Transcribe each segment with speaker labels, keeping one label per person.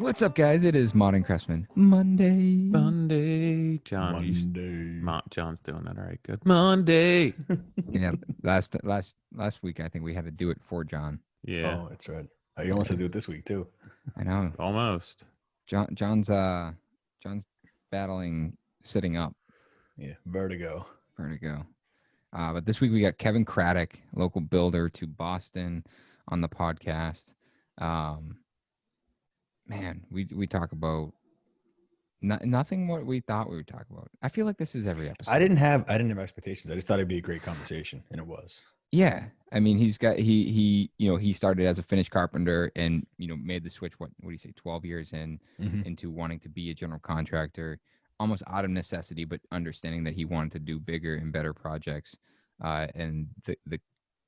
Speaker 1: What's up, guys? It is Modern Craftsman Monday.
Speaker 2: John.
Speaker 3: Monday.
Speaker 2: John's doing it all right. Good Monday.
Speaker 1: Yeah, last week I think we had to do it for John.
Speaker 2: Yeah,
Speaker 3: Oh, that's right. You almost had to do it this week too.
Speaker 1: I know.
Speaker 2: almost.
Speaker 1: John's battling sitting up.
Speaker 3: Yeah, vertigo.
Speaker 1: But this week we got Kevin Cradock, local builder to Boston, on the podcast. Man, we talk about nothing what we thought we would talk about. I feel like this is every episode.
Speaker 3: I didn't have expectations. I just thought it'd be a great conversation, and it was.
Speaker 1: Yeah, I mean, he started as a finished carpenter and made the switch. What do you say? 12 years into wanting to be a general contractor, almost out of necessity, but understanding that he wanted to do bigger and better projects, and the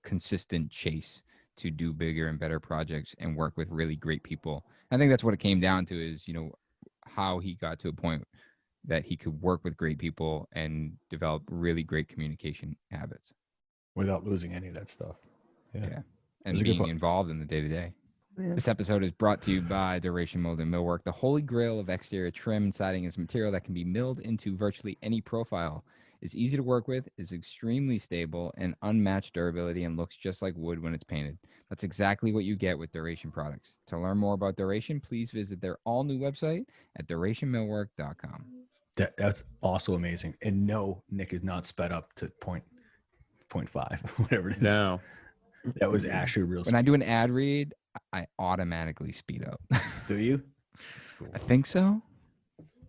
Speaker 1: consistent chase to do bigger and better projects and work with really great people. I think that's what it came down to is, how he got to a point that he could work with great people and develop really great communication habits.
Speaker 3: Without losing any of that stuff.
Speaker 1: Yeah. And being involved in the day-to-day. Yeah. This episode is brought to you by Duration Moulding and Millwork. The holy grail of exterior trim and siding is material that can be milled into virtually any profile. Is easy to work with, is extremely stable, and unmatched durability, and looks just like wood when it's painted. That's exactly what you get with Duration products. To learn more about Duration, please visit their all-new website at durationmillwork.com.
Speaker 3: That's also amazing. And no, Nick is not sped up to 0.5, whatever it is.
Speaker 2: No.
Speaker 3: That was actually real speed.
Speaker 1: When I do an ad read, I automatically speed up.
Speaker 3: Do you? That's cool.
Speaker 1: I think so.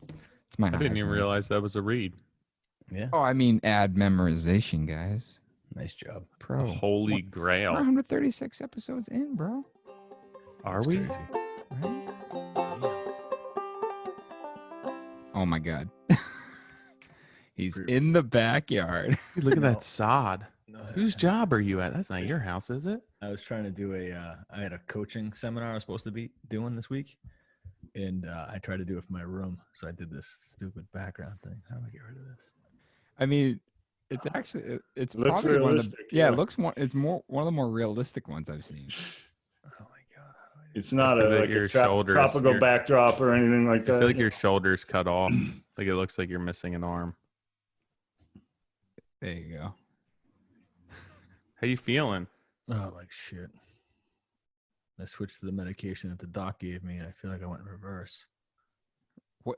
Speaker 1: It's my
Speaker 2: I didn't even realize that was a read.
Speaker 3: Yeah.
Speaker 1: Oh, I mean ad memorization, guys.
Speaker 3: Nice job.
Speaker 1: Pro.
Speaker 2: Holy grail.
Speaker 1: 136 episodes in, bro.
Speaker 2: Are we?
Speaker 3: Crazy.
Speaker 1: Right? Oh my God. He's in the backyard.
Speaker 2: Look at that sod.
Speaker 3: No,
Speaker 2: Whose job are you at? That's not your house, is it?
Speaker 3: I was trying to do I had a coaching seminar I was supposed to be doing this week. And I tried to do it for my room. So I did this stupid background thing. How do I get rid of this?
Speaker 1: I mean, it's actually it's
Speaker 4: looks
Speaker 1: probably
Speaker 4: realistic.
Speaker 1: It's one of the more realistic ones I've seen.
Speaker 3: Oh my God. How do I do
Speaker 4: It's not like a
Speaker 2: shoulders-
Speaker 4: tropical
Speaker 2: your-
Speaker 4: backdrop or anything like that.
Speaker 2: I feel like your shoulder's cut off. Like it looks like you're missing an arm.
Speaker 1: There you go.
Speaker 2: How you feeling?
Speaker 3: Oh, like shit. I switched to the medication that the doc gave me, and I feel like I went in reverse.
Speaker 1: What?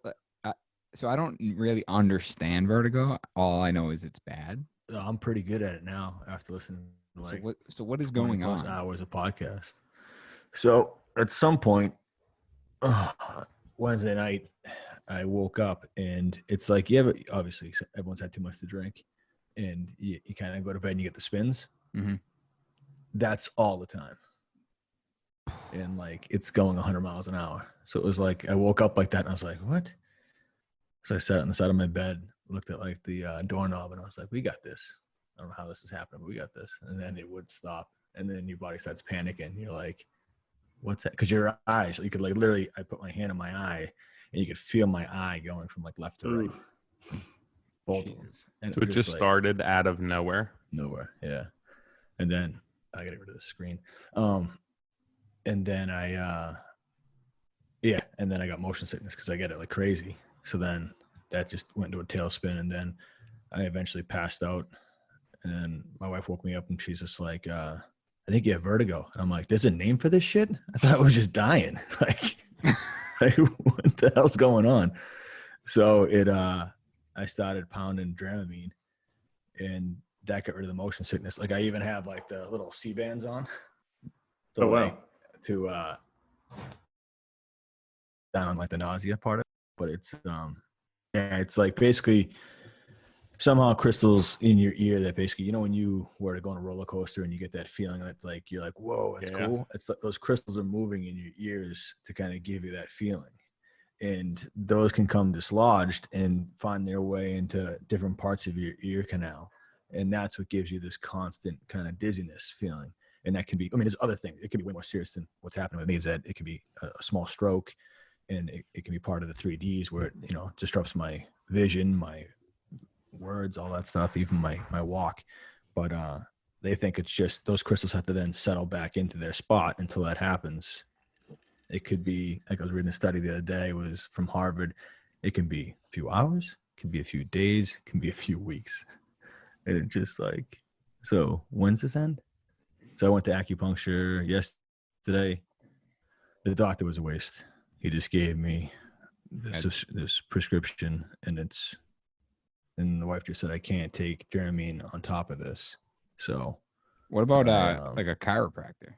Speaker 1: So I don't really understand vertigo. All I know is it's bad.
Speaker 3: I'm pretty good at it now after listening to like
Speaker 1: So what is going
Speaker 3: 20+
Speaker 1: on?
Speaker 3: hours of podcast. So at some point, Wednesday night, I woke up and it's like obviously everyone's had too much to drink, and you kind of go to bed and you get the spins.
Speaker 1: Mm-hmm.
Speaker 3: That's all the time. And like it's going 100 miles an hour. So it was like I woke up like that and I was like, what? So I sat on the side of my bed, looked at like the doorknob, and I was like, we got this. I don't know how this is happening, but we got this. And then it would stop. And then your body starts panicking. You're like, what's that? Because your eyes, you could like literally, I put my hand on my eye and you could feel my eye going from like left to right. Both of them. And
Speaker 2: So it just started out of nowhere.
Speaker 3: Nowhere. Yeah. And then I got to get rid of the screen. And then and then I got motion sickness because I get it like crazy. So then that just went into a tailspin, and then I eventually passed out. And then my wife woke me up, and she's just like, I think you have vertigo. And I'm like, there's a name for this shit? I thought I was just dying. Like what the hell's going on? So I started pounding Dramamine, and that got rid of the motion sickness. Like I even have like the little C-bands on.
Speaker 4: Oh, wow.
Speaker 3: To down on like the nausea part of it. But it's it's like basically somehow crystals in your ear that basically, when you were to go on a roller coaster and you get that feeling that's like you're like, whoa, that's cool. It's like those crystals are moving in your ears to kind of give you that feeling. And those can come dislodged and find their way into different parts of your ear canal. And that's what gives you this constant kind of dizziness feeling. And that can be, there's other things. It can be way more serious than what's happening with me, is that it can be a small stroke, and it can be part of the 3Ds where it, disrupts my vision, my words, all that stuff, even my walk. But they think it's just those crystals have to then settle back into their spot until that happens. It could be, like I was reading a study the other day, it was from Harvard. It can be a few hours, it can be a few days, it can be a few weeks. And it's just like, so when's this end? So I went to acupuncture yesterday. The doctor was a waste. He just gave me this prescription, and the wife just said I can't take Dramamine on top of this. So
Speaker 1: what about like a chiropractor?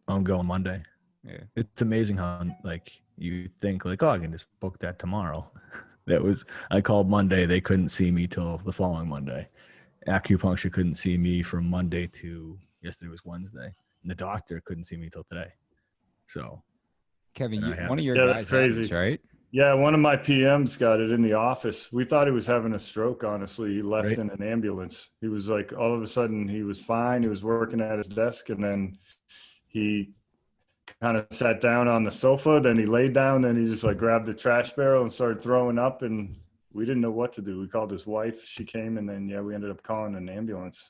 Speaker 3: I'm going Monday.
Speaker 1: Yeah,
Speaker 3: it's amazing how like you think like, oh, I can just book that tomorrow. I called Monday. They couldn't see me till the following Monday. Acupuncture couldn't see me from Monday to yesterday was Wednesday, and the doctor couldn't see me till today. So,
Speaker 1: Kevin, one of your guys
Speaker 4: that's crazy,
Speaker 1: this, right?
Speaker 4: Yeah, one of my PMs got it in the office. We thought he was having a stroke, honestly. He left in an ambulance. He was like, all of a sudden, he was fine. He was working at his desk, and then he kind of sat down on the sofa. Then he laid down. Then he just like grabbed the trash barrel and started throwing up, and we didn't know what to do. We called his wife. She came, and then, we ended up calling an ambulance.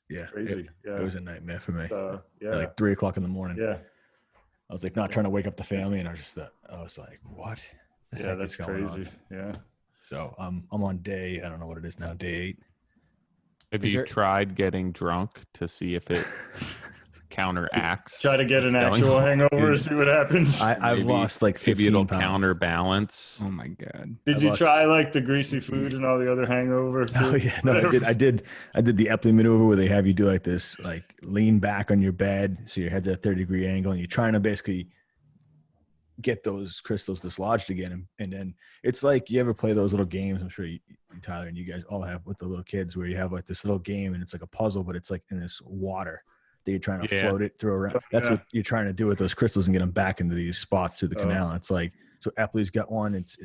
Speaker 4: It's crazy.
Speaker 3: It was a nightmare for me.
Speaker 4: At
Speaker 3: like 3 o'clock in the morning.
Speaker 4: Yeah.
Speaker 3: I was like not trying to wake up the family, and I was like, what?
Speaker 4: Yeah, that's crazy. Yeah.
Speaker 3: So I'm on day, I don't know what it is now, day 8.
Speaker 2: Have you tried getting drunk to see if it counteracts?
Speaker 4: Try to get an actual hangover, see what happens.
Speaker 3: I've lost like 15
Speaker 2: maybe it'll
Speaker 3: pounds.
Speaker 2: counterbalance.
Speaker 1: Oh my God.
Speaker 4: Did you try like the greasy food and all the other hangover?
Speaker 3: Oh yeah, no, I did the Epley maneuver where they have you do like this, like lean back on your bed so your head's at a 30-degree angle, and you're trying to basically get those crystals dislodged again. And then it's like, you ever play those little games? I'm sure you, Tyler, and you guys all have with the little kids, where you have like this little game and it's like a puzzle, but it's like in this water that you're trying to float it through around. That's what you're trying to do with those crystals and get them back into these spots through the canal. It's like, so Epley's got one. It's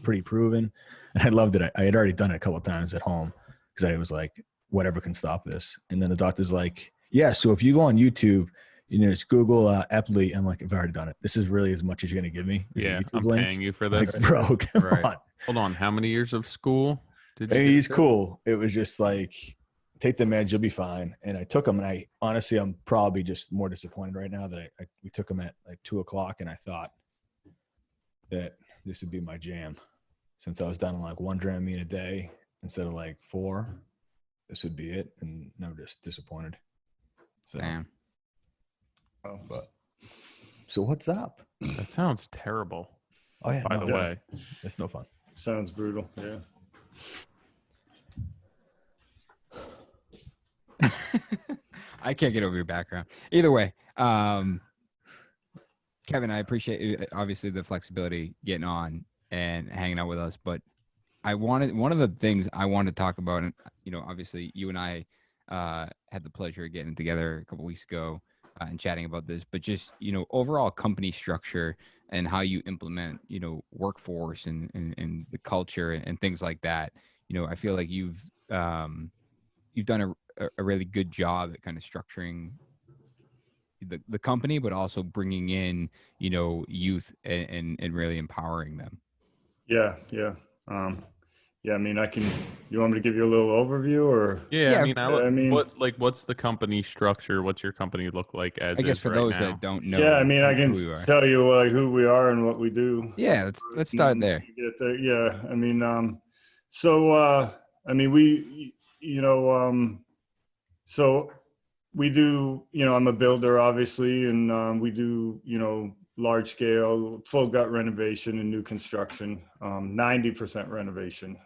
Speaker 3: pretty proven. And I loved it. I had already done it a couple of times at home because I was like, whatever can stop this. And then the doctor's like, yeah, so if you go on YouTube, just Google Epley. I'm like, I've already done it. This is really as much as you're going to give me.
Speaker 2: I'm paying you for this.
Speaker 3: Like, bro, come on.
Speaker 2: Hold on. How many years of school did you
Speaker 3: He's cool. It was just like, take the meds, you'll be fine. And I took him, and I honestly, I'm probably just more disappointed right now that we took him at like 2 o'clock, and I thought that this would be my jam. Since I was down on like 1 Dramamine a day instead of like 4, this would be it. And I'm just disappointed. So.
Speaker 1: Damn.
Speaker 3: But so what's up?
Speaker 2: That sounds terrible.
Speaker 3: Oh yeah,
Speaker 2: by the way,
Speaker 3: it's no fun.
Speaker 4: Sounds brutal. Yeah.
Speaker 1: I can't get over your background. Either way, Kevin, I appreciate obviously the flexibility getting on and hanging out with us. But one of the things I wanted to talk about, and obviously you and I had the pleasure of getting together a couple weeks ago. And chatting about this, but just, overall company structure and how you implement, workforce and the culture and things like that. I feel like you've done a really good job at kind of structuring the company, but also bringing in, youth and really empowering them.
Speaker 4: Yeah. Yeah, I mean, you want me to give you a little overview or?
Speaker 2: Yeah, I mean, what's the company structure? What's your company look like as
Speaker 1: I guess for
Speaker 2: right
Speaker 1: those
Speaker 2: now?
Speaker 1: that don't know.
Speaker 4: Yeah, I mean, I can tell you like who we are and what we do.
Speaker 1: Yeah, let's start there.
Speaker 4: Yeah, I mean, so we do, I'm a builder obviously, and we do, large scale, full gut renovation and new construction, 90% renovation.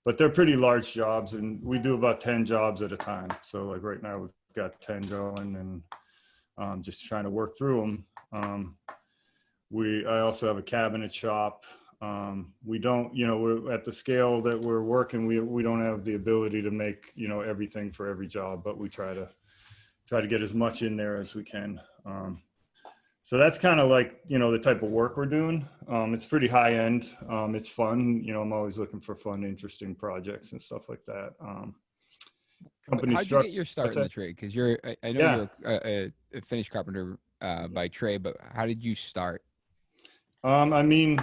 Speaker 4: But they're pretty large jobs, and we do about 10 jobs at a time. So like right now we've got 10 going, and just trying to work through them. I also have a cabinet shop. We don't, we're at the scale that we're working, we don't have the ability to make, everything for every job, but we try to get as much in there as we can. So that's kind of like, the type of work we're doing. It's pretty high end. It's fun. I'm always looking for fun, interesting projects and stuff like that.
Speaker 1: How'd you get your start in the trade? Because I know you're a finished carpenter by trade, but how did you start?
Speaker 4: I mean,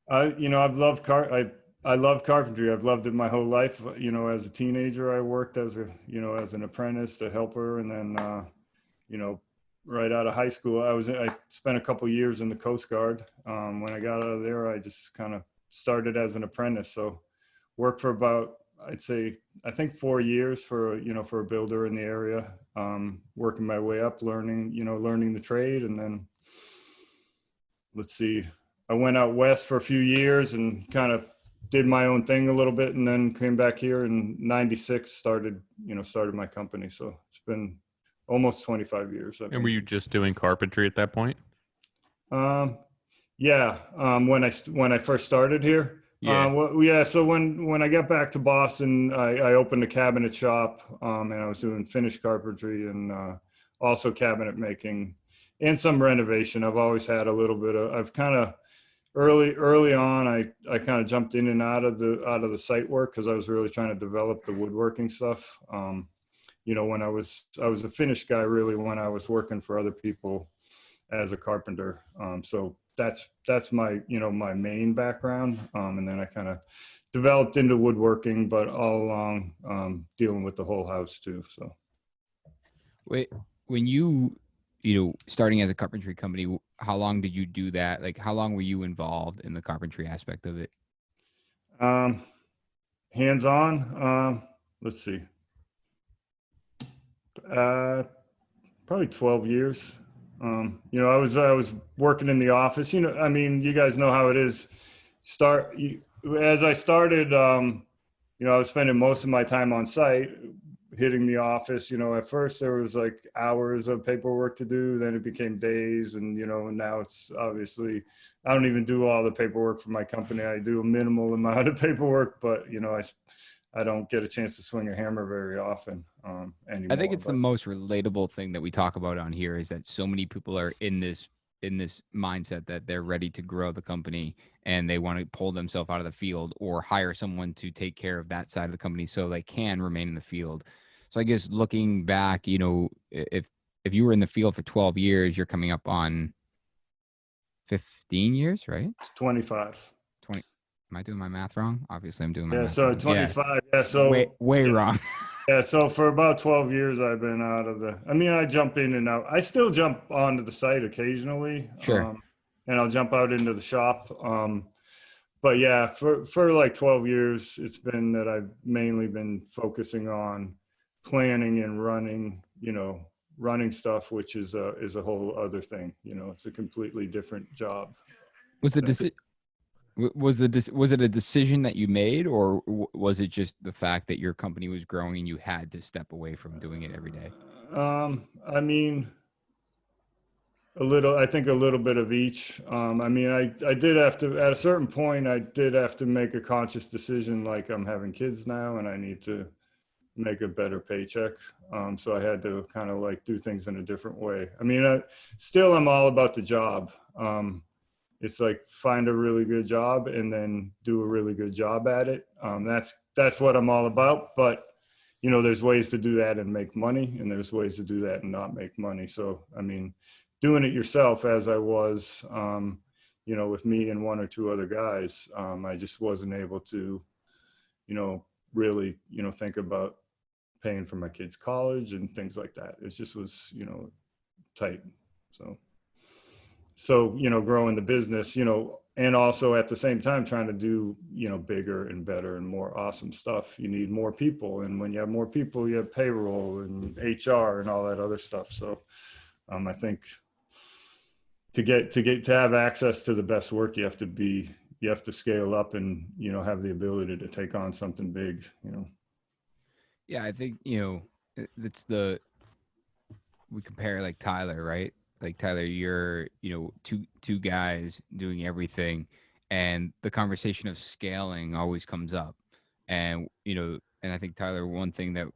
Speaker 4: I've loved I love carpentry. I've loved it my whole life. As a teenager, I worked as an apprentice, a helper, and then, right out of high school. I spent a couple years in the Coast Guard. When I got out of there, I just kind of started as an apprentice. So worked for about, I'd say, I think 4 years for a builder in the area, working my way up, learning the trade. And then let's see, I went out west for a few years and kind of did my own thing a little bit, and then came back here in '96, started my company. So it's been almost 25 years.
Speaker 2: And were you just doing carpentry at that point?
Speaker 4: Yeah. When I first started here.
Speaker 2: Yeah.
Speaker 4: So when I got back to Boston, I opened a cabinet shop, and I was doing finished carpentry and also cabinet making and some renovation. I've always had a little bit of, I've kind of early on, I kind of jumped in and out of the site work because I was really trying to develop the woodworking stuff. When I was a finished guy really when I was working for other people as a carpenter. So that's my my main background, and then I kind of developed into woodworking, but all along dealing with the whole house too. So
Speaker 1: wait, when starting as a carpentry company, how long did you do that? Like, how long were you involved in the carpentry aspect of it?
Speaker 4: Hands-on, let's see, probably 12 years. I was working in the office. I mean, you guys know how it is. As I started, I was spending most of my time on site, hitting the office. At first there was like hours of paperwork to do, then it became days, and now it's obviously, I don't even do all the paperwork for my company. I do a minimal amount of paperwork, but I don't get a chance to swing a hammer very often anymore.
Speaker 1: I think it's the most relatable thing that we talk about on here is that so many people are in this mindset that they're ready to grow the company and they want to pull themselves out of the field or hire someone to take care of that side of the company so they can remain in the field. So I guess looking back, if you were in the field for 12 years, you're coming up on 15 years, right?
Speaker 4: It's 25.
Speaker 1: 20. Am I doing my math wrong? Obviously I'm doing my math
Speaker 4: so
Speaker 1: wrong.
Speaker 4: 25. Yeah. So
Speaker 1: way wrong.
Speaker 4: Yeah. So for about 12 years, I've been out of I jump in and out. I still jump onto the site occasionally.
Speaker 1: Sure.
Speaker 4: And I'll jump out into the shop. But yeah, for like 12 years, it's been that I've mainly been focusing on planning and running stuff, which is a whole other thing. It's a completely different job.
Speaker 1: Was it a decision that you made, or was it just the fact that your company was growing and you had to step away from doing it every day?
Speaker 4: I think a little bit of each. I did have to, at a certain point, I did have to make a conscious decision, like I'm having kids now and I need to make a better paycheck. So I had to kind of like do things in a different way. I'm all about the job. It's like find a really good job and then do a really good job at it. That's what I'm all about. But there's ways to do that and make money, and there's ways to do that and not make money. So doing it yourself, as I was, with me and one or two other guys, I just wasn't able to, really, think about paying for my kids' college and things like that. It just was, tight. So, growing the business, and also at the same time trying to do, bigger and better and more awesome stuff. You need more people. And when you have more people, you have payroll and HR and all that other stuff. So I think to have access to the best work, you have to scale up and, have the ability to take on something big,
Speaker 1: Yeah, I think, we compare like Tyler, right? Like Tyler, you're, two guys doing everything, and the conversation of scaling always comes up. And, and I think Tyler, one thing that,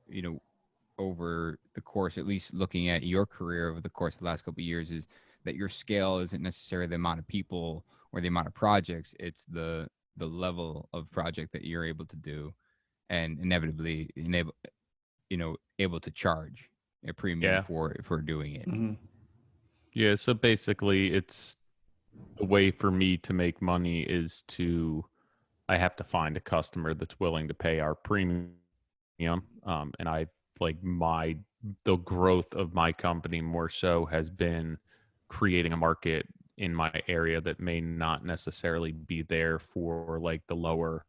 Speaker 1: over the course, at least looking at your career over the course of the last couple of years, is that your scale isn't necessarily the amount of people or the amount of projects. It's the level of project that you're able to do, and inevitably able to charge a premium for doing it.
Speaker 4: Mm-hmm.
Speaker 2: Yeah. So basically it's the way for me to make money is I have to find a customer that's willing to pay our premium. And I like the growth of my company more so has been creating a market in my area that may not necessarily be there for like the lower,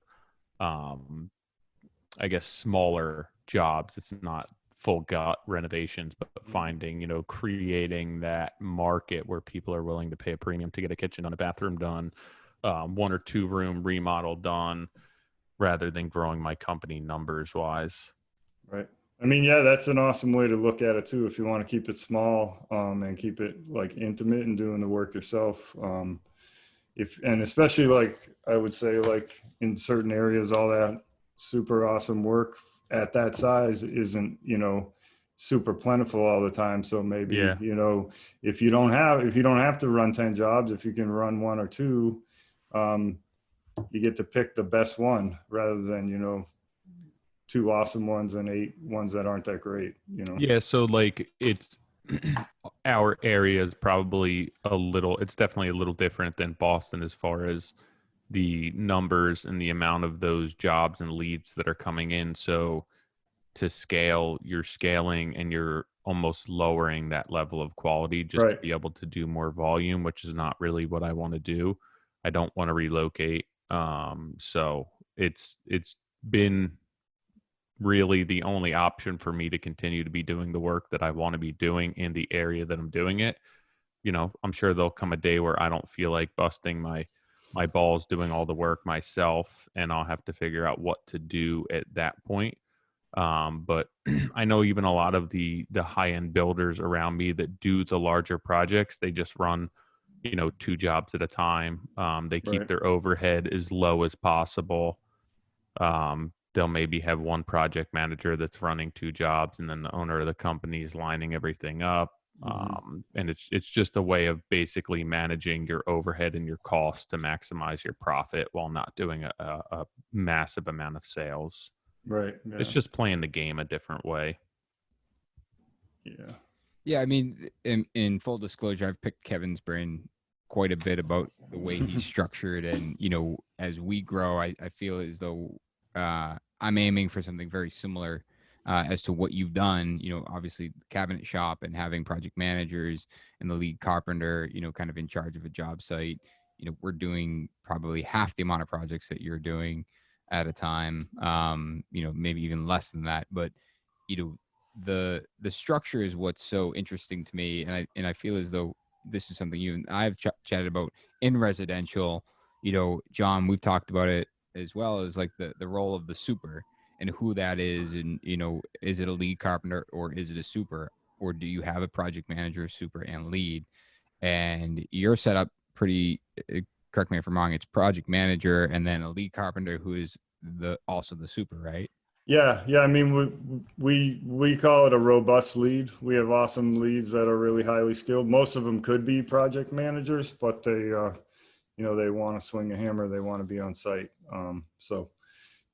Speaker 2: I guess, smaller jobs. It's not full gut renovations, but finding, creating that market where people are willing to pay a premium to get a kitchen done, a bathroom done, 1 or 2 room remodel done, rather than growing my company numbers wise.
Speaker 4: Right. I mean, yeah, that's an awesome way to look at it too. If you want to keep it small, and keep it like intimate and doing the work yourself. And especially like, I would say like in certain areas, all that super awesome work at that size isn't, super plentiful all the time. So maybe, if you don't have to run 10 jobs, if you can run 1 or 2, you get to pick the best one rather than, 2 awesome ones and 8 ones that aren't that great,
Speaker 2: Yeah. So like it's our area is probably it's definitely a little different than Boston as far as the numbers and the amount of those jobs and leads that are coming in. So to scale, you're scaling and you're almost lowering that level of quality just to be able to do more volume, which is not really what I want to do. I don't want to relocate. So it's been really the only option for me to continue to be doing the work that I want to be doing in the area that I'm doing it. I'm sure there'll come a day where I don't feel like busting my balls doing all the work myself, and I'll have to figure out what to do at that point. But I know even a lot of the high-end builders around me that do the larger projects, they just run, 2 jobs at a time. They keep their overhead as low as possible. They'll maybe have one project manager that's running 2 jobs, and then the owner of the company is lining everything up. And it's just a way of basically managing your overhead and your costs to maximize your profit while not doing a massive amount of sales.
Speaker 4: Right. Yeah.
Speaker 2: It's just playing the game a different way.
Speaker 4: Yeah.
Speaker 1: Yeah. I mean, in full disclosure, I've picked Kevin's brain quite a bit about the way he's structured. And, as we grow, I feel as though I'm aiming for something very similar as to what you've done. Obviously the cabinet shop and having project managers and the lead carpenter, kind of in charge of a job site. We're doing probably half the amount of projects that you're doing at a time, maybe even less than that. But, the structure is what's so interesting to me. And I feel as though this is something you and I've chatted about in residential. John, we've talked about it as well, as like the role of the super and who that is. And, is it a lead carpenter or is it a super, or do you have a project manager, super and lead? And you're set up pretty, correct me if I'm wrong, it's project manager and then a lead carpenter who is also the super, right?
Speaker 4: Yeah. I mean, we call it a robust lead. We have awesome leads that are really highly skilled. Most of them could be project managers, but they, they want to swing a hammer. They want to be on site. So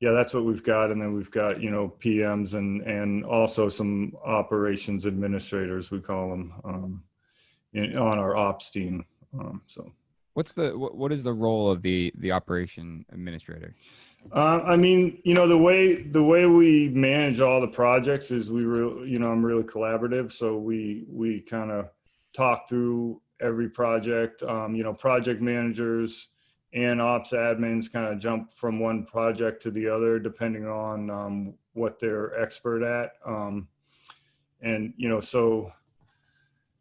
Speaker 4: yeah, that's what we've got. And then we've got, PMs and also some operations administrators, we call them, on our ops team. So
Speaker 1: what is the role of the operation administrator?
Speaker 4: I mean, the way we manage all the projects is I'm really collaborative. So we kind of talk through every project. Project managers and ops admins kind of jump from one project to the other, depending on what they're expert at. And so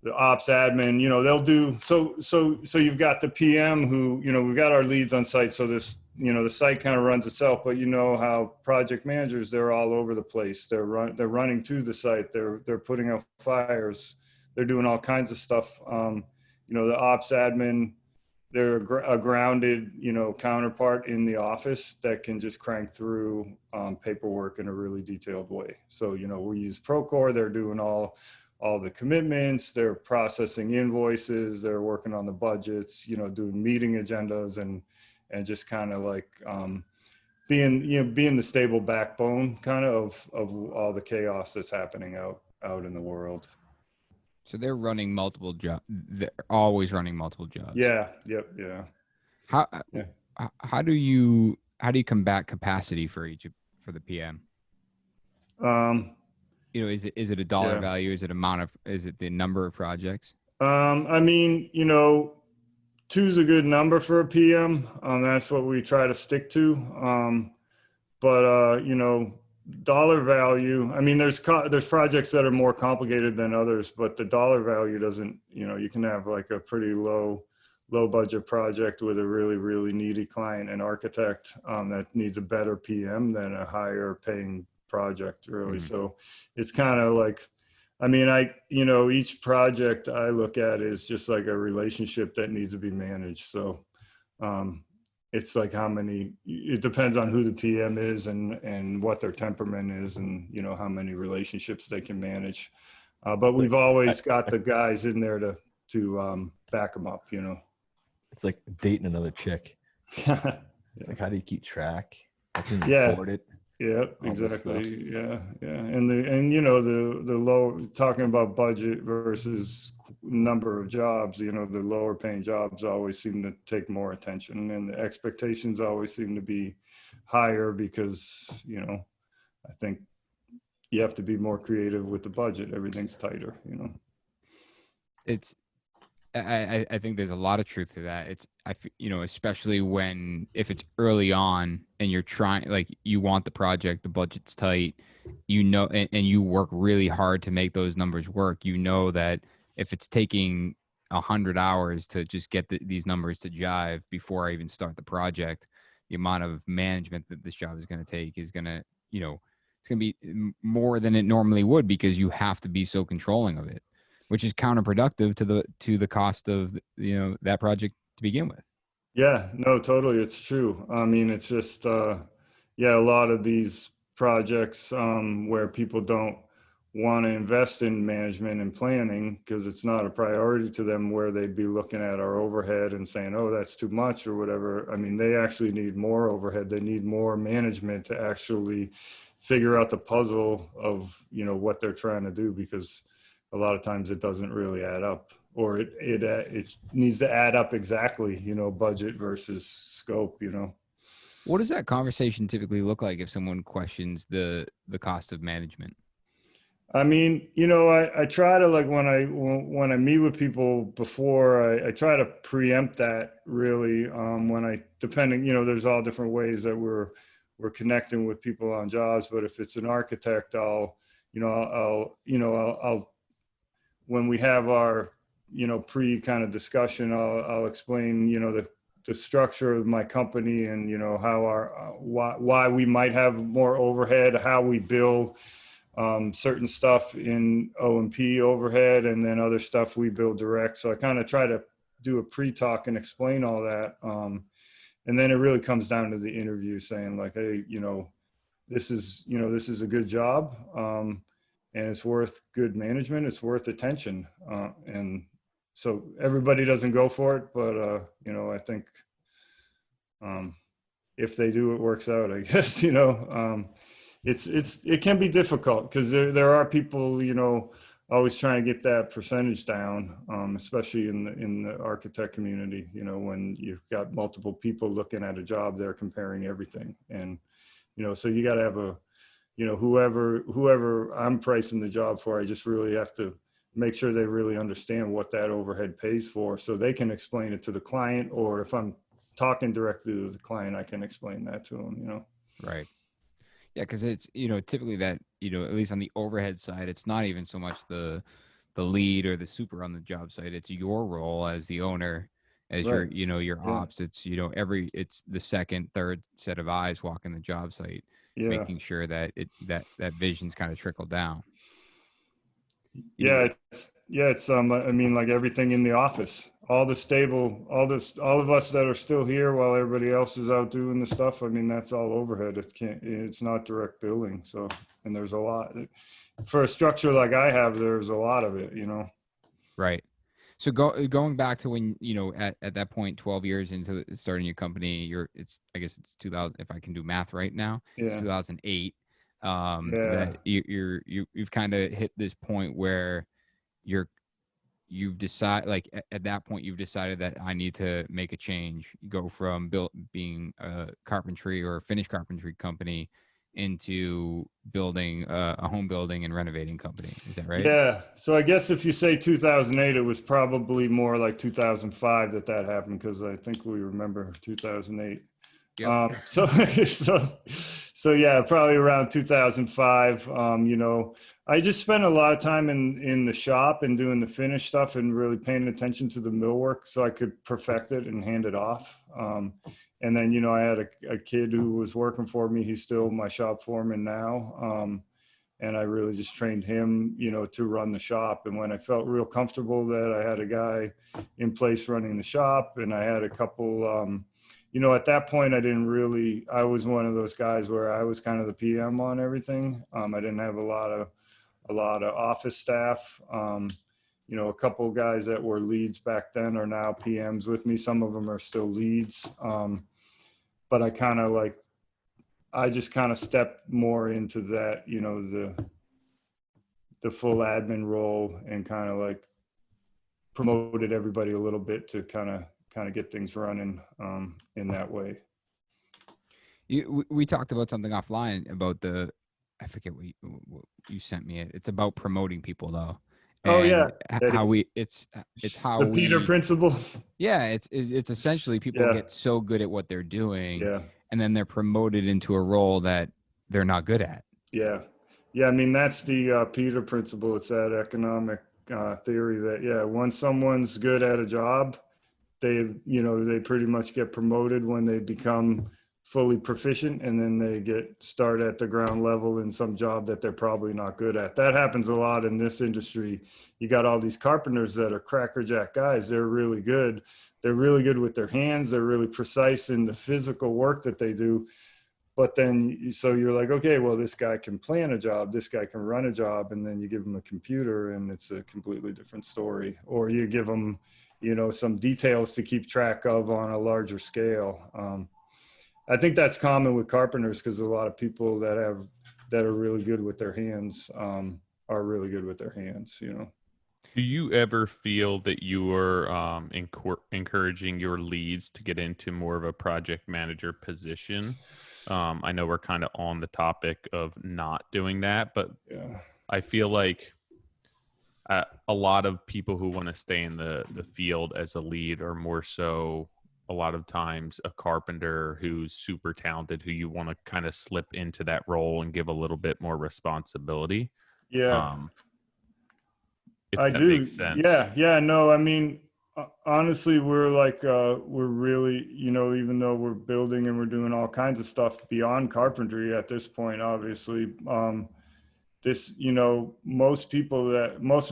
Speaker 4: the ops admin, they'll do, so you've got the PM who, we've got our leads on site. So this, the site kind of runs itself, but how project managers, they're all over the place. They're running to the site. They're putting out fires. They're doing all kinds of stuff. The ops admin, they're a grounded, counterpart in the office that can just crank through paperwork in a really detailed way. So, we use Procore. They're doing all the commitments, they're processing invoices, they're working on the budgets, doing meeting agendas and just kind of like being the stable backbone kind of all the chaos that's happening out in the world.
Speaker 1: So they're running multiple jobs. They're always running multiple jobs.
Speaker 4: Yeah. Yep. Yeah.
Speaker 1: How do you combat capacity for the PM? is it a dollar
Speaker 4: Yeah.
Speaker 1: value? Is it the number of projects?
Speaker 4: I mean, two's a good number for a PM. That's what we try to stick to. But dollar value. I mean, there's projects that are more complicated than others, but the dollar value doesn't. You can have like a pretty low budget project with a really, really needy client and architect that needs a better PM than a higher paying project, really. So it's kind of like, I mean, each project I look at is just like a relationship that needs to be managed. So it's like it depends on who the PM is and what their temperament is, and how many relationships they can manage. But we've always got the guys in there to back them up.
Speaker 3: It's like dating another chick.
Speaker 4: Yeah.
Speaker 3: It's like, how do you keep track? How can you afford it?
Speaker 4: Yeah, exactly. Yeah. And the low, talking about budget versus number of jobs, the lower paying jobs always seem to take more attention, and the expectations always seem to be higher because, I think you have to be more creative with the budget. Everything's tighter,
Speaker 1: I think there's a lot of truth to that. Especially if it's early on and you're trying, like, you want the project, the budget's tight, and you work really hard to make those numbers work. That if it's taking 100 hours to just get these numbers to jive before I even start the project, the amount of management that this job is going to take is going to, it's going to be more than it normally would, because you have to be so controlling of it, which is counterproductive to the cost of that project to begin with.
Speaker 4: Yeah, no, totally, it's true. I mean, it's just a lot of these projects where people don't want to invest in management and planning because it's not a priority to them, where they'd be looking at our overhead and saying, oh, that's too much or whatever. I mean, they actually need more overhead. They need more management to actually figure out the puzzle of what they're trying to do, because a lot of times it doesn't really add up, or it needs to add up exactly, budget versus scope,
Speaker 1: What does that conversation typically look like if someone questions the cost of management?
Speaker 4: I mean, I try to, like, when I meet with people before, I try to preempt that, really. Depending, there's all different ways that we're connecting with people on jobs, but if it's an architect, I'll when we have our, pre kind of discussion, I'll explain, the structure of my company and, how why we might have more overhead, how we bill certain stuff in O&P overhead, and then other stuff we bill direct. So I kind of try to do a pre-talk and explain all that. And then it really comes down to the interview, saying like, hey, this is a good job. And it's worth good management. It's worth attention. And so everybody doesn't go for it, but, I think if they do, it works out, I guess. It can be difficult because there are people, always trying to get that percentage down, especially in the architect community, when you've got multiple people looking at a job, they're comparing everything. And, so you got to have whoever I'm pricing the job for, I just really have to make sure they really understand what that overhead pays for, so they can explain it to the client, or if I'm talking directly to the client, I can explain that to them,
Speaker 1: Right. Yeah, because it's, typically that, at least on the overhead side, it's not even so much the lead or the super on the job site. It's your role as the owner, as
Speaker 4: Right.
Speaker 1: your ops. It's, it's the second, third set of eyes walking the job site, making sure that that vision's kind of trickled down.
Speaker 4: It's I mean, like everything in the office, all of us that are still here while everybody else is out doing the stuff. I mean, that's all overhead. It's not direct billing. So, and there's a lot for a structure like I have, there's a lot of it,
Speaker 1: Right. So going back to when, at that point, 12 years into starting your company, I guess it's 2000, if I can do math right now, it's 2008. That you've kind of hit this point where you've decided, like at that point, you've decided that I need to make a change, go from being a carpentry or a finished carpentry company into building a home building and renovating company. Is that right?
Speaker 4: Yeah. So I guess if you say 2008, it was probably more like 2005 that happened, because I think we remember 2008.
Speaker 1: Yep.
Speaker 4: So yeah, probably around 2005. I just spent a lot of time in the shop and doing the finish stuff and really paying attention to the millwork so I could perfect it and hand it off. And then, I had a kid who was working for me. He's still my shop foreman now. And I really just trained him, to run the shop. And when I felt real comfortable that I had a guy in place running the shop, and I had a couple, at that point, I was one of those guys where I was kind of the PM on everything. I didn't have a lot of office staff. A couple of guys that were leads back then are now PMs with me. Some of them are still leads. But I just kind of stepped more into that, the full admin role, and kind of like promoted everybody a little bit to kind of get things running in that way.
Speaker 1: We talked about something offline about I forget what you sent me. It's about promoting people though.
Speaker 4: Oh yeah,
Speaker 1: it's how
Speaker 4: the Peter principle.
Speaker 1: Yeah, it's essentially people get so good at what they're doing, and then they're promoted into a role that they're not good at.
Speaker 4: Yeah. I mean, that's the Peter principle. It's that economic theory that once someone's good at a job, they pretty much get promoted when they become fully proficient, and then they start at the ground level in some job that they're probably not good at. That happens a lot in this industry. You got all these carpenters that are crackerjack guys. They're really good. They're really good with their hands. They're really precise in the physical work that they do. But then, so you're like, okay, well, this guy can plan a job. This guy can run a job. And then you give him a computer and it's a completely different story. Or you give them, some details to keep track of on a larger scale. I think that's common with carpenters, because a lot of people that are really good with their hands are really good with their hands.
Speaker 2: Do you ever feel that you are encouraging your leads to get into more of a project manager position? I know we're kind of on the topic of not doing that, but I feel like a lot of people who want to stay in the field as a lead are more so a lot of times a carpenter who's super talented, who you want to kind of slip into that role and give a little bit more responsibility.
Speaker 4: Yeah.
Speaker 2: If
Speaker 4: I
Speaker 2: that
Speaker 4: do.
Speaker 2: makes sense.
Speaker 4: Yeah. No, I mean, honestly, we're really, even though we're building and we're doing all kinds of stuff beyond carpentry at this point, obviously, most of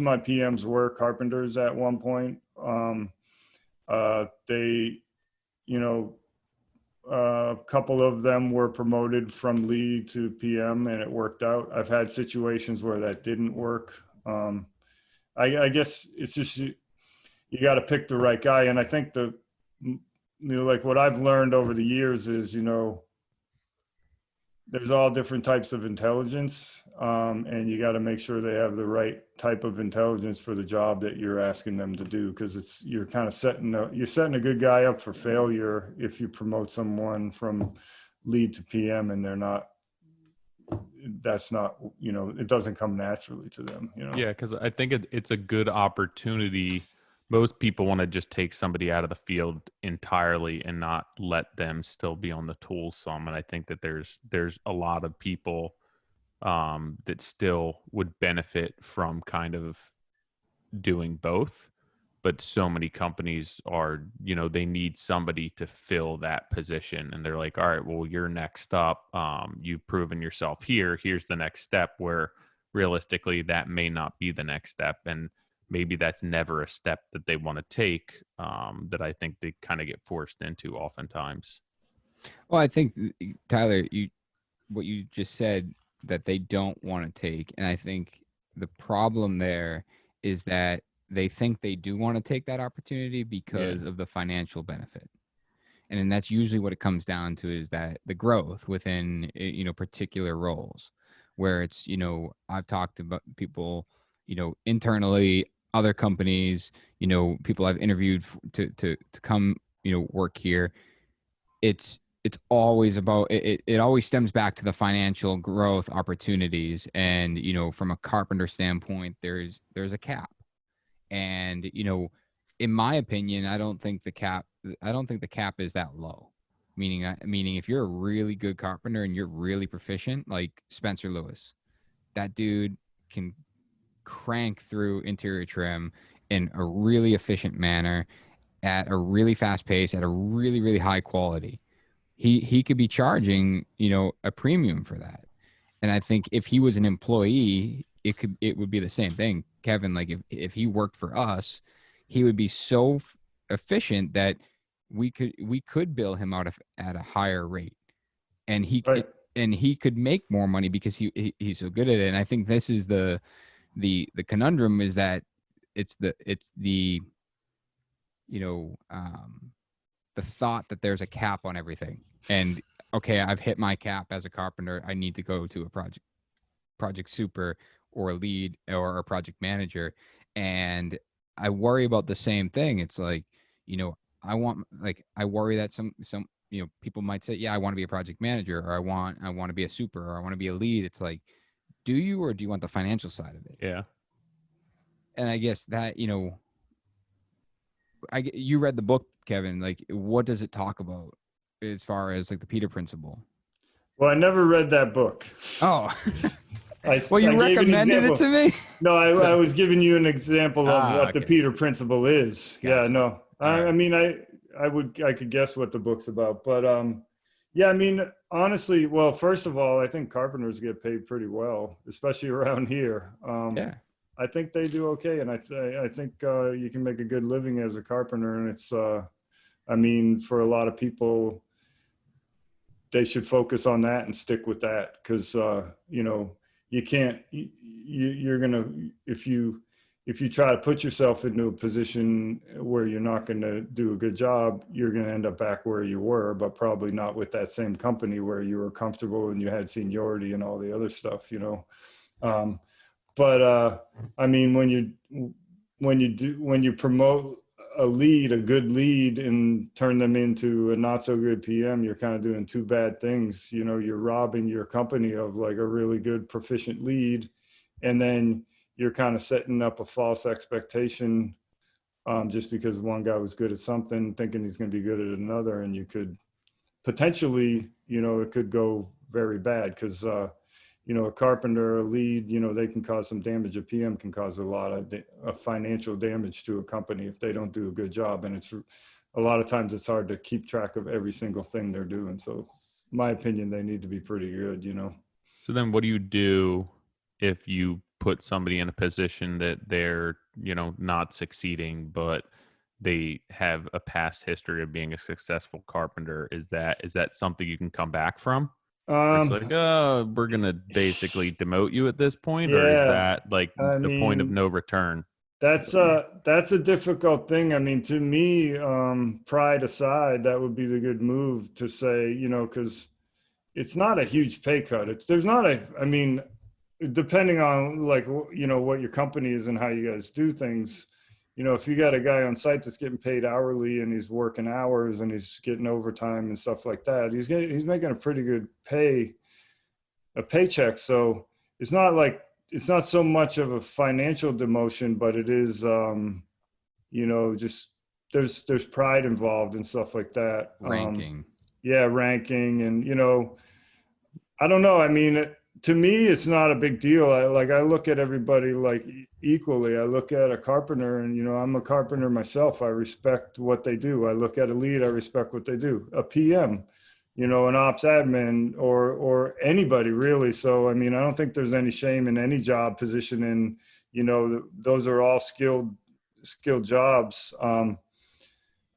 Speaker 4: my PMs were carpenters at one point. A couple of them were promoted from lead to PM, and it worked out. I've had situations where that didn't work. I guess it's just you got to pick the right guy. And I think like what I've learned over the years is, there's all different types of intelligence, and you got to make sure they have the right type of intelligence for the job that you're asking them to do, because you're kind of setting a good guy up for failure if you promote someone from lead to PM and that's not, it doesn't come naturally to them.
Speaker 2: Yeah, because I think it's a good opportunity. Most people want to just take somebody out of the field entirely and not let them still be on the tools some. And I think that there's a lot of people that still would benefit from kind of doing both. But so many companies are, they need somebody to fill that position. And they're like, all right, well, you're next up. You've proven yourself here. Here's the next step, where realistically that may not be the next step. And maybe that's never a step that they want to take, that I think they kind of get forced into oftentimes.
Speaker 1: Well, I think, Tyler, what you just said, that they don't want to take. And I think the problem there is that they think they do want to take that opportunity because of the financial benefit. And then that's usually what it comes down to, is that the growth within, particular roles, where it's, I've talked about people, internally, other companies, people I've interviewed to come, work here. It's it's always about it always stems back to the financial growth opportunities. And, from a carpenter standpoint, there's a cap. And, in my opinion, I don't think the cap is that low. Meaning if you're a really good carpenter and you're really proficient, like Spencer Lewis, that dude can crank through interior trim in a really efficient manner at a really fast pace at a really, really high quality. He could be charging, a premium for that. And I think if he was an employee, it would be the same thing. Kevin, like if he worked for us, he would be so efficient that we could bill him out at a higher rate, and he could make more money because he's so good at it. And I think this is the conundrum, is that it's the the thought that there's a cap on everything. And okay, I've hit my cap as a carpenter. I need to go to a project super or a lead or a project manager. And I worry about the same thing. It's like, I worry that some people might say, yeah, I want to be a project manager, or I want to be a super, or I want to be a lead. It's like, do you, or do you want the financial side of it?
Speaker 2: Yeah.
Speaker 1: And I guess that, you read the book, Kevin, like what does it talk about as far as like the Peter Principle?
Speaker 4: Well, I never read that book.
Speaker 1: Oh,
Speaker 4: Well,
Speaker 1: you recommended it to me?
Speaker 4: No, I was giving you an example of what the Peter Principle is. Gotcha. Yeah, no. I mean, I could guess what the book's about, but yeah, I mean, honestly, well, first of all, I think carpenters get paid pretty well, especially around here. Yeah. I think they do okay, and I think you can make a good living as a carpenter, and it's I mean, for a lot of people, they should focus on that and stick with that, because you can't, you're gonna, if you try to put yourself into a position where you're not going to do a good job, you're going to end up back where you were, but probably not with that same company where you were comfortable and you had seniority and all the other stuff, But I mean, when you promote a good lead, and turn them into a not so good PM, you're kind of doing two bad things. You're robbing your company of like a really good, proficient lead, and then you're kind of setting up a false expectation just because one guy was good at something, thinking he's going to be good at another, and you could potentially, it could go very bad, because a carpenter, a lead, they can cause some damage. A PM can cause a lot of financial damage to a company if they don't do a good job. And it's a lot of times it's hard to keep track of every single thing they're doing. So in my opinion, they need to be pretty good,
Speaker 2: So then what do you do if you put somebody in a position that they're, not succeeding, but they have a past history of being a successful carpenter? Is that something you can come back from? It's like, we're going to basically demote you at this point, or is that like the point of no return?
Speaker 4: That's a difficult thing. I mean, to me, pride aside, that would be the good move to say, because it's not a huge pay cut. I mean, depending on like, what your company is and how you guys do things, if you got a guy on site that's getting paid hourly and he's working hours and he's getting overtime and stuff like that, he's making a pretty good paycheck. So it's not so much of a financial demotion, but it is, just there's pride involved and stuff like that.
Speaker 1: Ranking.
Speaker 4: Ranking. And, I don't know. I mean, to me, it's not a big deal. I look at everybody like equally. I look at a carpenter, and, I'm a carpenter myself. I respect what they do. I look at a lead, I respect what they do. A PM, an ops admin, or anybody really. So, I mean, I don't think there's any shame in any job position, and, those are all skilled jobs.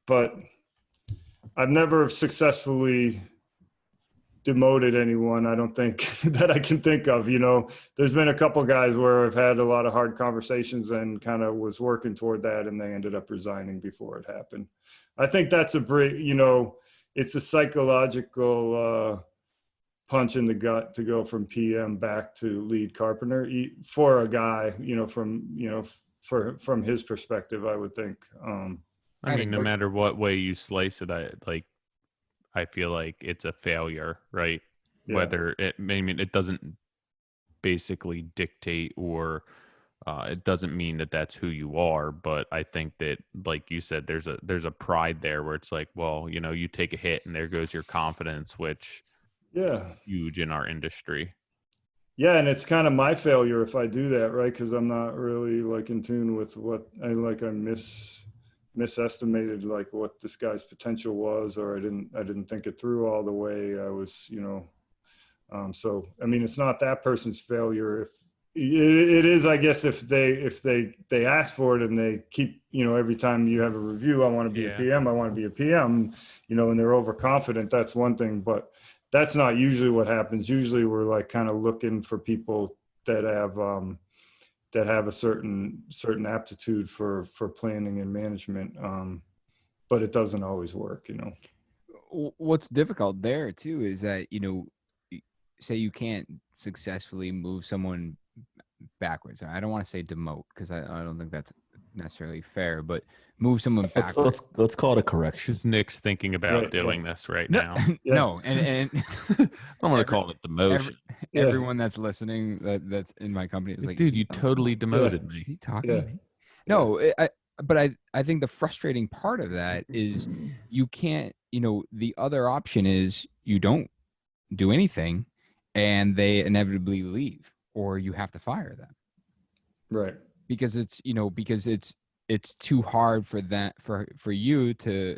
Speaker 4: But I've never successfully demoted anyone, I don't think, that I can think of. There's been a couple guys where I've had a lot of hard conversations and kind of was working toward that, and they ended up resigning before it happened. I think that's it's a psychological punch in the gut to go from PM back to lead carpenter for a guy, from his perspective, I would think.
Speaker 2: I mean, no matter what way you slice it, I feel like it's a failure, right?
Speaker 4: Yeah.
Speaker 2: Whether it, I mean, it doesn't basically dictate or it doesn't mean that that's who you are, but I think that, like you said, there's a pride there where it's like, well, you know, you take a hit and there goes your confidence, which
Speaker 4: Yeah.
Speaker 2: is huge in our industry.
Speaker 4: Yeah, and it's kind of my failure if I do that, right? Because I'm not really like in tune with what I like. I misestimated like what this guy's potential was, or I didn't think it through all the way. I was, you know, so I mean, it's not that person's failure. If it is, I guess, if they ask for it and they keep, you know, every time you have a review, I want to be a PM, I want to be a PM, you know, and they're overconfident. That's one thing, but that's not usually what happens. Usually we're like kind of looking for people that have a certain aptitude for planning and management. But it doesn't always work, you know.
Speaker 1: What's difficult there too is that, you know, say you can't successfully move someone backwards. I don't want to say demote because I don't think that's necessarily fair, but move someone backwards.
Speaker 3: Let's call it a correction.
Speaker 2: Because Nick's thinking about doing this right now.
Speaker 1: No, and
Speaker 2: I don't want to call it demotion.
Speaker 1: Everyone that's listening that's in my company is like,
Speaker 2: dude, you totally demoted me.
Speaker 1: Is he talking to me? No, but I think the frustrating part of that is you can't, you know, the other option is you don't do anything and they inevitably leave, or you have to fire them.
Speaker 4: Right.
Speaker 1: Because it's, you know, because it's too hard for that, for you to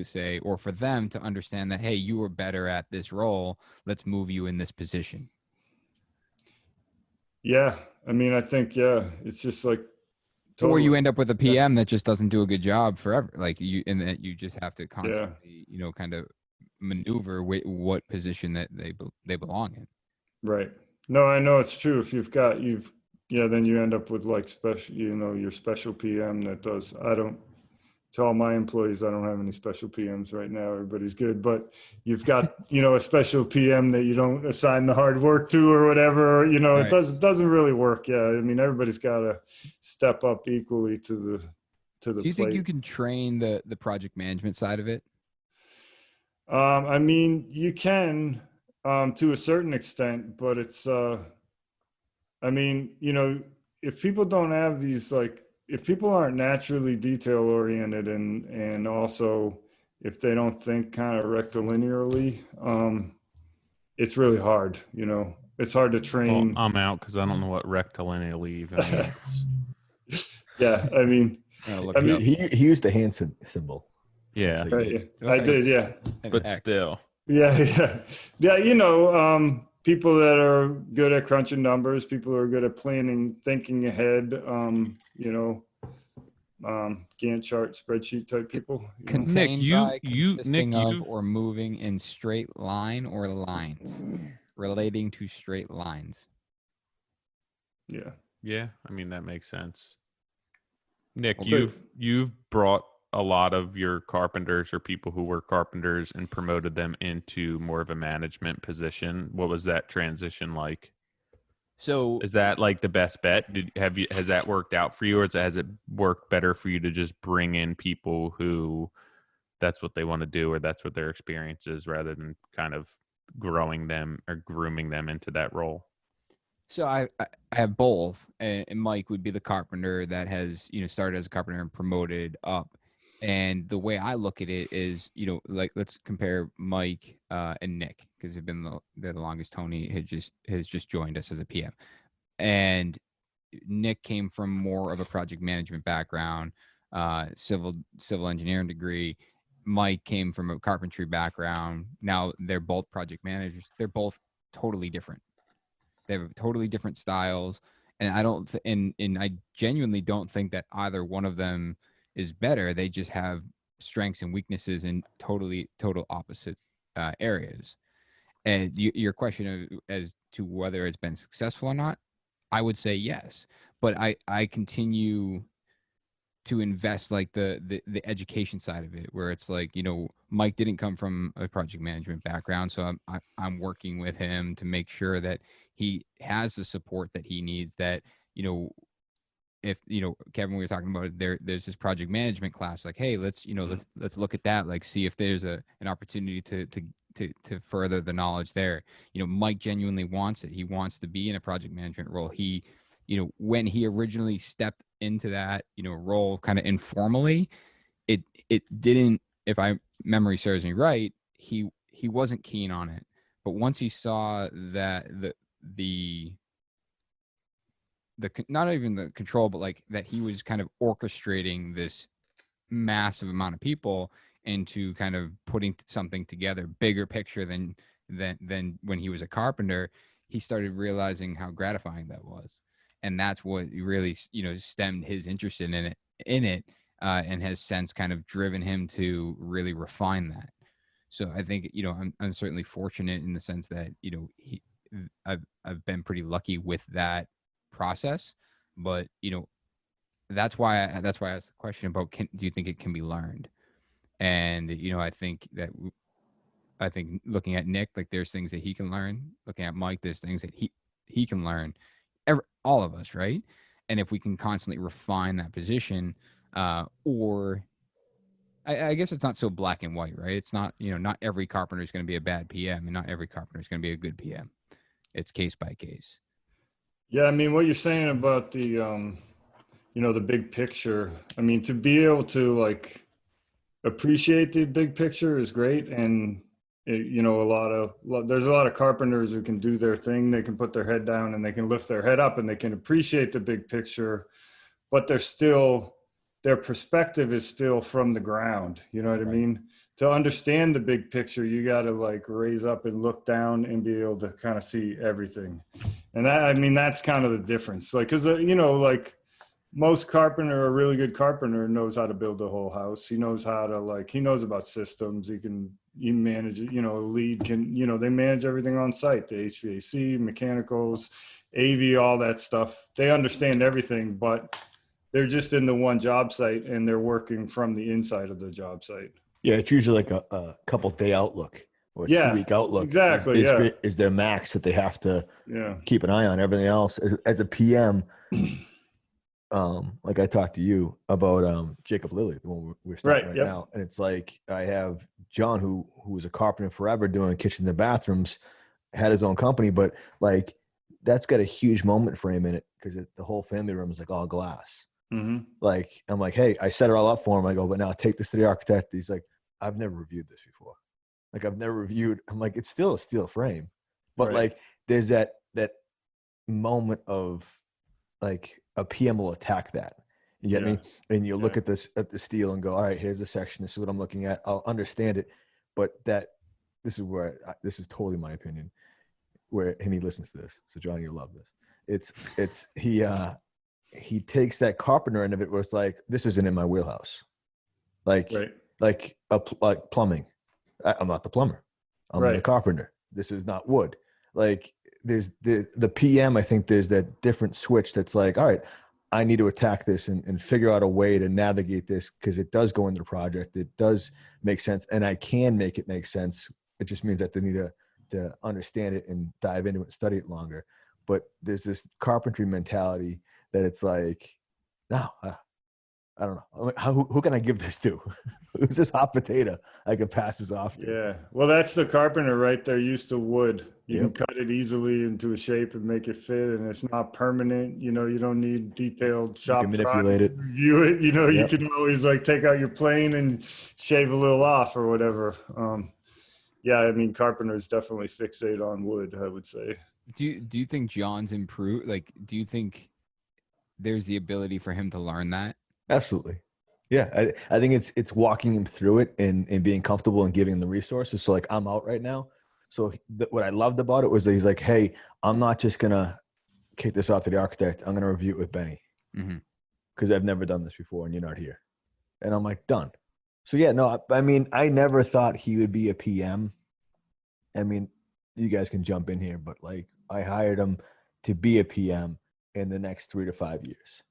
Speaker 1: say, or for them to understand that, hey, you were better at this role, let's move you in this position.
Speaker 4: Yeah. I mean, I think, it's just like,
Speaker 1: totally. Or you end up with a PM that just doesn't do a good job forever. Like you, and that you just have to constantly, you know, kind of maneuver what position that they belong in.
Speaker 4: Right. No, I know it's true. If then you end up with like special, you know, your special PM that does. I don't tell all my employees I don't have any special PMs right now. Everybody's good, but you've got, you know, a special PM that you don't assign the hard work to or whatever, you know, right. It doesn't really work. Yeah. I mean, everybody's got to step up equally to the
Speaker 1: Do you think you can train the project management side of it?
Speaker 4: I mean, you can, to a certain extent, but it's, I mean, you know, if people don't have these, like, if people aren't naturally detail oriented and also if they don't think kind of rectilinearly, it's really hard, you know, it's hard to train.
Speaker 2: Well, I'm out because I don't know what rectilinearly even means.
Speaker 4: Yeah. I mean,
Speaker 3: he used the hand symbol.
Speaker 2: Yeah.
Speaker 3: So
Speaker 4: I did. Yeah.
Speaker 2: But still.
Speaker 4: Yeah. You know, people that are good at crunching numbers, people who are good at planning, thinking ahead, you know, Gantt chart, spreadsheet type people.
Speaker 1: Contained by, consisting of, or moving in straight line or lines, relating to straight lines.
Speaker 4: Yeah.
Speaker 2: Yeah, I mean, that makes sense. Nick, you've brought a lot of your carpenters or people who were carpenters and promoted them into more of a management position. What was that transition like? So is that like the best bet? Has that worked out for you, or has it worked better for you to just bring in people who that's what they want to do or that's what their experience is, rather than kind of growing them or grooming them into that role?
Speaker 1: So I have both, and Mike would be the carpenter that has, you know, started as a carpenter and promoted up. And the way I look at it is, you know, like, let's compare Mike and Nick, because they've been the longest. Tony has just joined us as a PM, and Nick came from more of a project management background, civil engineering degree. Mike came from a carpentry background. Now they're both project managers. They're both totally different. They have totally different styles, and I genuinely don't think that either one of them is better. They just have strengths and weaknesses in total opposite areas. And your question as to whether it's been successful or not, I would say yes. But I continue to invest like the education side of it, where it's like, you know, Mike didn't come from a project management background, so I'm working with him to make sure that he has the support that he needs, that, you know, if, Kevin, we were talking about it, there's this project management class, like, hey, let's look at that, like, see if there's an opportunity to further the knowledge there. Mike genuinely wants it. He wants to be in a project management role. He, when he originally stepped into that, role kind of informally, it didn't, if I memory serves me right, he wasn't keen on it. But once he saw that the not even the control, but like that he was kind of orchestrating this massive amount of people into kind of putting something together, bigger picture than when he was a carpenter, he started realizing how gratifying that was. And that's what really, stemmed his interest in it, and has since kind of driven him to really refine that. So I think, I'm certainly fortunate in the sense that, I've been pretty lucky with that process, but that's why I asked the question about, do you think it can be learned? And I think looking at Nick, like, there's things that he can learn. Looking at Mike, there's things that he can learn. All of us, right? And if we can constantly refine that position, or I guess it's not so black and white, right? It's not, not every carpenter is going to be a bad PM, and not every carpenter is going to be a good PM. It's case by case.
Speaker 4: Yeah, I mean, what you're saying about the, the big picture, I mean, to be able to, like, appreciate the big picture is great. And, there's a lot of carpenters who can do their thing. They can put their head down and they can lift their head up and they can appreciate the big picture, but their perspective is still from the ground. You know what I mean? To understand the big picture, you got to, like, raise up and look down and be able to kind of see everything. And that's kind of the difference. Like, cause like, most carpenter, a really good carpenter, knows how to build a whole house. He knows how to, he knows about systems. He manage it, a lead can, they manage everything on site, the HVAC, mechanicals, AV, all that stuff. They understand everything, but they're just in the one job site and they're working from the inside of the job site.
Speaker 3: Yeah, it's usually like a couple day outlook or 2 week outlook.
Speaker 4: Exactly.
Speaker 3: Is their max that they have to keep an eye on. Everything else as a PM. Like I talked to you about Jacob Lilly, the one we're starting right now, and it's like I have John who was a carpenter forever doing kitchens and bathrooms, had his own company, but like that's got a huge moment frame in it because the whole family room is like all glass. Mm-hmm. Like I'm like, hey, I set it all up for him. I go, but now take this to the architect. He's like, I've never reviewed this before. Like I've never reviewed. I'm like, it's still a steel frame, but like there's that moment of like a PM will attack that. You get me? And you look at the steel and go, all right, here's a section. This is what I'm looking at. I'll understand it. But this is where this is totally my opinion. And he listens to this. So Johnny, you'll love this. He takes that carpenter end of it where it's like, this isn't in my wheelhouse. Like plumbing. I'm not the plumber. I'm the carpenter. This is not wood. Like there's the PM, I think there's that different switch that's like, all right, I need to attack this and figure out a way to navigate this because it does go into the project. It does make sense. And I can make it make sense. It just means that they need to understand it and dive into it and study it longer. But there's this carpentry mentality that it's like, no, I don't know. Who can I give this to? Who's this hot potato I can pass this off to? Yeah.
Speaker 4: Well, that's the carpenter right there, used to wood. You can cut it easily into a shape and make it fit, and it's not permanent. You don't need detailed shop
Speaker 3: drawings. You can manipulate it.
Speaker 4: Review it. You can always like take out your plane and shave a little off or whatever. Carpenters definitely fixate on wood, I would say.
Speaker 1: Do you think John's improved? Like, do you think there's the ability for him to learn that?
Speaker 3: Absolutely. Yeah. I think it's walking him through it and being comfortable and giving him the resources. So like I'm out right now. So what I loved about it was that he's like, hey, I'm not just going to kick this off to the architect. I'm going to review it with Benny because I've never done this before and you're not here. And I'm like, done. So yeah, no, I mean, I never thought he would be a PM. I mean, you guys can jump in here, but like I hired him to be a PM in the next 3 to 5 years.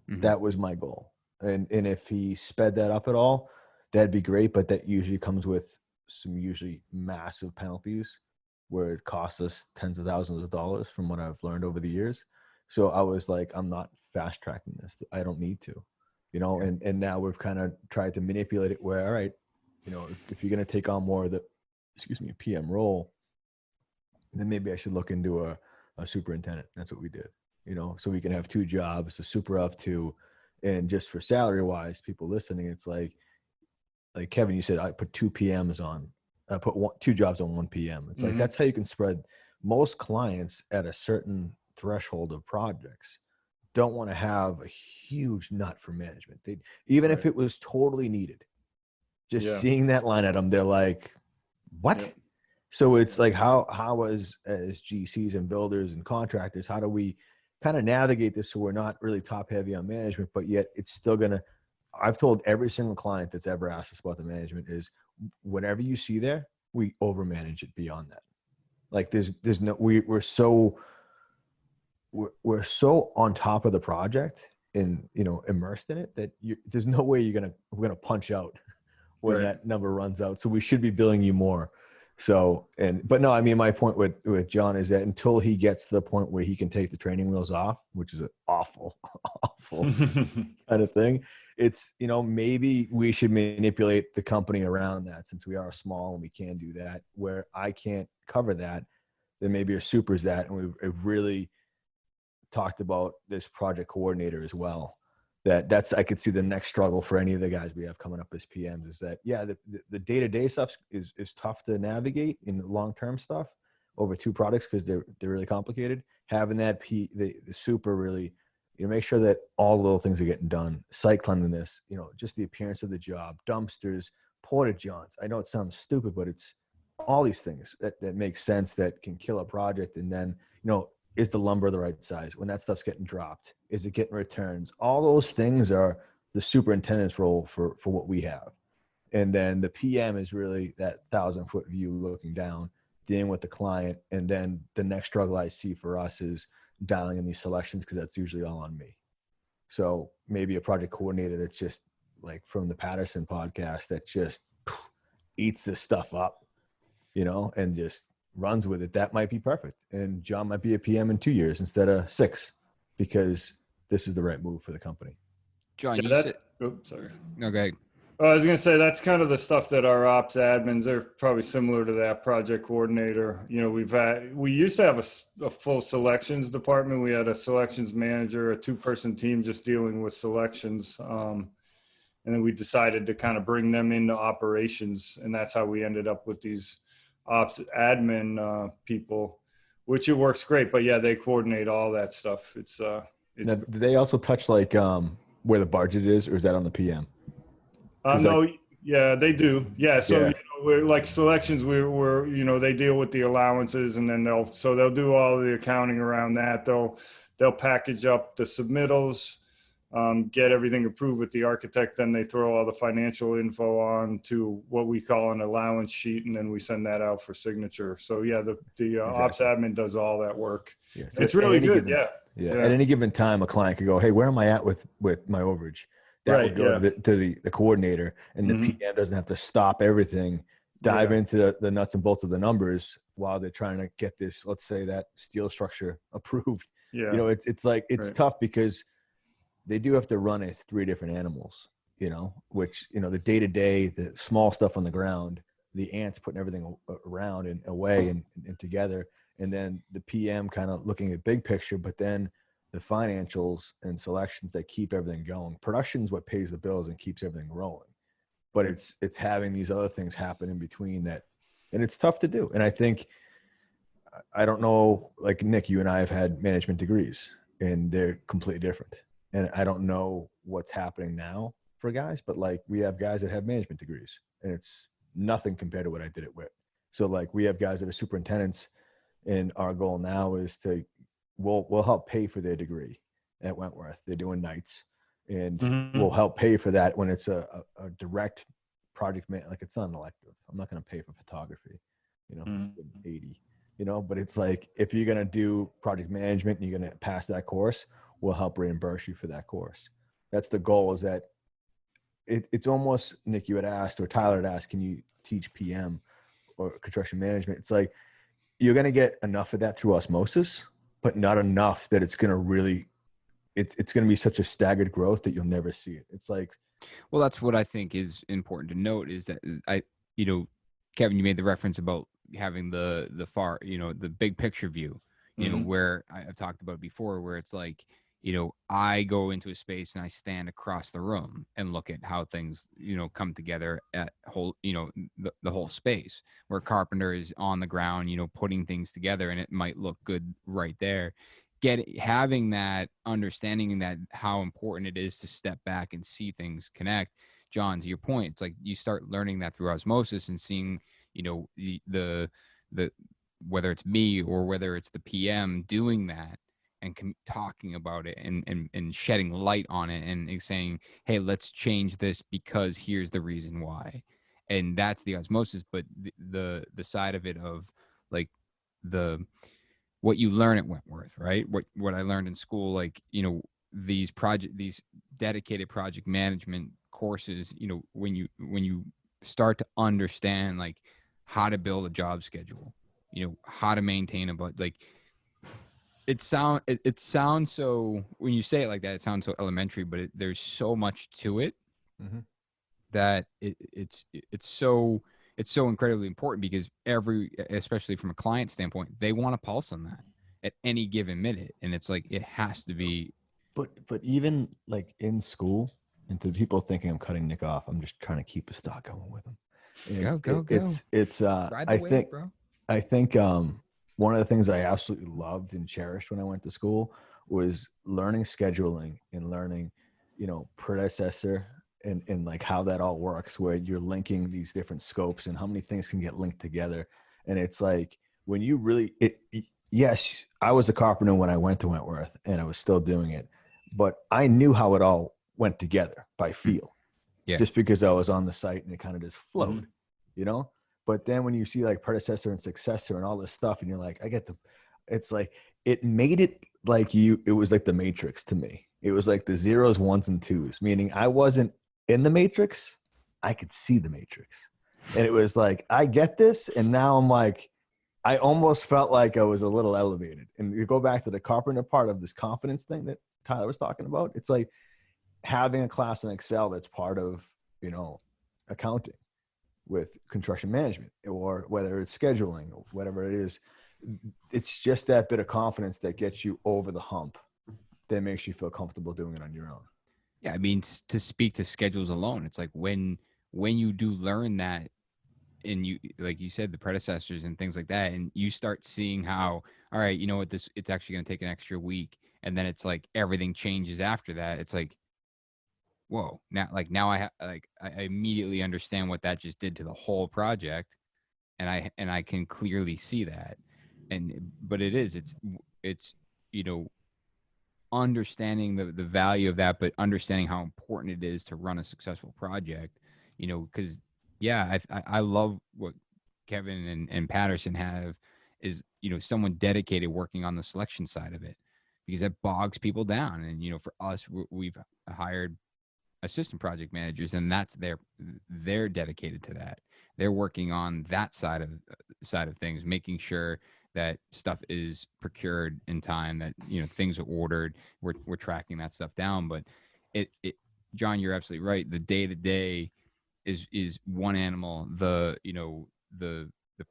Speaker 3: That was my goal. And if he sped that up at all, that'd be great. But that usually comes with some usually massive penalties where it costs us tens of thousands of dollars from what I've learned over the years. So I was like, I'm not fast tracking this. I don't need to, and now we've kind of tried to manipulate it where, all right, if you're going to take on more of the, PM role, then maybe I should look into a superintendent. That's what we did, so we can have 2 jobs, a super of 2. And just for salary wise, people listening, it's like Kevin, you said, I put 2 PMs on, I put 2 jobs on 1 PM. It's like, that's how you can spread. Most clients at a certain threshold of projects don't want to have a huge nut for management. Even if it was totally needed, just seeing that line item, they're like, what? Yep. So it's like, how as GCs and builders and contractors, how do we kind of navigate this so we're not really top heavy on management, but yet it's still I've told every single client that's ever asked us about the management is, whatever you see there, we over manage it beyond that. Like there's no, we're so on top of the project and, immersed in it that there's no way we're going to punch out when that number runs out. So we should be billing you more. So, but no, I mean, my point with John is that until he gets to the point where he can take the training wheels off, which is an awful kind of thing, it's, maybe we should manipulate the company around that, since we are small and we can do that. Where I can't cover that, then maybe a super's that. And we've really talked about this project coordinator as well. I could see the next struggle for any of the guys we have coming up as PMs is that, the day-to-day stuff is tough to navigate in the long-term stuff over 2 products, because they're really complicated. Having that the super really, make sure that all the little things are getting done. Site cleanliness, just the appearance of the job, dumpsters, porta-johns. I know it sounds stupid, but it's all these things that make sense, that can kill a project. And then, is the lumber the right size? When that stuff's getting dropped, is it getting returns? All those things are the superintendent's role for what we have. And then the PM is really that 1,000-foot view looking down, dealing with the client. And then the next struggle I see for us is dialing in these selections, because that's usually all on me. So maybe a project coordinator that's just like from the Patterson podcast that just eats this stuff up, and just runs with it. That might be perfect. And John might be a PM in 2 years instead of 6, because this is the right move for the company.
Speaker 1: John,
Speaker 4: sorry.
Speaker 1: No, go ahead.
Speaker 4: I was going to say, that's kind of the stuff that our ops admins are probably similar to that project coordinator. We used to have a full selections department. We had a selections manager, a 2-person team just dealing with selections. And then we decided to kind of bring them into operations. And that's how we ended up with these ops admin people, which it works great. But they coordinate all that stuff. Now, do
Speaker 3: they also touch like where the budget is, or is that on the PM?
Speaker 4: No, they do. So we're like selections. We're they deal with the allowances, and then they'll do all the accounting around that. They'll package up the submittals, get everything approved with the architect. Then they throw all the financial info on to what we call an allowance sheet, and then we send that out for signature. So the ops admin does all that work. Yeah, so it's really good.
Speaker 3: At any given time, a client could go, "Hey, where am I at with my overage?" That would go to the coordinator, and the PM doesn't have to stop everything, dive into the nuts and bolts of the numbers while they're trying to get this, let's say, that steel structure approved. It's tough, because they do have to run as 3 different animals, which, the day-to-day, the small stuff on the ground, the ants putting everything around and away and together. And then the PM kind of looking at big picture, but then the financials and selections that keep everything going. Production is what pays the bills and keeps everything rolling. But it's having these other things happen in between that, and it's tough to do. And I think, I don't know, like Nick, you and I have had management degrees, and they're completely different. And I don't know what's happening now for guys, but like we have guys that have management degrees, and it's nothing compared to what I did at WIT. So like we have guys that are superintendents, and our goal now is we'll help pay for their degree at Wentworth. They're doing nights, and we'll help pay for that when it's a direct project, like it's not an elective. I'm not going to pay for photography, 80, but it's like, if you're going to do project management and you're going to pass that course, we'll help reimburse you for that course. That's the goal. Is that it's almost, Nick, you had asked, or Tyler had asked, can you teach PM or construction management? It's like, you're going to get enough of that through osmosis, but not enough that it's going to really, it's going to be such a staggered growth that you'll never see it. It's like,
Speaker 1: well, that's what I think is important to note is that Kevin, you made the reference about having the far, the big picture view, where I've talked about before, where it's like, I go into a space and I stand across the room and look at how things, come together at whole, the whole space, where carpenter is on the ground, putting things together, and it might look good right there. Having that understanding that how important it is to step back and see things connect. John, to your point, it's like you start learning that through osmosis and seeing, the whether it's me or whether it's the PM doing that and talking about it and shedding light on it and saying, hey, let's change this because here's the reason why. And that's the osmosis. But the side of it of like what you learn at Wentworth, right? What I learned in school, like, these dedicated project management courses, when you start to understand like how to build a job schedule, how to maintain like it sounds so, when you say it like that, it sounds so elementary, but there's so much to it that it's so incredibly important, because especially from a client standpoint, they want a pulse on that at any given minute. And it's like, it has to be.
Speaker 3: But even like in school, and to people thinking I'm cutting Nick off, I'm just trying to keep the stock going with him. And
Speaker 1: go.
Speaker 3: It's
Speaker 1: Ride the wave, bro.
Speaker 3: I think one of the things I absolutely loved and cherished when I went to school was learning scheduling and learning, predecessor and like how that all works, where you're linking these different scopes and how many things can get linked together. And it's like, when you really, yes, I was a carpenter when I went to Wentworth and I was still doing it, but I knew how it all went together by feel.
Speaker 1: Yeah.
Speaker 3: Just because I was on the site and it kind of just flowed, But then when you see like predecessor and successor and all this stuff, and you're like, it's like, it made it like it was like the Matrix to me. It was like the zeros, ones, and twos, meaning I wasn't in the Matrix. I could see the Matrix. And it was like, I get this. And now I'm like, I almost felt like I was a little elevated. And you go back to the carpenter part of this confidence thing that Tyler was talking about. It's like having a class in Excel that's part of, accounting with construction management, or whether it's scheduling or whatever it is. It's just that bit of confidence that gets you over the hump that makes you feel comfortable doing it on your own.
Speaker 1: Yeah. I mean, to speak to schedules alone, it's like when you do learn that, and you, like you said, the predecessors and things like that, and you start seeing how, all right, it's actually going to take an extra week. And then it's like everything changes after that. It's like, whoa, now I immediately understand what that just did to the whole project. And I can clearly see that. But it's understanding the value of that, but understanding how important it is to run a successful project, because I love what Kevin and Patterson have is, someone dedicated working on the selection side of it, because that bogs people down. And, for us, we've hired assistant project managers, and they're dedicated to that. They're working on that side of things, making sure that stuff is procured in time, that, things are ordered. We're tracking that stuff down. But John, you're absolutely right. The day-to-day is one animal. The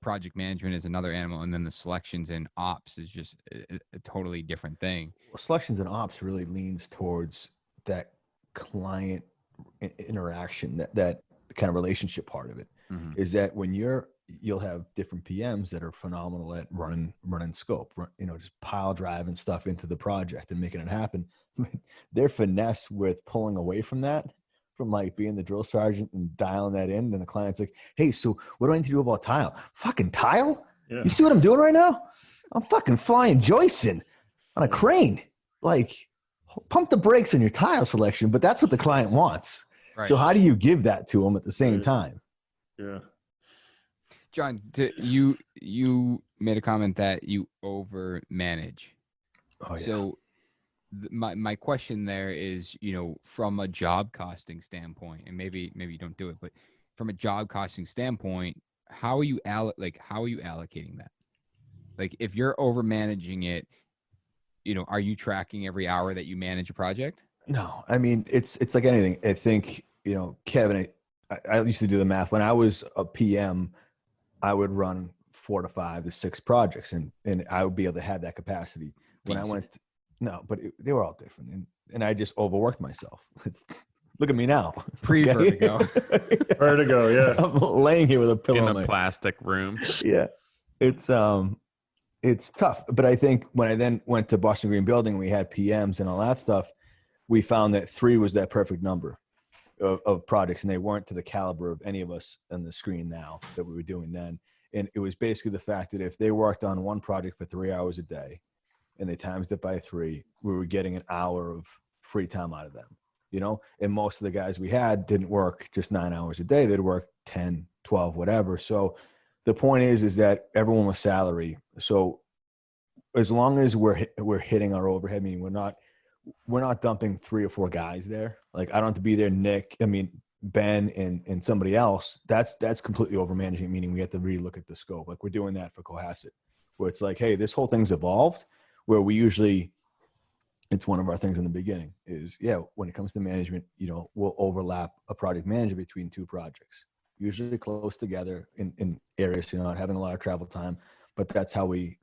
Speaker 1: project management is another animal, and then the selections and ops is just a totally different thing.
Speaker 3: Well, selections and ops really leans towards that client interaction, that kind of relationship part of it. Is that when you'll have different PMs that are phenomenal at running scope, just pile driving stuff into the project and making it happen. Their finesse with pulling away from that, from like being the drill sergeant and dialing that in, and the client's like, hey, so what do I need to do about tile? Fucking tile? Yeah. You see what I'm doing right now? I'm fucking flying joists in on a crane. Like, pump the brakes on your tile selection, but that's what the client wants. Right. So how do you give that to them at the same time?
Speaker 4: Yeah.
Speaker 1: John, you made a comment that you over manage. Oh, yeah. So my question there is, from a job costing standpoint, and maybe you don't do it, but from a job costing standpoint, how are you allocating that? Like, if you're over managing it, are you tracking every hour that you manage a project?
Speaker 3: No, I mean, it's like anything. I think, Kevin, I used to do the math. When I was a PM, I would run 4 to 5 to 6 projects, and I would be able to have that capacity. When I went, no, but they were all different, and I just overworked myself. Look at me now.
Speaker 1: Pre-vertigo.
Speaker 4: Vertigo, yeah.
Speaker 3: I'm laying here with a pillow
Speaker 2: in a plastic room.
Speaker 3: Yeah, it's tough. But I think when I then went to Boston Green Building, we had PMs and all that stuff. We found that 3 was that perfect number of projects, and they weren't to the caliber of any of us on the screen now that we were doing then. And it was basically the fact that if they worked on one project for 3 hours a day and they times it by 3, we were getting an hour of free time out of them, and most of the guys we had didn't work just 9 hours a day. They'd work 10, 12, whatever. So the point is that everyone was salary. So as long as we're hitting our overhead, meaning we're not dumping 3 or 4 guys there. Like, I don't have to be there, Ben and somebody else. That's completely over managing, meaning we have to relook at the scope. Like, we're doing that for Cohasset, where it's like, hey, this whole thing's evolved, where we usually, it's one of our things in the beginning is, when it comes to management, we'll overlap a project manager between 2 projects, usually close together in areas, not having a lot of travel time, but that's how we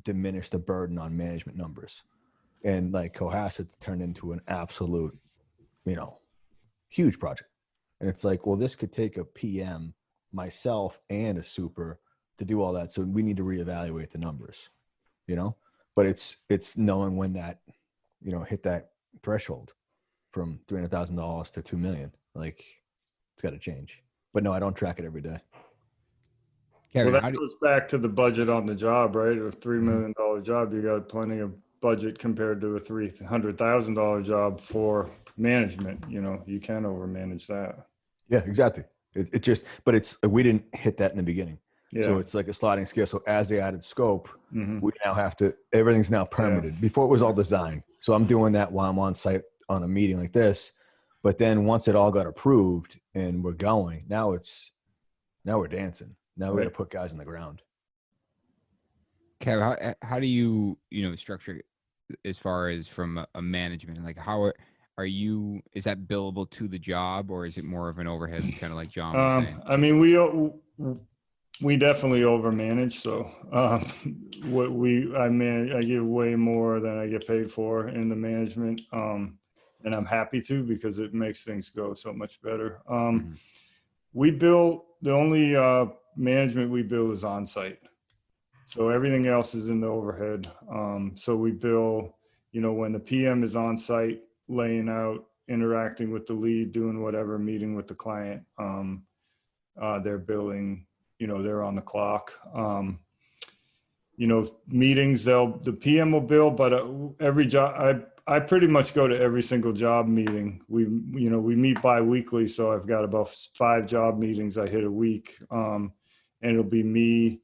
Speaker 3: diminish the burden on management numbers. And like Cohasset's turned into an absolute, huge project. And it's like, well, this could take a PM, myself, and a super to do all that. So we need to reevaluate the numbers, but it's knowing when that, hit that threshold from $300,000 to $2 million. Like, it's got to change. But no, I don't track it every day.
Speaker 1: Kevin,
Speaker 4: Well, that goes back to the budget on the job, right? A $3 million job, you got plenty of budget compared to a $300,000 job for management. You can overmanage that.
Speaker 3: Yeah, exactly. It just, but we didn't hit that in the beginning.
Speaker 4: Yeah.
Speaker 3: So it's like a sliding scale. So as they added scope, we now have to, everything's now permitted. Yeah. Before it was all design. So I'm doing that while I'm on site on a meeting like this. But then once it all got approved and we're going, now we're dancing. Now we got to put guys on the ground.
Speaker 1: Kev, how do you, structure as far as from a management? Like, how are you, is that billable to the job, or is it more of an overhead, kind of like John was saying?
Speaker 4: I mean, we definitely overmanage. So I give way more than I get paid for in the management. And I'm happy to, because it makes things go so much better. We bill, the only management we bill is on site. So everything else is in the overhead. So we bill, when the PM is on site, laying out, interacting with the lead, doing whatever, meeting with the client, they're billing, they're on the clock. Meetings, the PM will bill, but every job, I pretty much go to every single job meeting. We meet bi-weekly. So I've got about 5 job meetings I hit a week. And it'll be me,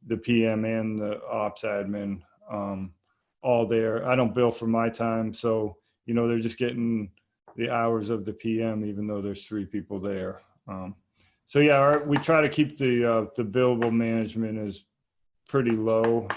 Speaker 4: the PM, and the ops admin, all there. I don't bill for my time. So, they're just getting the hours of the PM, even though there's 3 people there. So yeah, we try to keep the billable management is pretty low,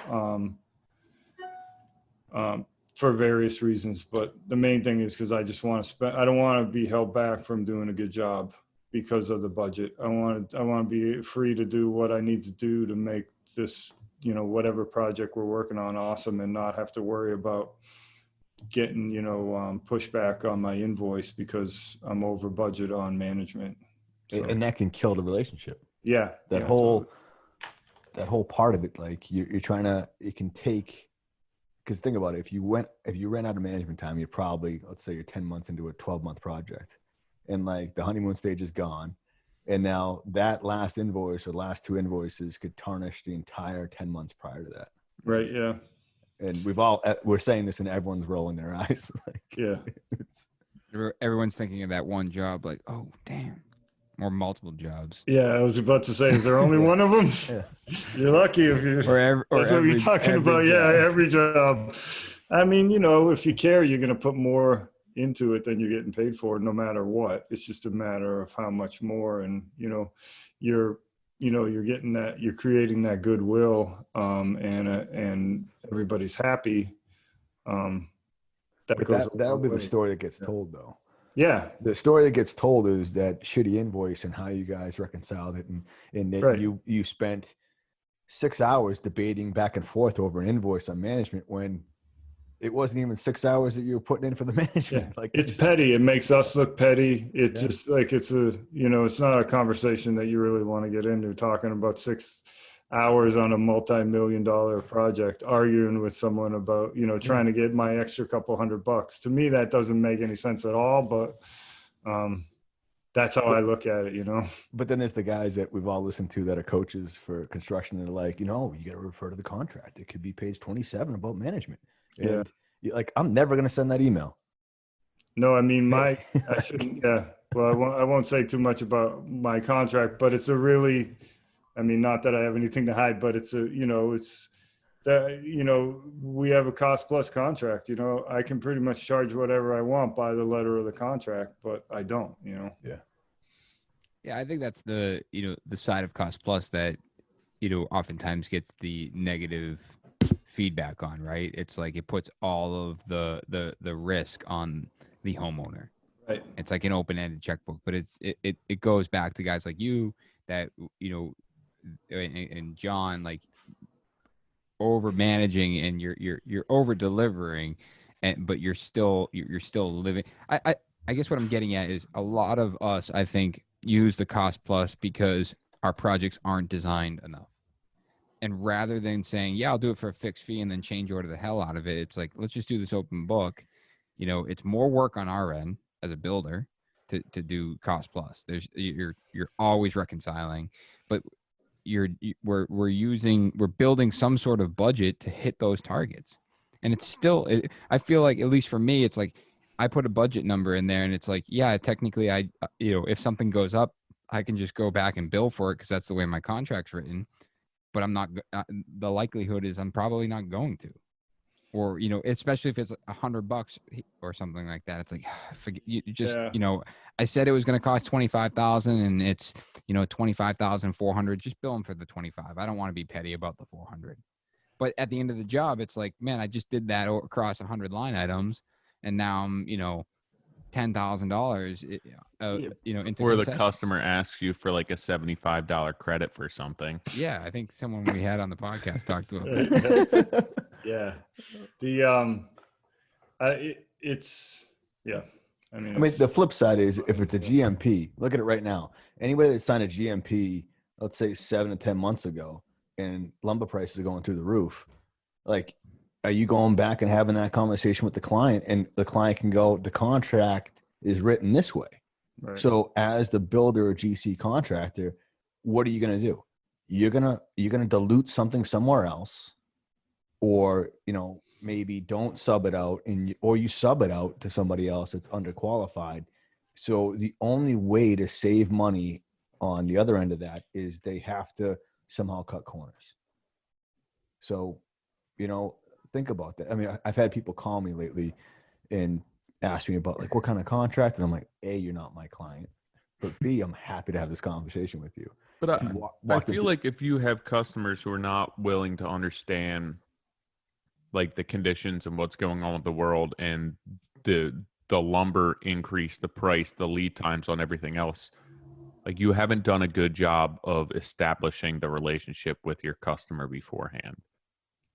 Speaker 4: for various reasons. But the main thing is because I just want to spend, I don't want to be held back from doing a good job because of the budget. I want to be free to do what I need to do to make this, whatever project we're working on awesome, and not have to worry about getting, pushback on my invoice because I'm over budget on management. So.
Speaker 3: And that can kill the relationship.
Speaker 4: Yeah.
Speaker 3: That whole part of it, like you're trying to, it can take, because think about it, if you ran out of management time, you're probably, let's say you're 10 months into a 12-month project, and like the honeymoon stage is gone. And now that last invoice or last 2 invoices could tarnish the entire 10 months prior to that.
Speaker 4: Right. Yeah.
Speaker 3: And we're saying this and everyone's rolling their eyes. Like,
Speaker 4: yeah.
Speaker 1: Everyone's thinking of that one job, like, oh, damn. Or multiple jobs.
Speaker 4: Yeah, I was about to say, is there only one of them? Yeah. You're lucky if you. That's what you're talking about. Job. Yeah, every job. I mean, if you care, you're going to put more into it than you're getting paid for, no matter what. It's just a matter of how much more, and you're getting that, you're creating that goodwill, and everybody's happy.
Speaker 3: That'll be the story that gets told, though.
Speaker 4: Yeah.
Speaker 3: The story that gets told is that shitty invoice and how you guys reconciled it, and that
Speaker 4: Right.
Speaker 3: you spent 6 hours debating back and forth over an invoice on management when it wasn't even 6 hours that you were putting in for the management.
Speaker 4: Yeah.
Speaker 3: Like,
Speaker 4: It's petty. It makes us look petty. It's
Speaker 3: Yeah.
Speaker 4: just like, it's not a conversation that you really want to get into, talking about 6 hours on a multi-million-dollar project, arguing with someone about, trying to get my extra couple $100. To me, that doesn't make any sense at all, but that's how I look at it,
Speaker 3: But then there's the guys that we've all listened to that are coaches for construction. And they're like, you got to refer to the contract. It could be page 27 about management. And you're like, I'm never going to send that email.
Speaker 4: No, I mean, I shouldn't, well, I won't say too much about my contract, but it's a really, I mean, not that I have anything to hide, but it's it's that, we have a cost plus contract, I can pretty much charge whatever I want by the letter of the contract, but I don't,
Speaker 3: Yeah.
Speaker 1: Yeah, I think that's the side of cost plus that oftentimes gets the negative feedback on, right? It's like it puts all of the risk on the homeowner.
Speaker 4: Right.
Speaker 1: It's like an open-ended checkbook, but it goes back to guys like you that and John, like over managing, and you're over delivering, but you're still living. I guess what I'm getting at is a lot of us, I think, use the cost plus because our projects aren't designed enough. And rather than saying, yeah, I'll do it for a fixed fee and then change order the hell out of it, it's like, let's just do this open book. It's more work on our end as a builder to do cost plus. You're always reconciling, but we're building some sort of budget to hit those targets. And it's still, I feel like, at least for me, it's like I put a budget number in there and it's like, yeah, technically if something goes up, I can just go back and bill for it because that's the way my contract's written. But I'm not, the likelihood is I'm probably not going to, or, especially if it's $100 or something like that. It's like, forget, you just, I said it was going to cost 25,000 and it's, 25,400, just bill them for the 25. I don't want to be petty about the 400, but at the end of the job, it's like, man, I just did that across 100 line items. And now I'm, $10,000, into
Speaker 2: or the
Speaker 1: concessions.
Speaker 2: customer asks you for like a $75 credit for something.
Speaker 1: Yeah, I think someone we had on the podcast talked about that.
Speaker 4: Yeah, it's yeah. I mean,
Speaker 3: the flip side is if it's a GMP, look at it right now. Anybody that signed a GMP, let's say 7 to 10 months ago, and lumber prices are going through the roof, like, are you going back and having that conversation with the client, and the client can go, the contract is written this way. Right. So as the builder or GC contractor, what are you going to do? You're going to dilute something somewhere else, or, maybe don't sub it out, or you sub it out to somebody else that's underqualified. So the only way to save money on the other end of that is they have to somehow cut corners. So, think about that. I mean, I've had people call me lately and ask me about, like, what kind of contract, and I'm like, A, you're not my client, but B, I'm happy to have this conversation with you.
Speaker 2: But I feel like if you have customers who are not willing to understand, like, the conditions and what's going on with the world, and the lumber increase, the price, the lead times on everything else, like, you haven't done a good job of establishing the relationship with your customer beforehand.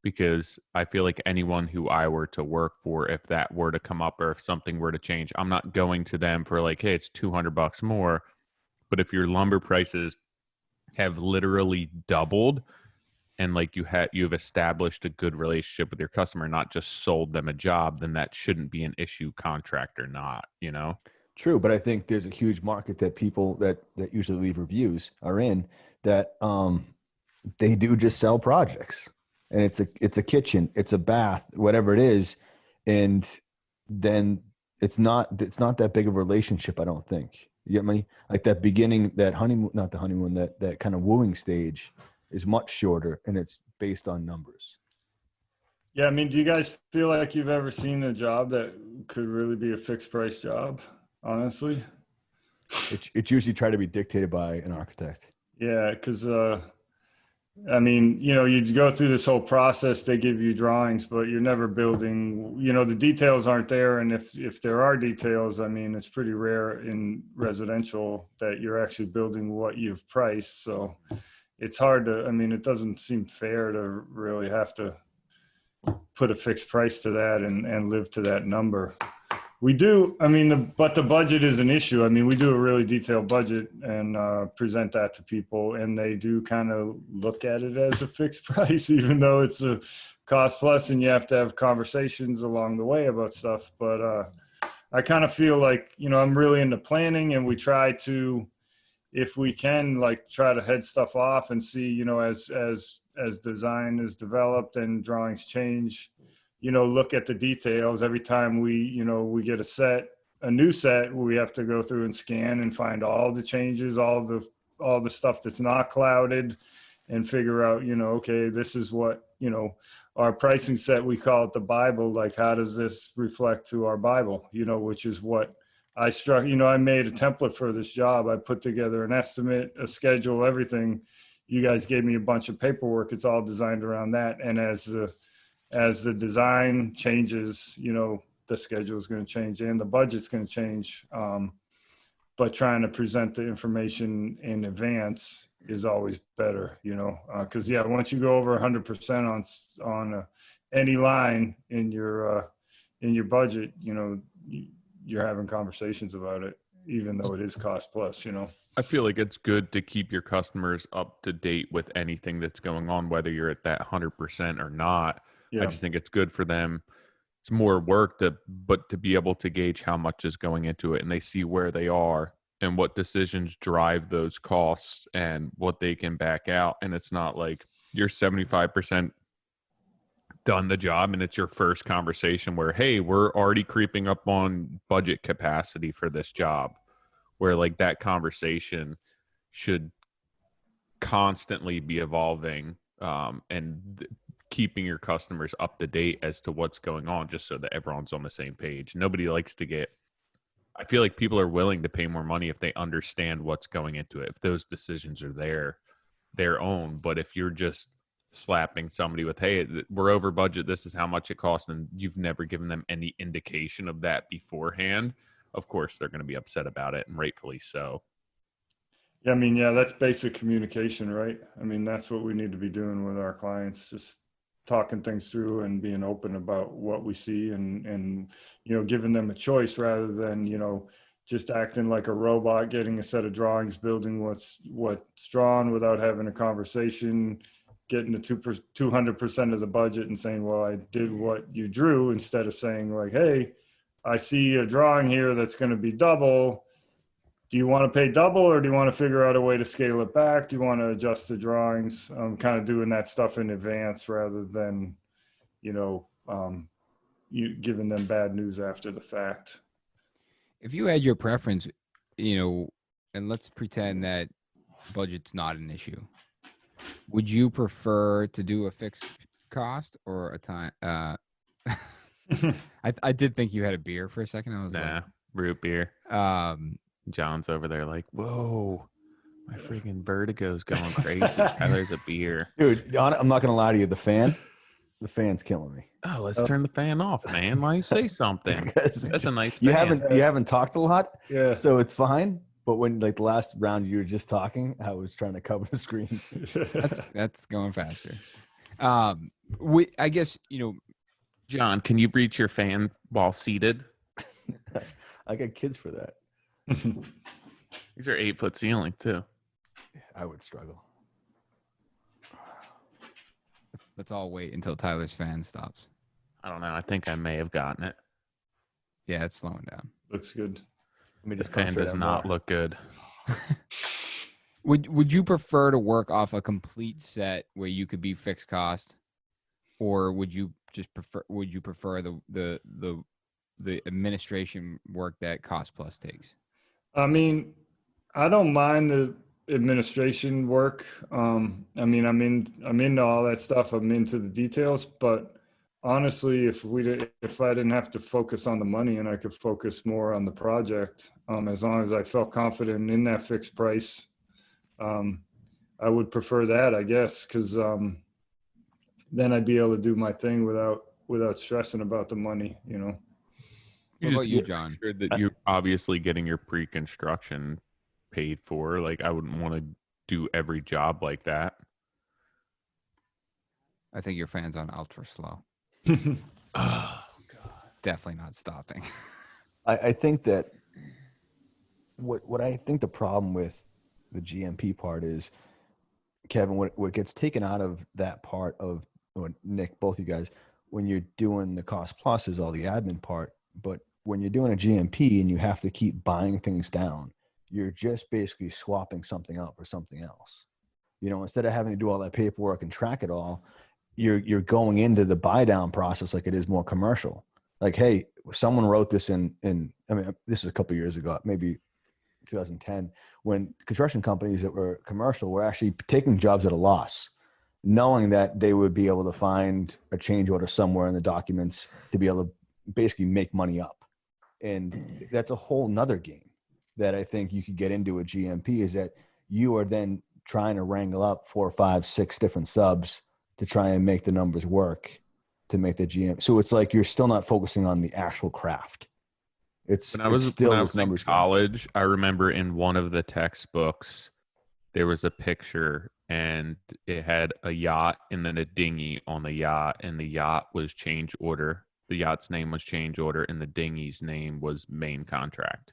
Speaker 2: Because I feel like anyone who I were to work for, if that were to come up or if something were to change, I'm not going to them for like, hey, it's $200 more. But if your lumber prices have literally doubled, and like you've established a good relationship with your customer, not just sold them a job, then that shouldn't be an issue, contract or not,
Speaker 3: True, but I think there's a huge market that people that usually leave reviews are in, that they do just sell projects, and it's a kitchen, it's a bath, whatever it is, and then it's not that big of a relationship, I don't think. You get me? Like that beginning, that honeymoon, not the honeymoon, that kind of wooing stage is much shorter, and it's based on numbers.
Speaker 4: Yeah, I mean, do you guys feel like you've ever seen a job that could really be a fixed price job? Honestly,
Speaker 3: it's usually try to be dictated by an architect.
Speaker 4: Yeah, because I mean, you know, you go through this whole process, they give you drawings, but you're never building, you know, the details aren't there. And if there are details, I mean, it's pretty rare in residential that you're actually building what you've priced. So it's hard to, I mean, it doesn't seem fair to really have to put a fixed price to that and live to that number. We do, I mean, but the budget is an issue. I mean, we do a really detailed budget and present that to people, and they do kind of look at it as a fixed price, even though it's a cost plus, and you have to have conversations along the way about stuff. But I kind of feel like, you know, I'm really into planning, and we try to, if we can, like try to head stuff off and see, you know, as design is developed and drawings change, you know, look at the details. Every time we, you know, we get a new set, we have to go through and scan and find all the changes, all the stuff that's not clouded, and figure out, you know, okay, this is what, you know, our pricing set, we call it the Bible. Like, how does this reflect to our Bible, you know, which is what I struck, you know, I made a template for this job. I put together an estimate, a schedule, everything. You guys gave me a bunch of paperwork. It's all designed around that. And as the design changes, you know, the schedule is going to change and the budget's going to change. But trying to present the information in advance is always better, you know, because yeah, once you go over 100% on any line in your budget, you know, you're having conversations about it, even though it is cost plus, you know.
Speaker 2: I feel like it's good to keep your customers up to date with anything that's going on, whether you're at that 100% or not. Yeah. I just think it's good for them. It's more work but to be able to gauge how much is going into it, and they see where they are and what decisions drive those costs and what they can back out. And it's not like you're 75% done the job and it's your first conversation where, hey, we're already creeping up on budget capacity for this job, where like that conversation should constantly be evolving, and keeping your customers up to date as to what's going on, just so that everyone's on the same page. Nobody likes to get, I feel like people are willing to pay more money if they understand what's going into it, if those decisions are their own. But if you're just slapping somebody with, hey, we're over budget, this is how much it costs, and you've never given them any indication of that beforehand, of course they're going to be upset about it, and rightfully so.
Speaker 4: Yeah, I mean, yeah, that's basic communication, right? I mean, that's what we need to be doing with our clients, just talking things through and being open about what we see, and you know, giving them a choice rather than, you know, just acting like a robot, getting a set of drawings, building what's drawn without having a conversation, getting the 200% of the budget and saying, well, I did what you drew, instead of saying like, hey, I see a drawing here that's going to be double. Do you want to pay double, or do you want to figure out a way to scale it back? Do you want to adjust the drawings? Kind of doing that stuff in advance rather than, you know, you giving them bad news after the fact.
Speaker 1: If you had your preference, you know, and let's pretend that budget's not an issue, would you prefer to do a fixed cost or a time? I did think you had a beer for a second. I was like,
Speaker 2: root beer. John's over there like, whoa, my freaking vertigo's going crazy. Tyler's a beer.
Speaker 3: Dude, I'm not going to lie to you. The fan's killing me.
Speaker 2: Oh, let's turn the fan off, man. Why you say something? That's a nice
Speaker 3: fan. You haven't talked a lot,
Speaker 4: yeah.
Speaker 3: So it's fine. But when like the last round you were just talking, I was trying to cover the screen.
Speaker 1: that's going faster. I guess, you know,
Speaker 2: John, can you reach your fan while seated?
Speaker 3: I got kids for that.
Speaker 2: These are 8-foot ceiling too.
Speaker 3: I would struggle.
Speaker 1: Let's all wait until Tyler's fan stops.
Speaker 2: I don't know. I think I may have gotten it.
Speaker 1: Yeah, it's slowing down.
Speaker 4: Looks good.
Speaker 2: This fan does not look good.
Speaker 1: Would you prefer to work off a complete set where you could be fixed cost, or would you prefer the administration work that cost plus takes?
Speaker 4: I mean, I don't mind the administration work. I mean, I'm into all that stuff. I'm into the details, but honestly, if I didn't have to focus on the money and I could focus more on the project, as long as I felt confident in that fixed price, I would prefer that, I guess, because then I'd be able to do my thing without stressing about the money, you know.
Speaker 1: What about you, John?
Speaker 2: Sure that you're obviously getting your pre-construction paid for. Like, I wouldn't want to do every job like that.
Speaker 1: I think your fans on ultra slow.
Speaker 3: Oh, God.
Speaker 1: Definitely not stopping.
Speaker 3: I think that what I think the problem with the GMP part is, Kevin, what gets taken out of that part of, or Nick, both you guys, when you're doing the cost plus is all the admin part. But when you're doing a GMP and you have to keep buying things down, you're just basically swapping something out for something else. You know, instead of having to do all that paperwork and track it all, you're going into the buy down process like it is more commercial. Like, hey, someone wrote this in I mean, this is a couple of years ago, maybe 2010, when construction companies that were commercial were actually taking jobs at a loss, knowing that they would be able to find a change order somewhere in the documents to be able to basically make money up. And that's a whole nother game that I think you could get into a GMP, is that you are then trying to wrangle up 4, 5, 6 different subs to try and make the numbers work to make the GM. So it's like you're still not focusing on the actual craft.
Speaker 2: When I was in college, I remember in one of the textbooks, there was a picture and it had a yacht and then a dinghy on the yacht, and the yacht was change order. The yacht's name was change order and the dinghy's name was main contract.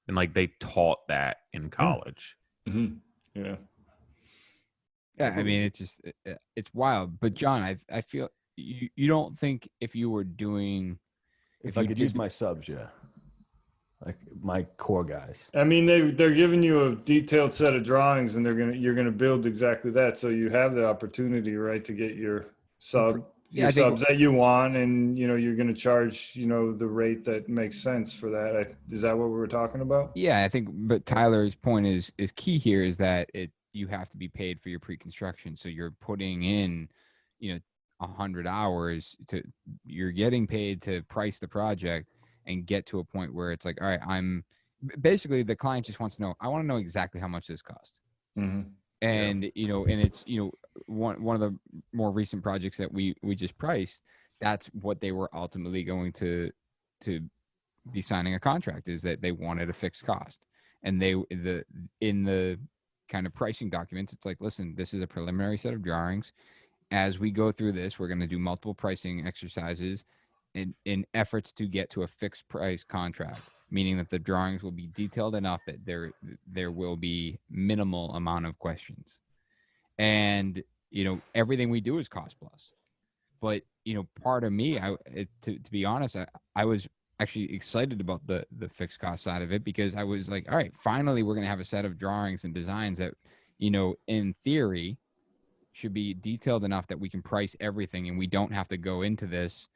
Speaker 2: And like they taught that in college.
Speaker 4: Mm-hmm. Yeah.
Speaker 1: Yeah, I mean, it's wild. But John, I feel you don't think if you were doing,
Speaker 3: if I could use my subs, yeah, like my core guys.
Speaker 4: I mean, they're giving you a detailed set of drawings, and you're gonna build exactly that. So you have the opportunity, right, to get your subs that you want, and you know you're gonna charge the rate that makes sense for that. Is that what we were talking about?
Speaker 1: Yeah, I think. But Tyler's point is key here, is that you have to be paid for your pre-construction. So you're putting in, 100 hours you're getting paid to price the project and get to a point where it's like, all right, basically the client just wants to know, I want to know exactly how much this cost.
Speaker 4: Mm-hmm.
Speaker 1: And, and it's, one of the more recent projects that we just priced, that's what they were ultimately going to be signing a contract, is that they wanted a fixed cost. And in the kind of pricing documents, it's like, listen, this is a preliminary set of drawings. As we go through this, we're going to do multiple pricing exercises in efforts to get to a fixed price contract, meaning that the drawings will be detailed enough that there will be minimal amount of questions. And, everything we do is cost plus. But, part of me, to be honest, I was actually excited about the fixed cost side of it, because I was like, all right, finally, we're going to have a set of drawings and designs that, in theory, should be detailed enough that we can price everything, and we don't have to go into this,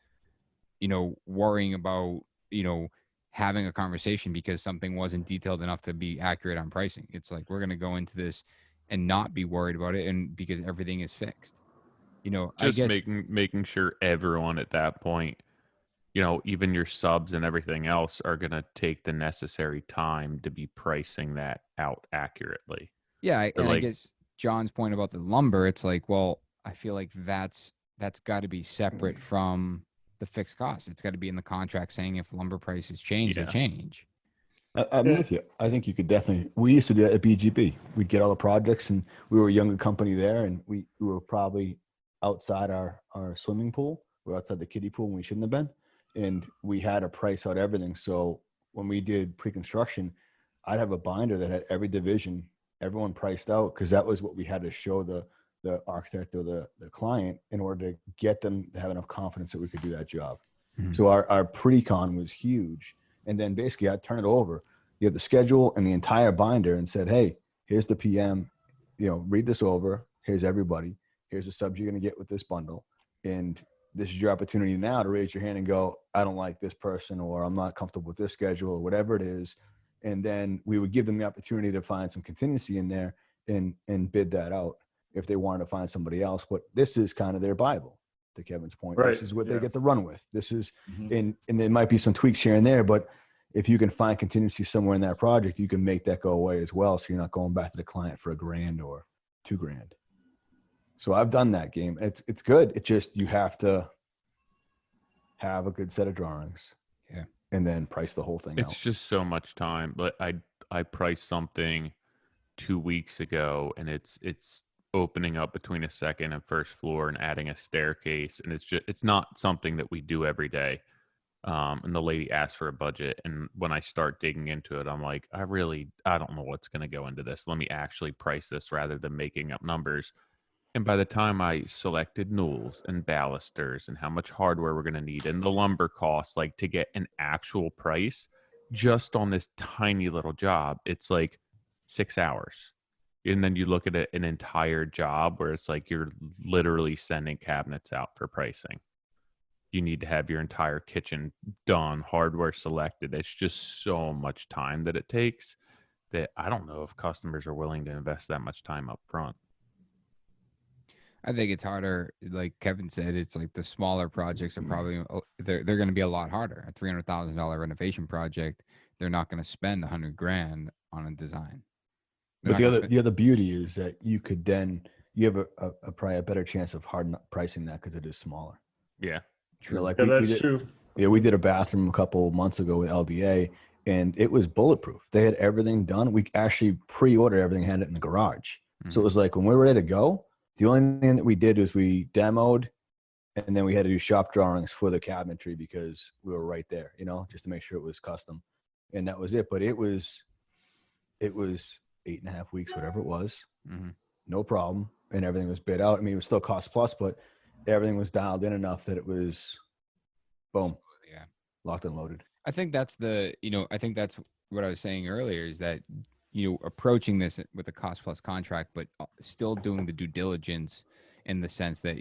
Speaker 1: worrying about, having a conversation because something wasn't detailed enough to be accurate on pricing. It's like, we're going to go into this and not be worried about it, and because everything is fixed,
Speaker 2: just
Speaker 1: I guess,
Speaker 2: making sure everyone at that point, even your subs and everything else, are going to take the necessary time to be pricing that out accurately.
Speaker 1: Yeah. I guess John's point about the lumber, it's like, well, I feel like that's got to be separate from the fixed cost. It's got to be in the contract saying if lumber prices change, they change.
Speaker 3: I'm with you. I think you could definitely. We used to do that at BGB. We'd get all the projects, and we were a younger company there, and we were probably outside our swimming pool. We were outside the kiddie pool when we shouldn't have been, and we had to price out everything. So when we did pre-construction, I'd have a binder that had every division, everyone priced out, because that was what we had to show the architect or the client in order to get them to have enough confidence that we could do that job. Mm-hmm. So our pre-con was huge. And then basically I'd turn it over. You have the schedule and the entire binder, and said, hey, here's the PM, read this over. Here's everybody. Here's the subs you're going to get with this bundle. And this is your opportunity now to raise your hand and go, I don't like this person, or I'm not comfortable with this schedule, or whatever it is. And then we would give them the opportunity to find some contingency in there and bid that out if they wanted to find somebody else. But this is kind of their Bible, to Kevin's point. Right. This is what they get to run with. This is, and there might be some tweaks here and there, but if you can find contingency somewhere in that project, you can make that go away as well. So you're not going back to the client for $1,000 or $2,000. So I've done that game. It's good. It just, you have to have a good set of drawings.
Speaker 1: Yeah.
Speaker 3: And then price the whole thing out.
Speaker 2: It's just so much time. But I priced something 2 weeks ago, and it's opening up between a second and first floor and adding a staircase, and it's not something that we do every day. And the lady asked for a budget, and when I start digging into it, I'm like, I don't know what's going to go into this. Let me actually price this rather than making up numbers. And by the time I selected newels and balusters and how much hardware we're going to need and the lumber costs, like to get an actual price just on this tiny little job, it's like 6 hours. And then you look at an entire job where it's like you're literally sending cabinets out for pricing. You need to have your entire kitchen done, hardware selected. It's just so much time that it takes that I don't know if customers are willing to invest that much time up front.
Speaker 1: I think it's harder. Like Kevin said, it's like the smaller projects are probably, they're going to be a lot harder. A $300,000 renovation project, they're not going to spend $100,000 on a design.
Speaker 3: But the other beauty is that you could then, you have a probably a better chance of pricing that because it is smaller.
Speaker 2: Yeah.
Speaker 3: True. Like
Speaker 4: that's true.
Speaker 3: Yeah, we did a bathroom a couple months ago with LDA, and it was bulletproof. They had everything done. We actually pre-ordered everything, had it in the garage. Mm-hmm. So it was like when we were ready to go, the only thing that we did was we demoed, and then we had to do shop drawings for the cabinetry because we were right there, just to make sure it was custom. And that was it. But it was 8.5 weeks, whatever it was.
Speaker 1: Mm-hmm.
Speaker 3: No problem. And everything was bid out. I mean, it was still cost plus, but everything was dialed in enough that it was boom.
Speaker 1: Yeah.
Speaker 3: Locked and loaded.
Speaker 1: I think that's I think that's what I was saying earlier is that, approaching this with a cost plus contract, but still doing the due diligence in the sense that,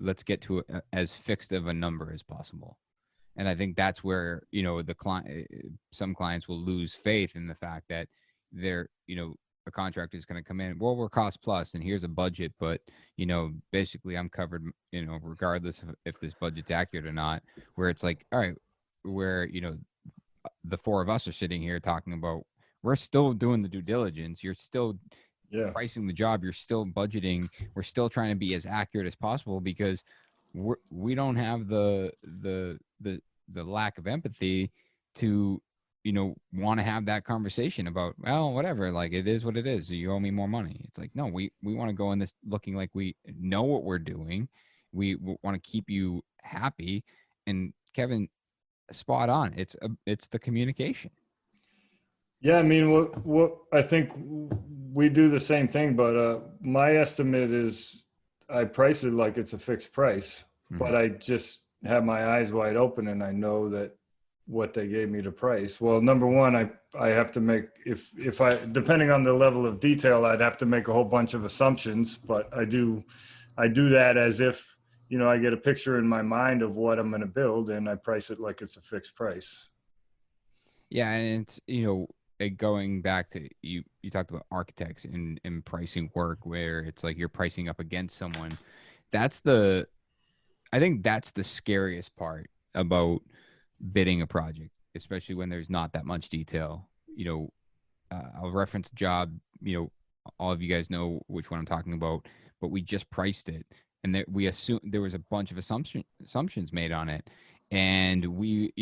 Speaker 1: let's get to as fixed of a number as possible. And I think that's where, some clients will lose faith in the fact that they're, a contractor is going to come in, well, we're cost plus and here's a budget, but, basically I'm covered, regardless of if this budget's accurate or not, where it's like, all right, where, the four of us are sitting here talking about, we're still doing the due diligence. You're still pricing the job. You're still budgeting. We're still trying to be as accurate as possible because we don't have the lack of empathy to, want to have that conversation about, well, whatever, like it is what it is. You owe me more money. It's like, no, we want to go in this looking like we know what we're doing. We want to keep you happy. And Kevin, spot on. It's the communication.
Speaker 4: Yeah, I mean, what I think we do the same thing, but my estimate is I price it like it's a fixed price, but I just have my eyes wide open and I know that what they gave me to price. Well, number one, I have to make, if I, depending on the level of detail, I'd have to make a whole bunch of assumptions, but I do that as if, I get a picture in my mind of what I'm going to build and I price it like it's a fixed price.
Speaker 1: Yeah. And it's, going back to you talked about architects and pricing work where it's like you're pricing up against someone. I think that's the scariest part about bidding a project, especially when there's not that much detail. I'll reference a job, all of you guys know which one I'm talking about, but we just priced it and that we assumed there was a bunch of assumptions made on it. And we,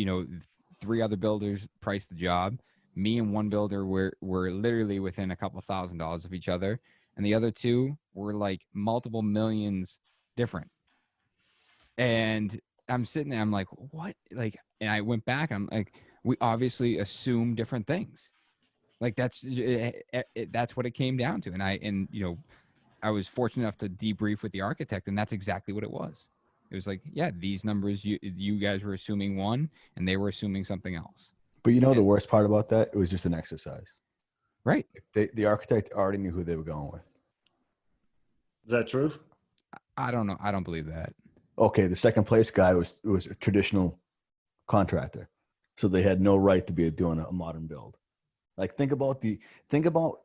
Speaker 1: 3 other builders priced the job. Me and one builder were literally within a couple $1,000s of each other. And the other 2 were like multiple millions different. And I'm sitting there, I'm like, what? Like, and I went back, I'm like, we obviously assume different things. Like that's what it came down to. And I was fortunate enough to debrief with the architect, and that's exactly what it was. It was like, yeah, these numbers, you guys were assuming one and they were assuming something else.
Speaker 3: But the worst part about that, it was just an exercise.
Speaker 1: Right.
Speaker 3: The architect already knew who they were going with.
Speaker 4: Is that true?
Speaker 1: I don't know. I don't believe that. Okay.
Speaker 3: The second place guy was a traditional contractor. So they had no right to be doing a modern build. Like think about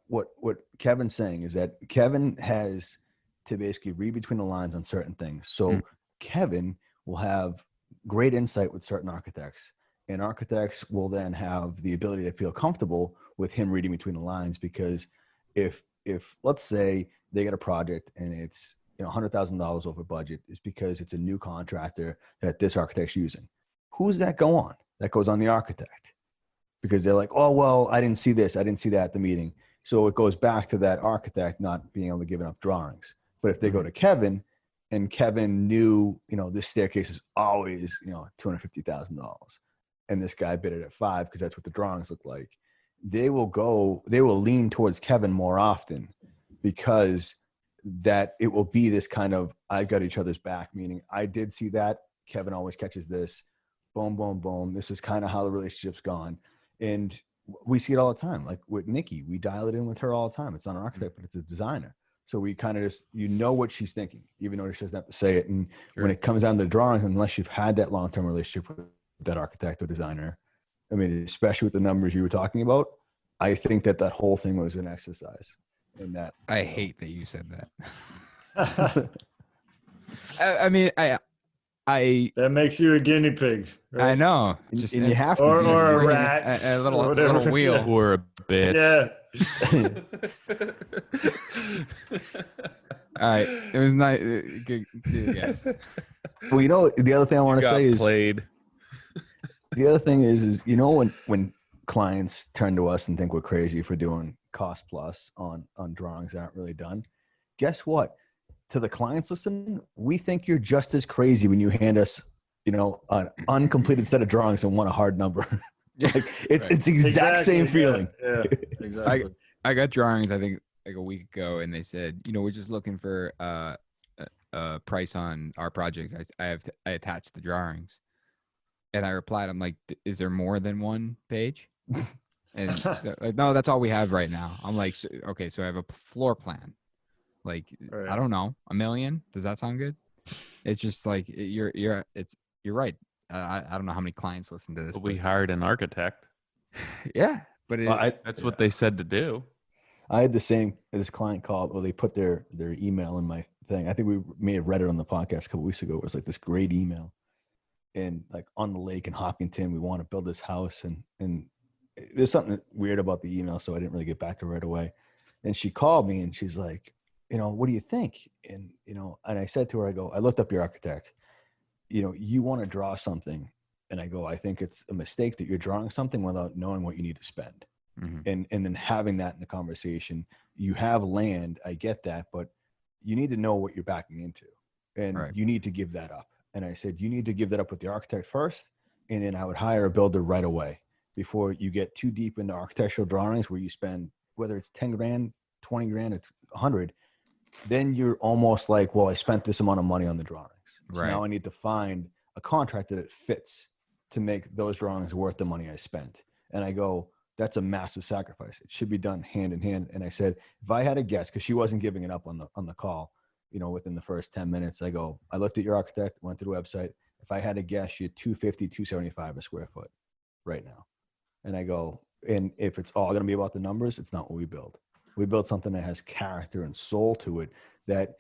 Speaker 3: what Kevin's saying is that Kevin has to basically read between the lines on certain things. So Kevin will have great insight with certain architects, and architects will then have the ability to feel comfortable with him reading between the lines, because if if let's say they get a project and it's $100,000 over budget, is because it's a new contractor that this architect's using. Who does that go on? That goes on the architect, because they're like, oh, well, I didn't see this, I didn't see that at the meeting. So it goes back to that architect not being able to give enough drawings. But if they go to Kevin, and Kevin knew, this staircase is always, $250,000, and this guy bid it at $5 because that's what the drawings look like, they will lean towards Kevin more often, because that it will be this kind of, I've got each other's back, meaning I did see that, Kevin always catches this, boom, boom, boom. This is kind of how the relationship's gone. And we see it all the time. Like with Nikki, we dial it in with her all the time. It's not an architect, but it's a designer. So we kind of just, what she's thinking, even though she doesn't have to say it. And when it comes down to the drawings, unless you've had that long-term relationship with that architect or designer, I mean, especially with the numbers you were talking about, I think that whole thing was an exercise in that.
Speaker 1: I hate that you said that. I mean,
Speaker 4: that makes you a guinea pig, right?
Speaker 1: I know.
Speaker 3: And you have to,
Speaker 4: or a rat,
Speaker 1: a little wheel,
Speaker 4: yeah.
Speaker 2: Or a bitch.
Speaker 4: Yeah.
Speaker 1: All right, it was nice. Good guess.
Speaker 3: Well, the other thing I want to say is
Speaker 2: played.
Speaker 3: The other thing is when clients turn to us and think we're crazy for doing cost plus on drawings that aren't really done, guess what? To the clients listening, we think you're just as crazy when you hand us, an uncompleted set of drawings and want a hard number. Like it's the exact same feeling.
Speaker 4: Yeah, exactly.
Speaker 1: I got drawings, I think, like a week ago, and they said, we're just looking for a price on our project. I attached the drawings, and I replied, I'm like, is there more than one page? And they're like, no, that's all we have right now. I'm like, okay, so I have a floor plan. Like, right. I don't know, $1 million. Does that sound good? It's just like you're right. I don't know how many clients listen to this.
Speaker 2: But we hired an architect.
Speaker 1: Yeah, but
Speaker 2: that's what they said to do.
Speaker 3: I had this client called, or they put their email in my thing. I think we may have read it on the podcast a couple weeks ago. It was like this great email, and like on the lake in Hopkinton, we want to build this house, and there's something weird about the email, so I didn't really get back to her right away. And she called me and she's like, what do you think? And, and I said to her, I looked up your architect, you want to draw something. And I go, I think it's a mistake that you're drawing something without knowing what you need to spend. Mm-hmm. And then having that in the conversation, you have land. I get that, but you need to know what you're backing into, and you need to give that up. And I said, you need to give that up with the architect first. And then I would hire a builder right away before you get too deep into architectural drawings where you spend, whether it's 10 grand, 20 grand, or 100, then you're almost like, well, I spent this amount of money on the drawings. So now I need to find a contractor that fits to make those drawings worth the money I spent. And I go, that's a massive sacrifice. It should be done hand in hand. And I said, if I had a guess, because she wasn't giving it up on the call, within the first 10 minutes, I go, I looked at your architect, went to the website. If I had to guess, you're $250, $275 a square foot right now. And I go, and if it's all going to be about the numbers, it's not what we build. We build something that has character and soul to it, that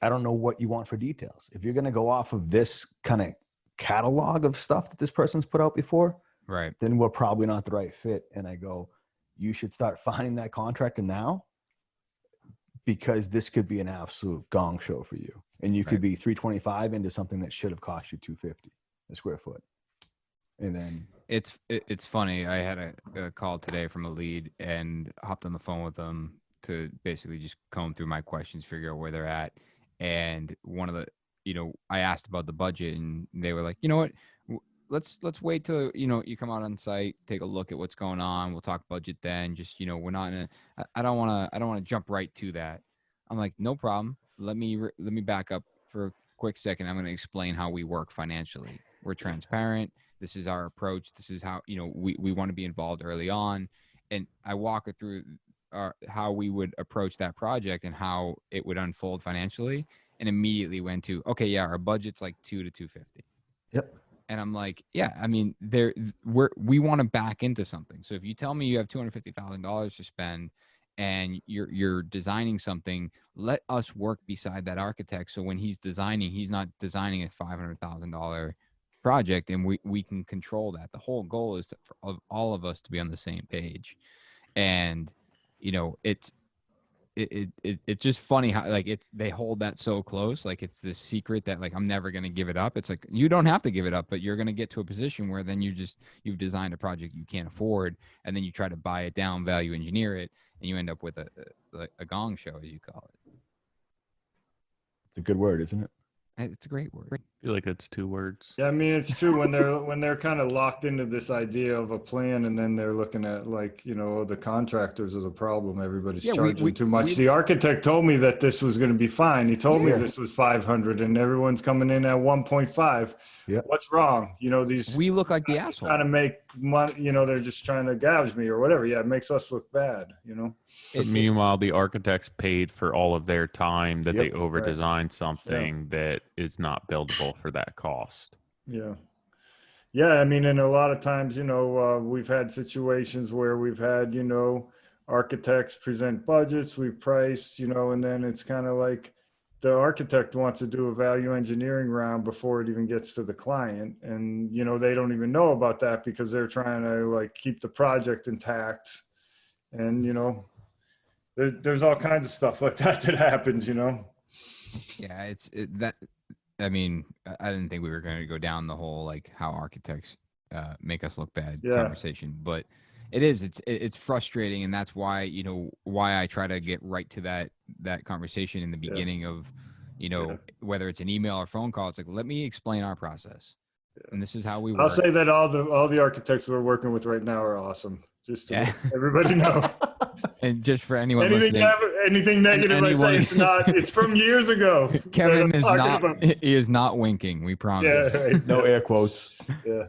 Speaker 3: I don't know what you want for details. If you're going to go off of this kind of catalog of stuff that this person's put out before,
Speaker 1: right,
Speaker 3: then we're probably not the right fit. And I go, you should start finding that contractor now, because this could be an absolute gong show for you. And you could be 325 into something that should have cost you 250 a square foot. And then
Speaker 1: it's funny. I had a call today from a lead and hopped on the phone with them to basically just comb through my questions, figure out where they're at. And one of the, I asked about the budget, and they were like, you know what, let's wait till, you come out on site, take a look at what's going on. We'll talk budget then. Just, we're not in I don't want to jump right to that. I'm like, no problem. Let me back up for a quick second. I'm going to explain how we work financially. We're transparent. This is our approach. This is how, we want to be involved early on. And I walk her through how we would approach that project and how it would unfold financially, and immediately went to, okay, yeah, our budget's like 2 to 250.
Speaker 3: Yep.
Speaker 1: And I'm like, yeah, I mean, we want to back into something. So if you tell me you have $250,000 to spend and you're designing something, let us work beside that architect. So when he's designing, he's not designing a $500,000 project, and we can control that. The whole goal is for all of us to be on the same page. And, it's it's just funny how like they hold that so close, like it's this secret that like I'm never going to give it up. It's like you don't have to give it up, but you're going to get to a position where then you've designed a project you can't afford, and then you try to buy it down, value engineer it, and you end up with a gong show, as you call it.
Speaker 3: It's a good word, isn't it?
Speaker 1: It's a great word.
Speaker 2: I feel like it's 2 words.
Speaker 4: Yeah, I mean, it's true when they're kind of locked into this idea of a plan, and then they're looking at like, the contractors are the problem. Everybody's charging too much. The architect told me that this was going to be fine. He told me this was 500, and everyone's coming in at 1.5.
Speaker 3: Yeah.
Speaker 4: What's wrong?
Speaker 1: We look like the asshole.
Speaker 4: Trying to make money. They're just trying to gouge me or whatever. Yeah, it makes us look bad.
Speaker 2: But meanwhile, the architects paid for all of their time that they over-designed something that is not buildable for that cost.
Speaker 4: Yeah. Yeah. I mean, and a lot of times, we've had situations where we've had, architects present budgets, we've priced, and then it's kind of like the architect wants to do a value engineering round before it even gets to the client. And, they don't even know about that because they're trying to like keep the project intact. And, there's all kinds of stuff like that happens,
Speaker 1: Yeah, I mean, I didn't think we were going to go down the whole like how architects make us look bad conversation, but it's frustrating, and that's why why I try to get right to that conversation in the beginning of whether it's an email or phone call. It's like, let me explain our process, and this is how we work.
Speaker 4: I'll say that all the architects we're working with right now are awesome. Just to let everybody know.
Speaker 1: And just for anyone listening,
Speaker 4: anything negative I say, it's from years ago.
Speaker 1: Kevin is not winking. We promise.
Speaker 4: Yeah, right.
Speaker 3: No air quotes.
Speaker 4: Yeah.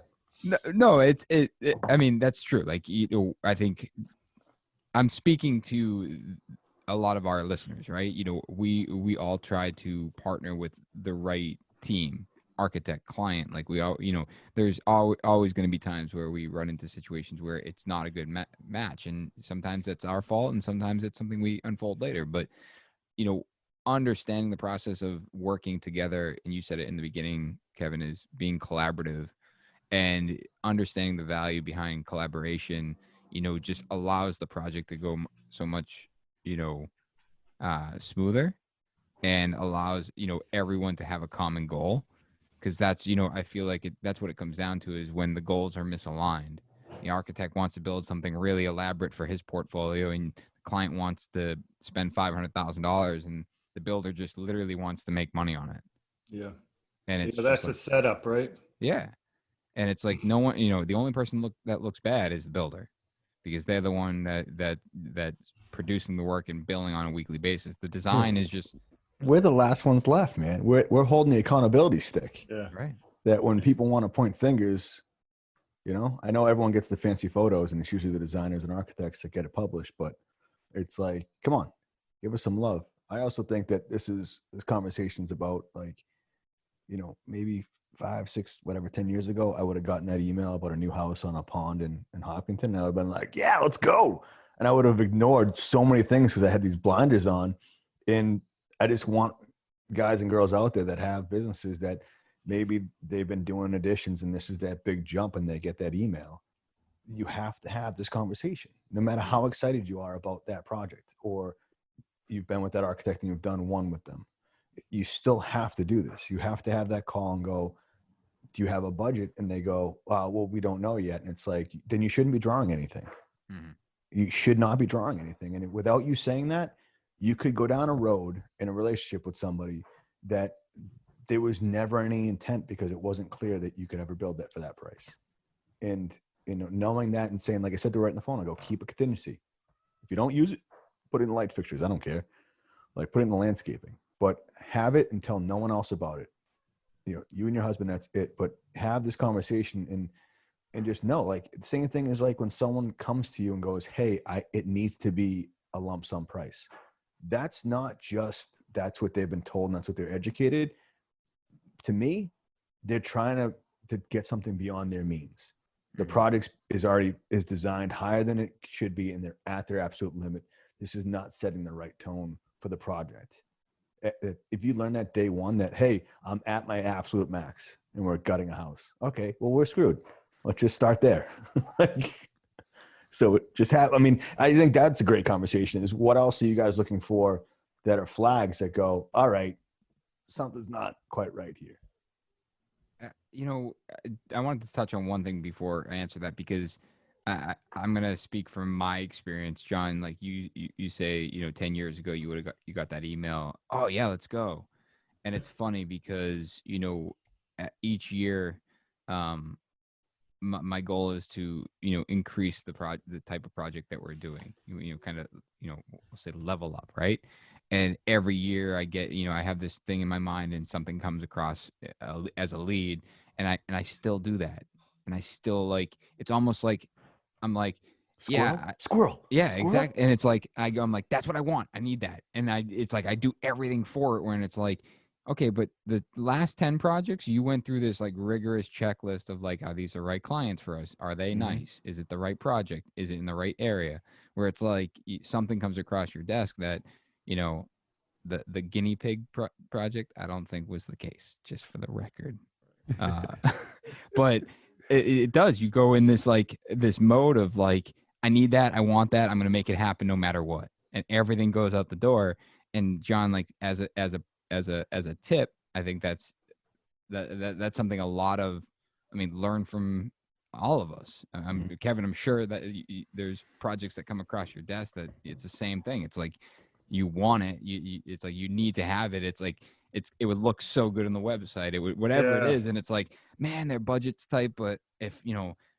Speaker 1: No, I mean, that's true. Like, I think I'm speaking to a lot of our listeners, right? We all try to partner with the right team, architect, client. Like we all, there's always going to be times where we run into situations where it's not a good match, and sometimes that's our fault, and sometimes it's something we unfold later. But understanding the process of working together, and you said it in the beginning, Kevin, is being collaborative, and understanding the value behind collaboration, just allows the project to go so much, smoother, and allows everyone to have a common goal. Because that's, I feel like that's what it comes down to, is when the goals are misaligned. The architect wants to build something really elaborate for his portfolio, and the client wants to spend $500,000, and the builder just literally wants to make money on it.
Speaker 4: Yeah.
Speaker 1: And it's
Speaker 4: that's the setup, right?
Speaker 1: Yeah. And it's like no one, the only person that looks bad is the builder, because they're the one that's producing the work and billing on a weekly basis. The design is just.
Speaker 3: We're the last ones left, man. We're holding the accountability stick.
Speaker 4: Yeah.
Speaker 1: Right.
Speaker 3: That when people want to point fingers, I know everyone gets the fancy photos, and it's usually the designers and architects that get it published, but it's like, come on, give us some love. I also think that this conversation's about like, maybe 5, 6, whatever, 10 years ago, I would have gotten that email about a new house on a pond in Hopkinton. And I would have been like, yeah, let's go. And I would have ignored so many things because I had these blinders on. And I just want guys and girls out there that have businesses that maybe they've been doing additions, and this is that big jump, and they get that email. You have to have this conversation, no matter how excited you are about that project, or you've been with that architect and you've done one with them. You still have to do this. You have to have that call and go, do you have a budget? And they go, well, we don't know yet. And it's like, then you shouldn't be drawing anything. Mm-hmm. You should not be drawing anything. And without you saying that, you could go down a road in a relationship with somebody that there was never any intent, because it wasn't clear that you could ever build that for that price. And, knowing that and saying, like I said to right in the phone, I go, keep a contingency. If you don't use it, put it in the light fixtures. I don't care. Like, put it in the landscaping, but have it and tell no one else about it. You and your husband, that's it. But have this conversation and just know, like, the same thing is like when someone comes to you and goes, hey, it needs to be a lump sum price. That's not just, that's what they've been told and that's what they're educated. To me, they're trying to get something beyond their means. The product is designed higher than it should be, and they're at their absolute limit. This is not setting the right tone for the project. If you learn that day one that, hey, I'm at my absolute max and we're gutting a house. Okay, well, we're screwed. Let's just start there. So just have, I mean, I think that's a great conversation is what else are you guys looking for that are flags that go, all right, something's not quite right here.
Speaker 1: You know, I wanted to touch on one thing before I answer that, because I'm gonna speak from my experience, John. Like you say, 10 years ago you got that email. Oh yeah, let's go. And it's funny because each year, my goal is to increase the type of project that we're doing. Kind of we'll say level up, right? And every year I get I have this thing in my mind, and something comes across as a lead, and I still do that, and I still, like, it's almost like I'm like,
Speaker 3: Squirrel?
Speaker 1: yeah,
Speaker 3: Squirrel.
Speaker 1: yeah,
Speaker 3: Squirrel?
Speaker 1: exactly. And it's like I'm like, that's what I want. I need that, and it's like I do everything for it. When it's like, okay, but the last 10 projects, you went through this like rigorous checklist of like, are these the right clients for us? Are they nice? Is it the right project? Is it in the right area? Where it's like something comes across your desk that, the guinea pig project, I don't think was the case, just for the record. But it does. You go in this mode of like, I need that. I want that. I'm going to make it happen no matter what. And everything goes out the door. And John, like as a tip, I think that's something a lot of, learn from all of us. Kevin, I'm sure that there's projects that come across your desk that it's the same thing. It's like, you want it. It's like, you need to have it. It's like, it would look so good on the website. It would, whatever it is. And it's like, man, their budget's tight, but if,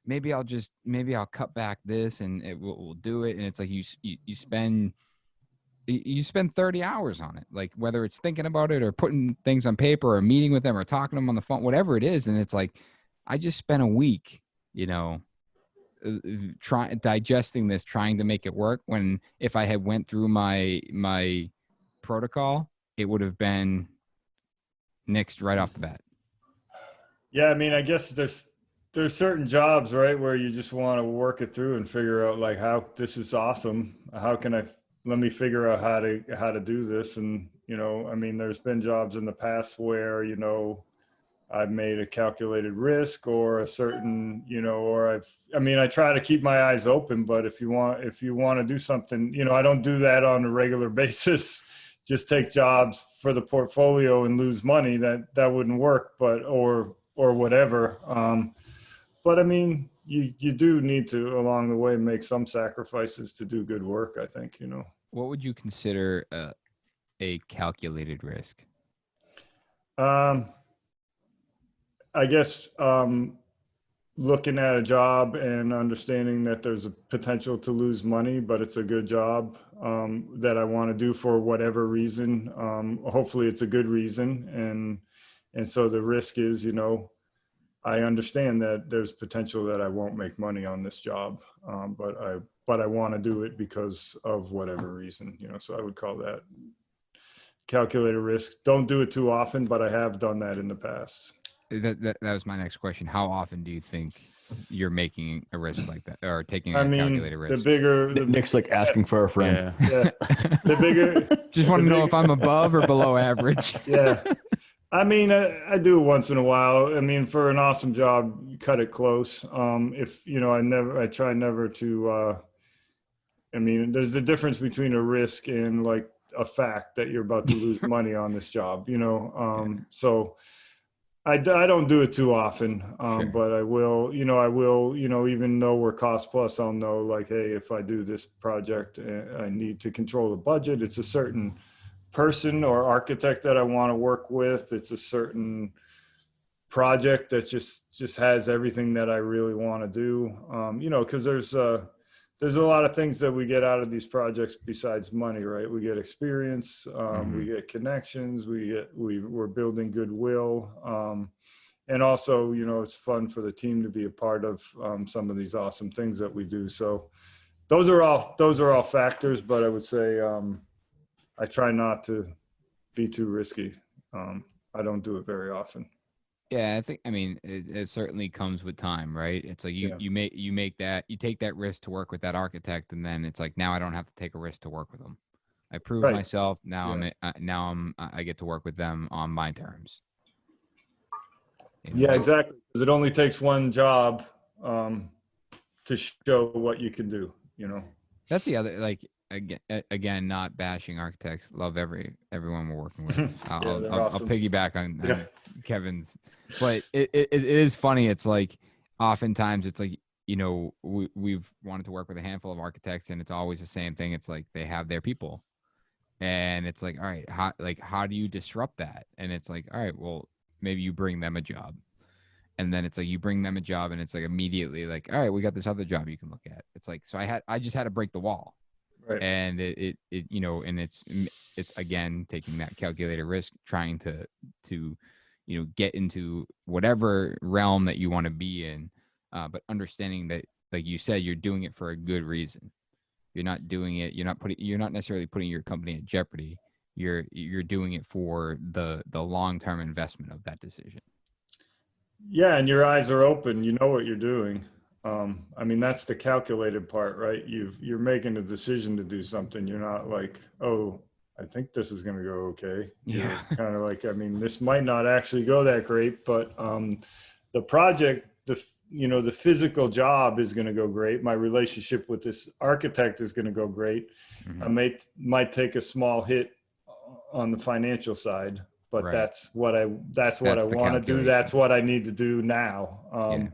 Speaker 1: maybe I'll cut back this and we'll do it. And it's like, you spend 30 hours on it, like whether it's thinking about it or putting things on paper or meeting with them or talking to them on the phone, whatever it is. And it's like, I just spent a week, digesting this, trying to make it work, when if I had went through my protocol, it would have been nixed right off the bat.
Speaker 4: Yeah, I guess there's certain jobs, right, where you just want to work it through and figure out like, how this is awesome. How can let me figure out how to do this. And, there's been jobs in the past where, I've made a calculated risk or a certain, or I try to keep my eyes open, but if you want to do something, I don't do that on a regular basis. Just take jobs for the portfolio and lose money. That wouldn't work, or whatever. But you do need to, along the way, make some sacrifices to do good work, I think,
Speaker 1: What would you consider a calculated risk?
Speaker 4: I guess looking at a job and understanding that there's a potential to lose money, but it's a good job that I want to do for whatever reason. Hopefully it's a good reason. And so the risk is, I understand that there's potential that I won't make money on this job, but I want to do it because of whatever reason, so I would call that calculated risk. Don't do it too often, but I have done that in the past.
Speaker 1: That was my next question. How often do you think you're making a risk like that, or taking a calculated risk?
Speaker 4: The bigger,
Speaker 3: Nick's like asking for a friend.
Speaker 4: Yeah. The bigger.
Speaker 1: Just want to know if I'm above or below average.
Speaker 4: Yeah. I do it once in a while. For an awesome job, you cut it close. I try never to, there's a difference between a risk and like a fact that you're about to lose money on this job, so I don't do it too often, sure. But I will, even though we're cost plus, I'll know like, hey, if I do this project, I need to control the budget. It's a certain person or architect that I want to work with. It's a certain project that just has everything that I really want to do. Because there's a lot of things that we get out of these projects besides money, right? We get experience, we get connections, we're building goodwill. And also, it's fun for the team to be a part of some of these awesome things that we do. So those are all factors, but I would say I try not to be too risky. I don't do it very often.
Speaker 1: Yeah, I think, it certainly comes with time, right? It's like you take that risk to work with that architect, and then it's like, now I don't have to take a risk to work with them. I proved myself. Now I get to work with them on my terms.
Speaker 4: Yeah, exactly. Because it only takes one job to show what you can do, you know.
Speaker 1: That's the other, like, again, not bashing architects. Love everyone we're working with. I'll
Speaker 4: awesome.
Speaker 1: piggyback on Kevin's, but it is funny. It's like, oftentimes it's like, you know, we've wanted to work with a handful of architects, and it's always the same thing. It's like they have their people, and it's like, all right, how do you disrupt that? And it's like, all right, well, maybe you bring them a job. And then it's like you bring them a job, and it's like immediately like, all right, we got this other job you can look at. It's like, so I just had to break the wall.
Speaker 4: Right.
Speaker 1: And it you know, and it's again taking that calculated risk, trying to you know, get into whatever realm that you want to be in, but understanding that, like you said, you're doing it for a good reason. You're not doing it. You're not necessarily putting your company at jeopardy. You're doing it for the long-term investment of that decision.
Speaker 4: Yeah, and your eyes are open. You know what you're doing. I mean, that's the calculated part, right? You're making a decision to do something. You're not like, oh, I think this is going to go okay.
Speaker 1: Yeah.
Speaker 4: You're kind of like, I mean, this might not actually go that great, but the project, you know, the physical job is going to go great. My relationship with this architect is going to go great.
Speaker 1: Mm-hmm.
Speaker 4: I might take a small hit on the financial side, but
Speaker 1: Right.
Speaker 4: that's what I want to do. That's what I need to do now,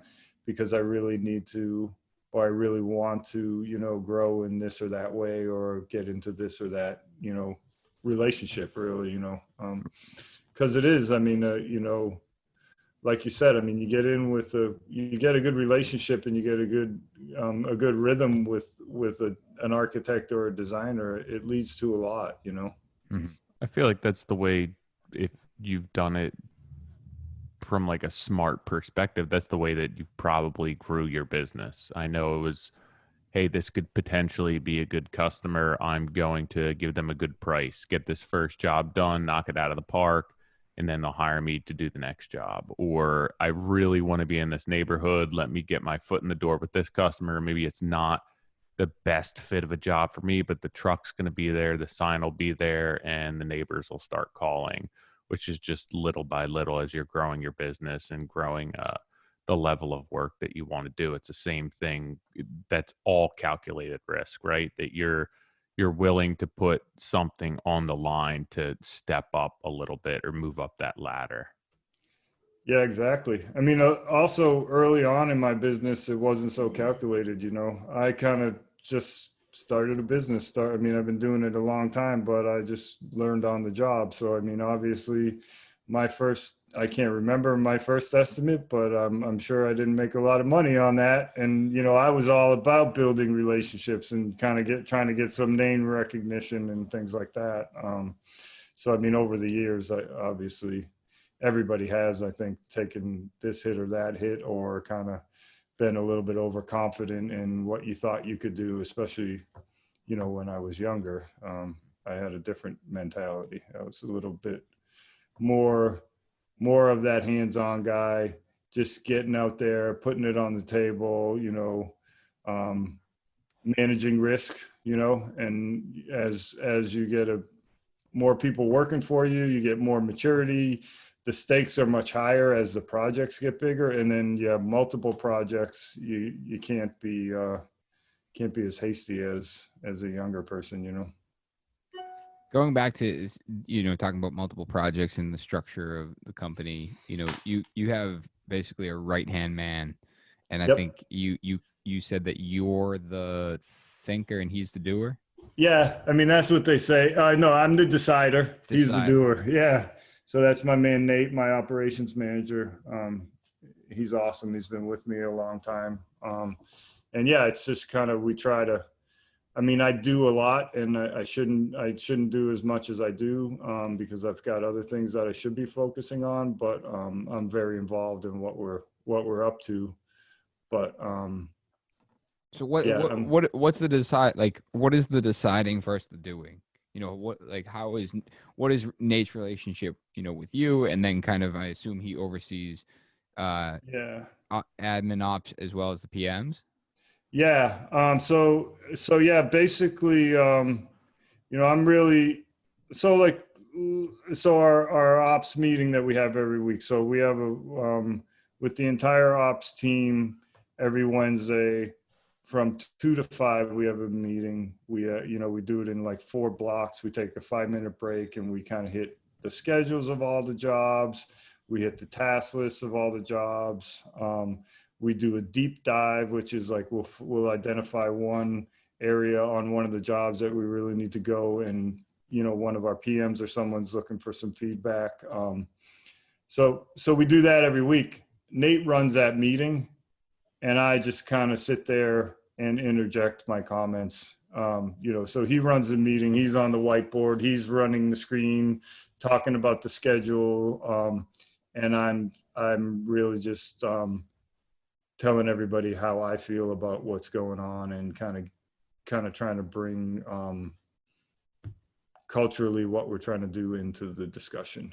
Speaker 4: because I really need to, or I really want to, you know, grow in this or that way, or get into this or that, you know, relationship really, you know, because it is, I mean, you know, like you said, I mean, you get in with you get a good relationship, and you get a good rhythm with an architect or a designer. It leads to a lot, you know.
Speaker 1: Mm-hmm.
Speaker 2: I feel like that's the way, if you've done it from like a smart perspective, that's the way that you probably grew your business. I know it was, hey, this could potentially be a good customer. I'm going to give them a good price, get this first job done, knock it out of the park, and then they'll hire me to do the next job. Or I really want to be in this neighborhood. Let me get my foot in the door with this customer. Maybe it's not the best fit of a job for me, but the truck's going to be there, the sign will be there, and the neighbors will start calling, which is just little by little as you're growing your business and growing the level of work that you want to do. It's the same thing. That's all calculated risk, right? That you're willing to put something on the line to step up a little bit or move up that ladder.
Speaker 4: Yeah, exactly. I mean, also early on in my business, it wasn't so calculated, you know. I kind of just started a business. I mean, I've been doing it a long time, but I just learned on the job. So, I mean, obviously I can't remember my first estimate, but I'm sure I didn't make a lot of money on that. And, you know, I was all about building relationships and kind of trying to get some name recognition and things like that. So, I mean, over the years, obviously everybody has, I think, taken this hit or that hit, or kind of been a little bit overconfident in what you thought you could do, especially, you know, when I was younger. I had a different mentality. I was a little bit more of that hands-on guy, just getting out there, putting it on the table, you know, managing risk, you know, and as you get more people working for you, you get more maturity. The stakes are much higher as the projects get bigger, and then you have multiple projects. You can't be as hasty as a younger person, you know.
Speaker 1: Going back to, you know, talking about multiple projects and the structure of the company, you know, you have basically a right-hand man, and I think you said that you're the thinker and he's the doer.
Speaker 4: Yeah, I mean, that's what they say. No, I'm the decider. He's the doer. Yeah. So that's my man, Nate, my operations manager. He's awesome. He's been with me a long time. And yeah, it's just kind of, we try to, I mean, I do a lot, and I shouldn't do as much as I do, because I've got other things that I should be focusing on, but I'm very involved in what we're up to. But
Speaker 1: so what's the what is the deciding versus the doing? You know, what is Nate's relationship, you know, with you? And then kind of, I assume he oversees admin ops as well as the PMs.
Speaker 4: Yeah. So yeah, basically, you know, I'm really, so our ops meeting that we have every week. So we have with the entire ops team every Wednesday. from 2 to 5, we have a meeting. We, we do it in like 4 blocks. We take a 5-minute break and we kind of hit the schedules of all the jobs. We hit the task lists of all the jobs. We do a deep dive, which is like, we'll identify one area on one of the jobs that we really need to go, and, one of our PMs or someone's looking for some feedback. So we do that every week. Nate runs that meeting, and I just kind of sit there and interject my comments. So he runs the meeting, he's on the whiteboard, he's running the screen, talking about the schedule. And I'm really just telling everybody how I feel about what's going on, and kind of trying to bring culturally what we're trying to do into the discussion,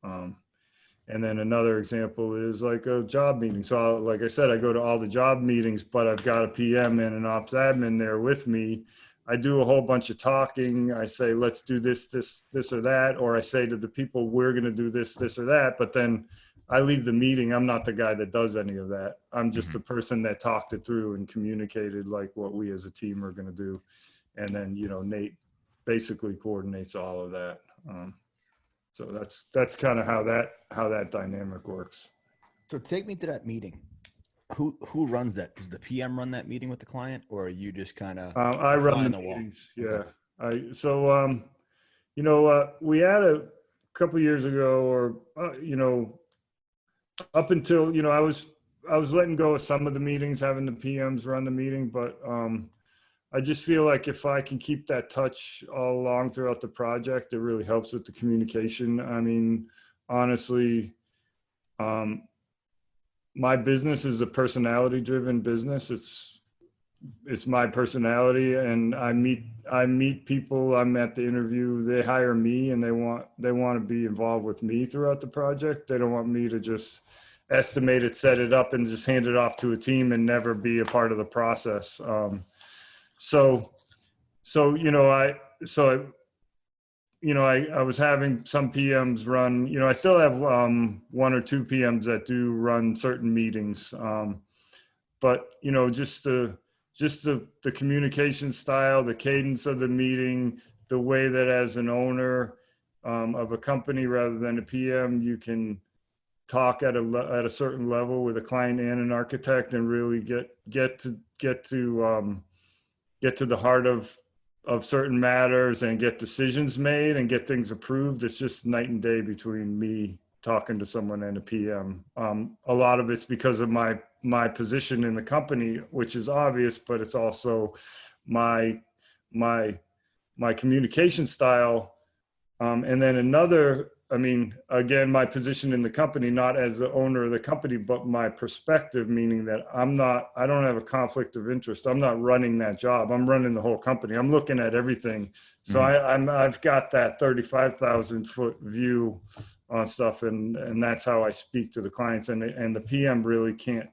Speaker 4: And then another example is like a job meeting. So like I said, I go to all the job meetings, but I've got a PM and an ops admin there with me. I do a whole bunch of talking. I say, let's do this or that. Or I say to the people, we're going to do this or that. But then I leave the meeting. I'm not the guy that does any of that. I'm just the person that talked it through and communicated like what we as a team are going to do. And then, Nate basically coordinates all of that. So that's kind of how that dynamic works.
Speaker 3: So take me to that meeting. Who runs that? Does the PM run that meeting with the client, or are you just kind of?
Speaker 4: I run the meetings. Yeah. We had a couple years ago, or up until I was letting go of some of the meetings, having the PMs run the meeting, but I just feel like if I can keep that touch all along throughout the project, it really helps with the communication. I mean, honestly, my business is a personality-driven business. It's my personality, and I meet people. I'm at the interview. They hire me, and they want to be involved with me throughout the project. They don't want me to just estimate it, set it up, and just hand it off to a team and never be a part of the process. I was having some PMs run, I still have 1 or 2 PMs that do run certain meetings. But just the communication style, the cadence of the meeting, the way that as an owner of a company rather than a PM, you can talk at a certain level with a client and an architect and really get to the heart of certain matters and get decisions made and get things approved. It's just night and day between me talking to someone and a PM. A lot of it's because of my position in the company, which is obvious, but it's also my communication style. And then again, my position in the company, not as the owner of the company, but my perspective, meaning that I don't have a conflict of interest. I'm not running that job. I'm running the whole company. I'm looking at everything. So I've got that 35,000 foot view on stuff. And that's how I speak to the clients, and the PM really can't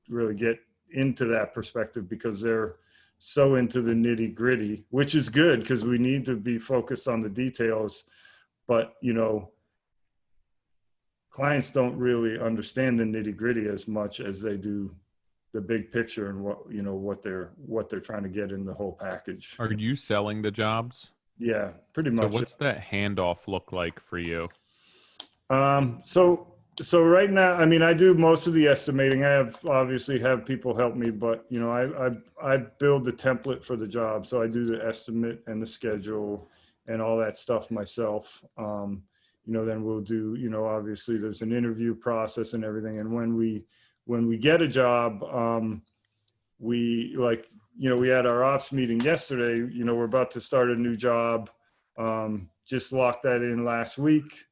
Speaker 4: really get into that perspective because they're so into the nitty gritty, which is good because we need to be focused on the details. But, clients don't really understand the nitty gritty as much as they do the big picture and what they're trying to get in the whole package.
Speaker 2: Are you selling the jobs?
Speaker 4: Yeah, pretty much.
Speaker 2: So what's that handoff look like for you?
Speaker 4: So right now, I do most of the estimating. I obviously have people help me, but I build the template for the job. So I do the estimate and the schedule and all that stuff myself. Then we'll do, obviously there's an interview process and everything. And when we get a job, we had our ops meeting yesterday, we're about to start a new job. Just locked that in last week.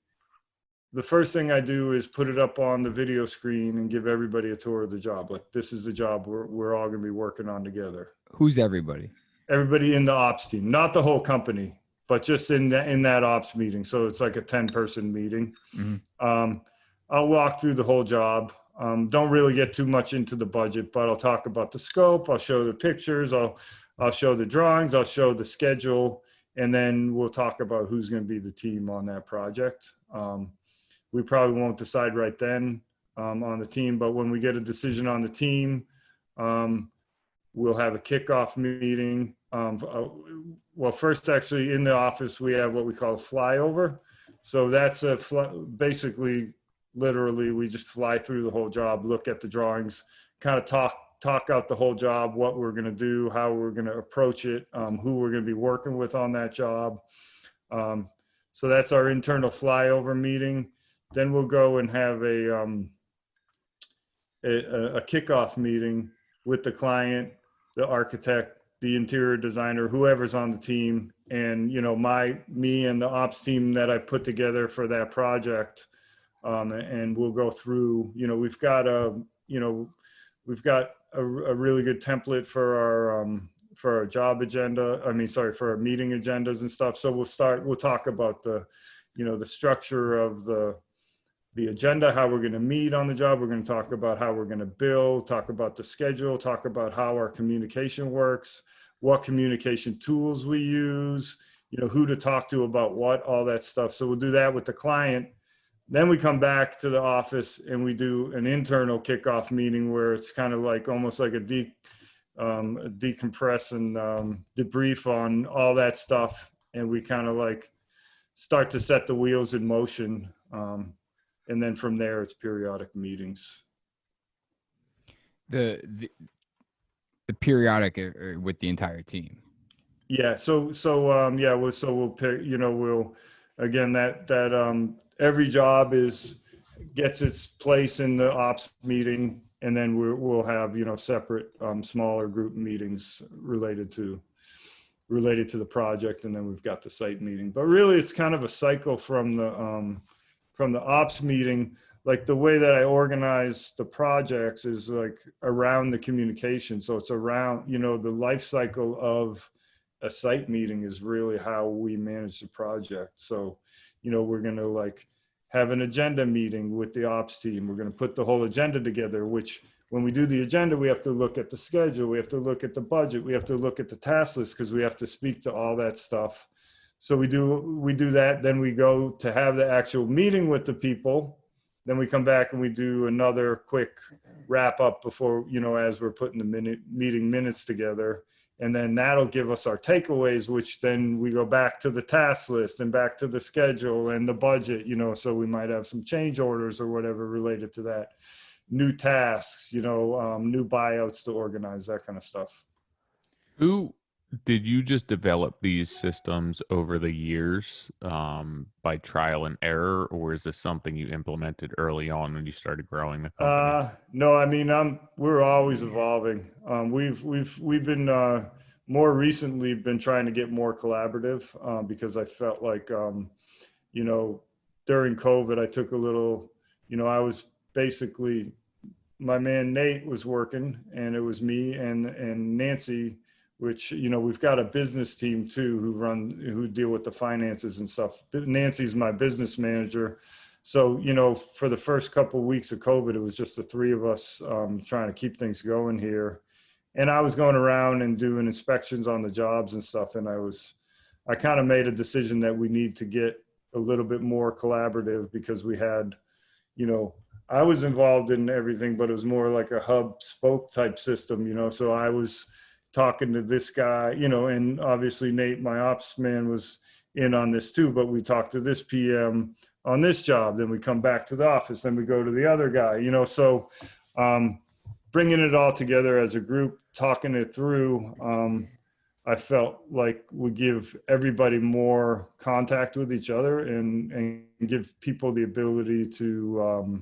Speaker 4: The first thing I do is put it up on the video screen and give everybody a tour of the job. Like, this is the job we're all going to be working on together.
Speaker 1: Who's everybody?
Speaker 4: Everybody in the ops team, not the whole company, but just in that ops meeting. So it's like a 10-person meeting. Mm-hmm. I'll walk through the whole job. Don't really get too much into the budget, but I'll talk about the scope. I'll show the pictures. I'll show the drawings. I'll show the schedule. And then we'll talk about who's going to be the team on that project. We probably won't decide right then on the team, but when we get a decision on the team, We'll have a kickoff meeting. Well, first, actually, in the office, we have what we call a flyover. So that's basically, literally, we just fly through the whole job, look at the drawings, kind of talk out the whole job, what we're going to do, how we're going to approach it, who we're going to be working with on that job. So that's our internal flyover meeting. Then we'll go and have a kickoff meeting with the client, the architect, the interior designer, whoever's on the team, and me and the ops team that I put together for that project. And we'll go through. We've got a really good template for our job agenda. For our meeting agendas and stuff. So we'll talk about the structure of the agenda, how we're going to meet on the job. We're going to talk about how we're going to build, talk about the schedule, talk about how our communication works, what communication tools we use, who to talk to about what, all that stuff. So we'll do that with the client. Then we come back to the office and we do an internal kickoff meeting where it's kind of like almost like a decompress and debrief on all that stuff. And we kind of like start to set the wheels in motion. And then from there, it's periodic meetings.
Speaker 1: The periodic with the entire team.
Speaker 4: Yeah. We'll pick. We'll again that every job gets its place in the ops meeting, and then we'll have separate smaller group meetings related to the project, and then we've got the site meeting. But really, it's kind of a cycle from the ops meeting. Like the way that I organize the projects is like around the communication. So it's around, the life cycle of a site meeting is really how we manage the project. So, we're going to like have an agenda meeting with the ops team. We're going to put the whole agenda together, which when we do the agenda, we have to look at the schedule. We have to look at the budget. We have to look at the task list because we have to speak to all that stuff. So we do that. Then we go to have the actual meeting with the people. Then we come back and we do another quick wrap up before, as we're putting the meeting minutes together. And then that'll give us our takeaways, which then we go back to the task list and back to the schedule and the budget, so we might have some change orders or whatever related to that. New tasks, new buyouts to organize, that kind of stuff.
Speaker 2: Who did you just develop these systems over the years by trial and error, or is this something you implemented early on when you started growing the company?
Speaker 4: No, we're always evolving. We've been more recently been trying to get more collaborative because I felt like during COVID I took a little, I was basically, my man Nate was working and it was me and Nancy, which, we've got a business team too, who deal with the finances and stuff. Nancy's my business manager. So, for the first couple of weeks of COVID, it was just the three of us trying to keep things going here. And I was going around and doing inspections on the jobs and stuff. And I kind of made a decision that we need to get a little bit more collaborative because we had, I was involved in everything, but it was more like a hub spoke type system, so I was talking to this guy, and obviously Nate, my ops man, was in on this too, but we talked to this PM on this job, then we come back to the office, then we go to the other guy, so bringing it all together as a group, talking it through, I felt like would give everybody more contact with each other and give people the ability to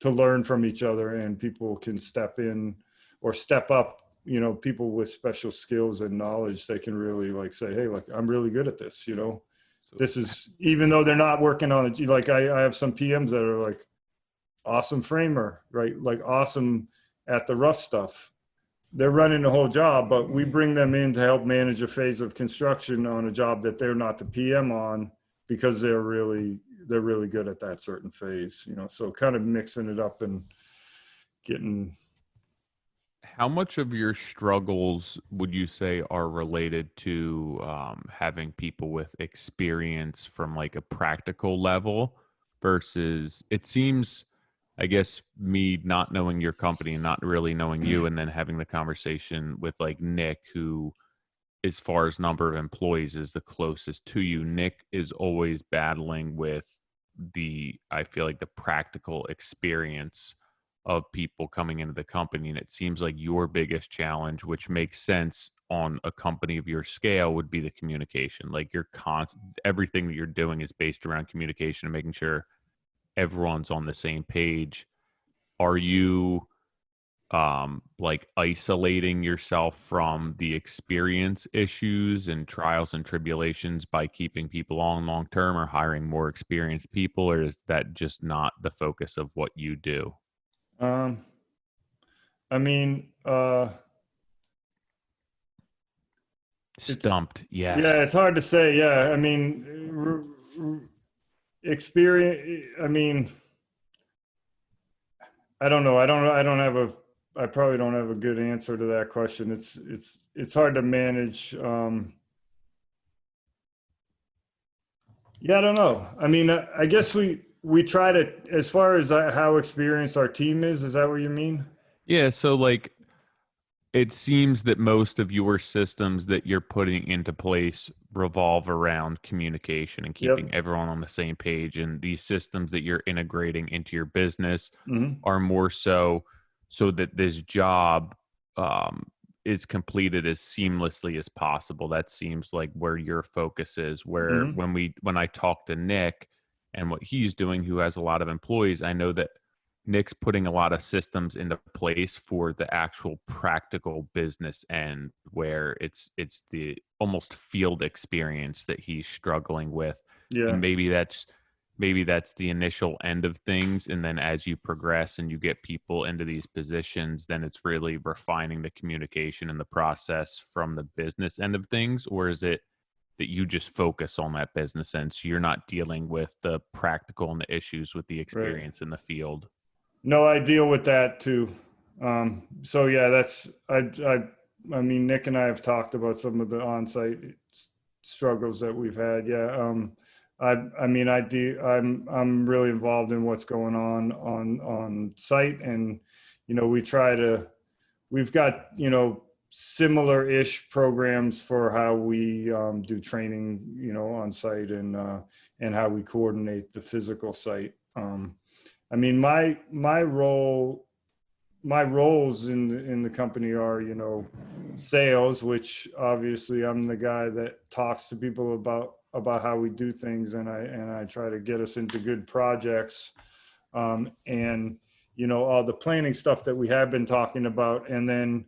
Speaker 4: learn from each other, and people can step in or step up. People with special skills and knowledge, they can really like say, hey, like I'm really good at this, this is, even though they're not working on it. Like I have some PMs that are like awesome framer, right? Like awesome at the rough stuff. They're running the whole job, but we bring them in to help manage a phase of construction on a job that they're not the PM on because they're really good at that certain phase, so kind of mixing it up and getting.
Speaker 2: How much of your struggles would you say are related to having people with experience from like a practical level versus, it seems I guess me not knowing your company and not really knowing you, and then having the conversation with like Nick, who, as far as number of employees, is the closest to you. Nick is always battling with I feel like the practical experience of people coming into the company. And it seems like your biggest challenge, which makes sense on a company of your scale, would be the communication. Like everything that you're doing is based around communication and making sure everyone's on the same page. Are you like isolating yourself from the experience issues and trials and tribulations by keeping people on long term, or hiring more experienced people, or is that just not the focus of what you do?
Speaker 4: I mean,
Speaker 2: Stumped. Yes.
Speaker 4: yeah, it's hard to say. Yeah. I mean, experience, I mean, I don't know. I probably don't have a good answer to that question. It's hard to manage. Yeah, I don't know. I mean, I guess we try to, as far as how experienced our team is that what you mean?
Speaker 2: Yeah. So like, it seems that most of your systems that you're putting into place revolve around communication and keeping everyone on the same page. And these systems that you're integrating into your business are more so that this job is completed as seamlessly as possible. That seems like where your focus is. Where when I talk to Nick and what he's doing, who has a lot of employees, I know that Nick's putting a lot of systems into place for the actual practical business end, where it's the almost field experience that he's struggling with.
Speaker 4: Yeah.
Speaker 2: And maybe that's the initial end of things. And then as you progress and you get people into these positions, then it's really refining the communication and the process from the business end of things. Or is it that you just focus on that business end, so you're not dealing with the practical and the issues with the experience in the field?
Speaker 4: No, I deal with that too. So yeah, I mean, Nick and I have talked about some of the on-site struggles that we've had. Yeah. I mean, I'm really involved in what's going on site, and, you know, we've got, you know, similar-ish programs for how we do training, you know, on site, and how we coordinate the physical site. I mean, my roles in the company are, you know, sales, which obviously I'm the guy that talks to people about how we do things, and I try to get us into good projects, and, you know, all the planning stuff that we have been talking about. And then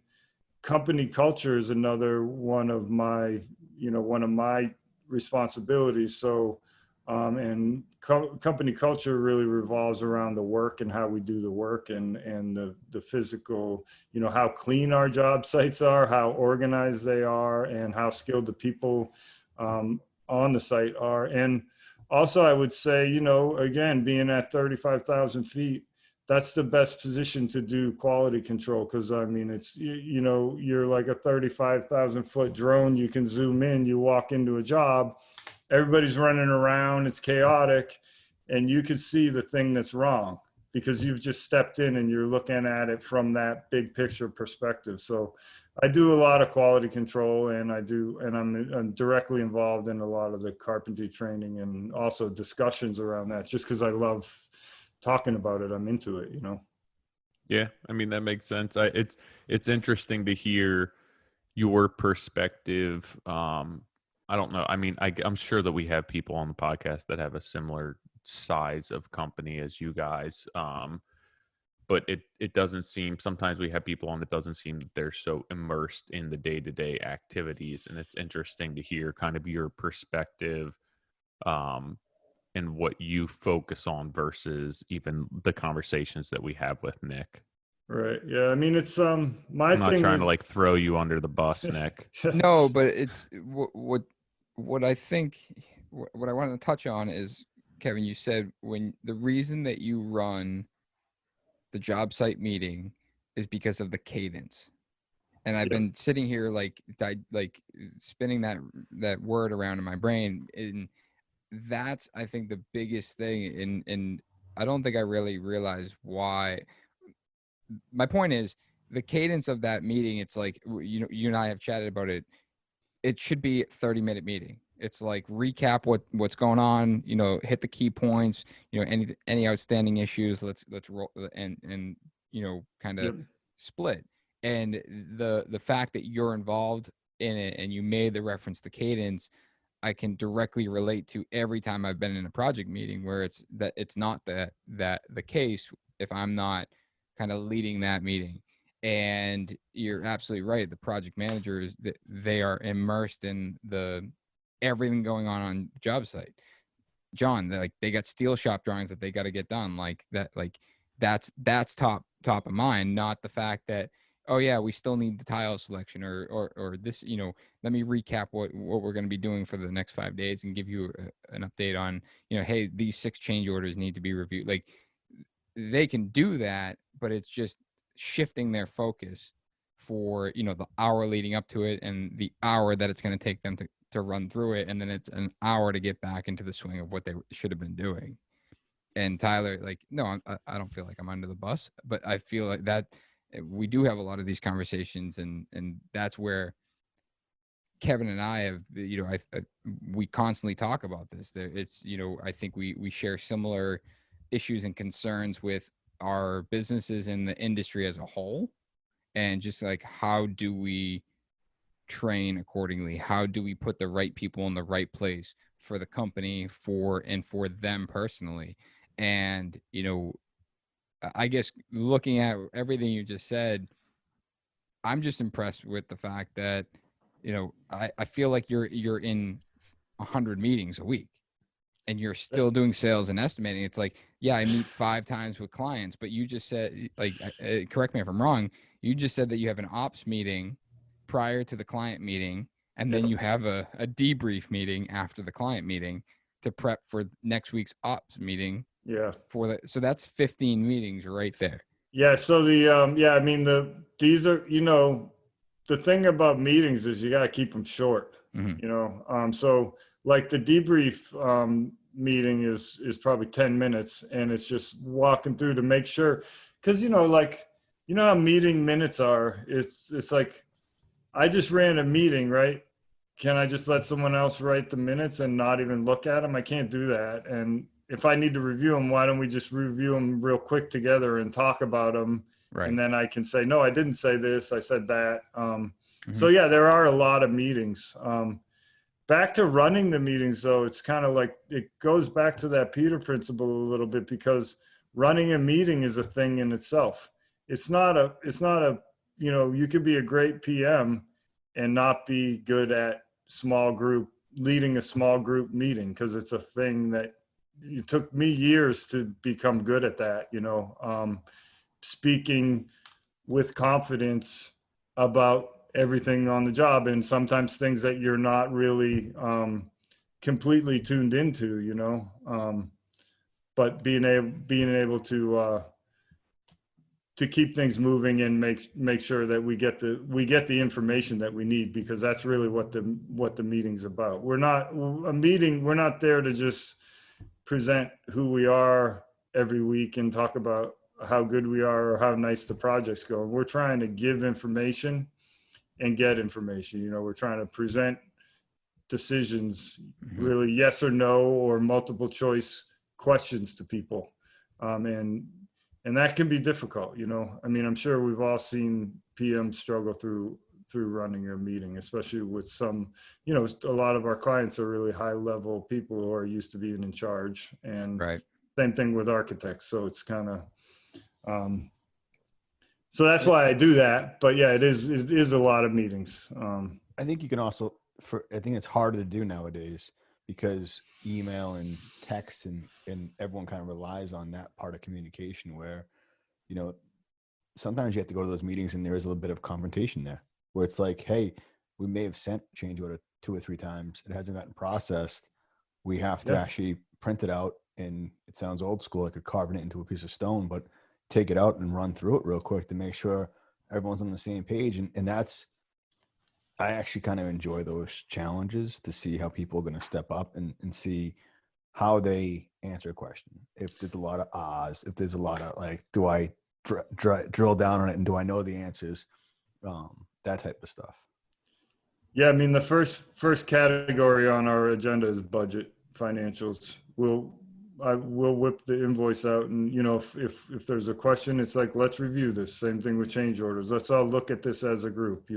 Speaker 4: company culture is another one of my responsibilities. So and company culture really revolves around the work and how we do the work, and the physical, you know, how clean our job sites are, how organized they are, and how skilled the people on the site are. And also, I would say, you know, again, being at 35,000 feet, that's the best position to do quality control. Cause I mean, it's, you know, you're like a 35,000 foot drone. You can zoom in, you walk into a job, everybody's running around, it's chaotic, and you could see the thing that's wrong because you've just stepped in and you're looking at it from that big picture perspective. So I do a lot of quality control, and I'm directly involved in a lot of the carpentry training and also discussions around that, just because I love talking about it. I'm into it, you know?
Speaker 2: Yeah. I mean, that makes sense. It's interesting to hear your perspective. I don't know. I mean, I'm sure that we have people on the podcast that have a similar size of company as you guys. But it doesn't seem, sometimes we have people on that doesn't seem that they're so immersed in the day-to-day activities. And it's interesting to hear kind of your perspective, and what you focus on versus even the conversations that we have with Nick.
Speaker 4: Right. Yeah. I mean, it's I'm
Speaker 2: not trying to like throw you under the bus, Nick.
Speaker 1: No, but it's what I think, what I wanted to touch on is, Kevin, you said when the reason that you run the job site meeting is because of the cadence. And I've been sitting here like spinning that word around in my brain, and that's, I think, the biggest thing. And I don't think I really realized why. My point is the cadence of that meeting. It's like, you know, you and I have chatted about it. It should be a 30-minute meeting. It's like recap what's going on, you know, hit the key points, you know, any outstanding issues. Let's roll and you know, kind of
Speaker 4: Yep.
Speaker 1: split. And the fact that you're involved in it and you made the reference to cadence, I can directly relate to every time I've been in a project meeting where it's not that the case if I'm not kind of leading that meeting. And you're absolutely right. The project managers, they are immersed in everything going on the job site. John, they got steel shop drawings that they got to get done. Like that's top of mind, not the fact that, oh yeah, we still need the tile selection or this, you know, let me recap what we're going to be doing for the next 5 days and give you an update on, you know, hey, these 6 change orders need to be reviewed. Like they can do that, but it's just shifting their focus for, you know, the hour leading up to it and the hour that it's going to take them to run through it. And then it's an hour to get back into the swing of what they should have been doing. And Tyler, like, no, I don't feel like I'm under the bus, but I feel like that we do have a lot of these conversations, and that's where Kevin and I have, you know, we constantly talk about this. It's, you know, I think we share similar issues and concerns with our businesses and the industry as a whole, and just like, how do we train accordingly? How do we put the right people in the right place for the company, for them personally? And, you know, I guess looking at everything you just said, I'm just impressed with the fact that, you know, I feel like you're in 100 meetings a week and you're still doing sales and estimating. It's like, yeah, I meet 5 times with clients, but you just said, like, correct me if I'm wrong, you just said that you have an ops meeting prior to the client meeting, and then you have a debrief meeting after the client meeting to prep for next week's ops meeting.
Speaker 4: Yeah.
Speaker 1: So that's 15 meetings right there.
Speaker 4: Yeah. So I mean, these are, you know, the thing about meetings is you got to keep them short,
Speaker 1: Mm-hmm.
Speaker 4: you know? So like the debrief, meeting is probably 10 minutes, and it's just walking through to make sure. Cause you know, like, you know how meeting minutes are, it's like, I just ran a meeting, right? Can I just let someone else write the minutes and not even look at them? I can't do that. And if I need to review them, why don't we just review them real quick together and talk about them?
Speaker 1: Right.
Speaker 4: And then I can say, no, I didn't say this, I said that. So yeah, there are a lot of meetings. Back to running the meetings though, it's kind of like, it goes back to that Peter principle a little bit, because running a meeting is a thing in itself. It's not a, you know, you could be a great PM and not be good at leading a small group meeting, because it's a thing that it took me years to become good at that, you know, speaking with confidence about everything on the job, and sometimes things that you're not really completely tuned into, you know, but being able to keep things moving and make sure that we get the information that we need, because that's really what the meeting's about. We're not there to just present who we are every week and talk about how good we are or how nice the project's going. We're trying to give information and get information. You know, we're trying to present decisions, really yes or no, or multiple choice questions to people. And that can be difficult, you know. I mean, I'm sure we've all seen PMs struggle through running a meeting, especially with some, you know, a lot of our clients are really high level people who are used to being in charge, and
Speaker 1: Right.
Speaker 4: same thing with architects. So it's kind of, so that's why I do that. But yeah, it is a lot of meetings.
Speaker 3: I think you can also, I think it's harder to do nowadays because email and text and everyone kind of relies on that part of communication, where, you know, sometimes you have to go to those meetings and there is a little bit of confrontation there, where it's like, hey, we may have sent change order 2 or 3 times. It hasn't gotten processed. We have to actually print it out, and it sounds old school, like you're carving it into a piece of stone, but take it out and run through it real quick to make sure everyone's on the same page. And that's, I actually kind of enjoy those challenges to see how people are going to step up and see how they answer a question. If there's a lot of ahs, if there's a lot of like, do I drill down on it and do I know the answers? That type of stuff.
Speaker 4: Yeah, I mean, the first category on our agenda is budget financials. We'll whip the invoice out, and if there's a question, it's like, let's review this. Same thing with change orders. Let's all look at this as a group,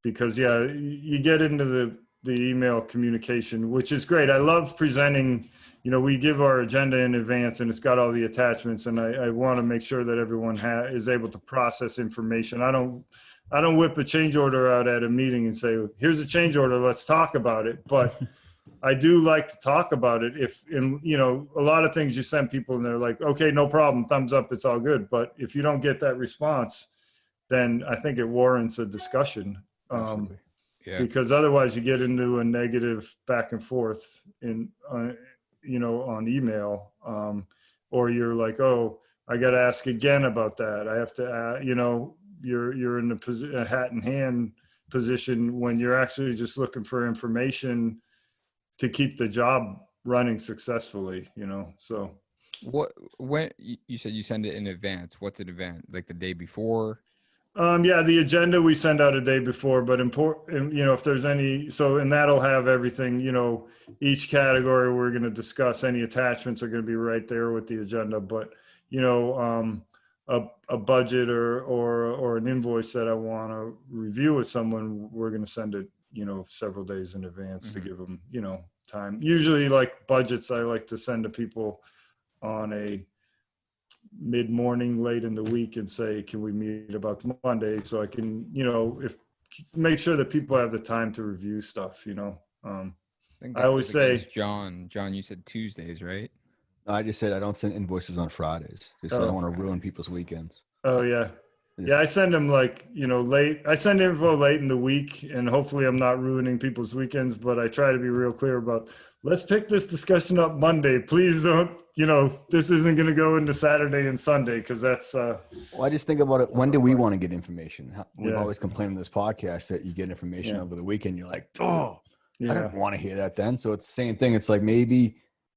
Speaker 4: because you get into the email communication, which is great. I love presenting. We give our agenda in advance, and it's got all the attachments, and I want to make sure that everyone is able to process information. I don't whip a change order out at a meeting and say, here's a change order, let's talk about it. But I do like to talk about it. A lot of things you send people and they're like, okay, no problem, thumbs up, it's all good. But if you don't get that response, then I think it warrants a discussion. Because otherwise you get into a negative back and forth on email, or you're like, oh, I got to ask again about that. I have to, you're in a hat in hand position when you're actually just looking for information to keep the job running successfully, so.
Speaker 1: When you said you send it in advance, what's an event? Like the day before?
Speaker 4: The agenda we send out a day before, but important, if there's any, and that'll have everything, each category we're going to discuss, any attachments are going to be right there with the agenda, but, a budget or an invoice that I want to review with someone, we're going to send it, several days in advance to give them, time. Usually like budgets, I like to send to people on a mid-morning, late in the week, and say, can we meet about Monday, so I can, make sure that people have the time to review stuff, I always say,
Speaker 1: John, you said Tuesdays, right?
Speaker 3: I just said I don't send invoices on Fridays because I don't want to ruin people's weekends.
Speaker 4: Oh yeah. Yeah, I send them late. I send info late in the week, and hopefully I'm not ruining people's weekends, but I try to be real clear about, let's pick this discussion up Monday. Please don't, this isn't going to go into Saturday and Sunday, because that's.
Speaker 3: Well, I just think about it. When do we want to get information? We've always complained on this podcast that you get information over the weekend. You're like, I don't want to hear that then. So it's the same thing. It's like maybe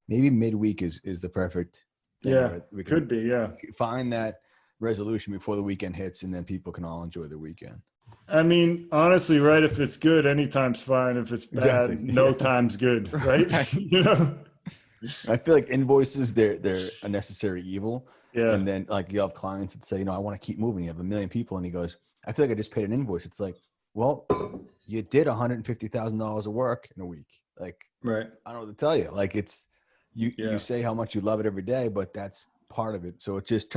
Speaker 3: midweek is the perfect thing.
Speaker 4: Yeah, we could be. Yeah.
Speaker 3: Find that resolution before the weekend hits, and then people can all enjoy their weekend.
Speaker 4: I mean, honestly, right? If it's good, anytime's fine. If it's bad, no time's good, right?
Speaker 3: I feel like invoices, they're a necessary evil.
Speaker 4: Yeah.
Speaker 3: And then like you have clients that say, I want to keep moving. You have 1 million people, and he goes, I feel like I just paid an invoice. It's like, well, you did $150,000 of work in a week. Like,
Speaker 4: right.
Speaker 3: I don't know what to tell you. Like it's, you say how much you love it every day, but that's part of it. So it's just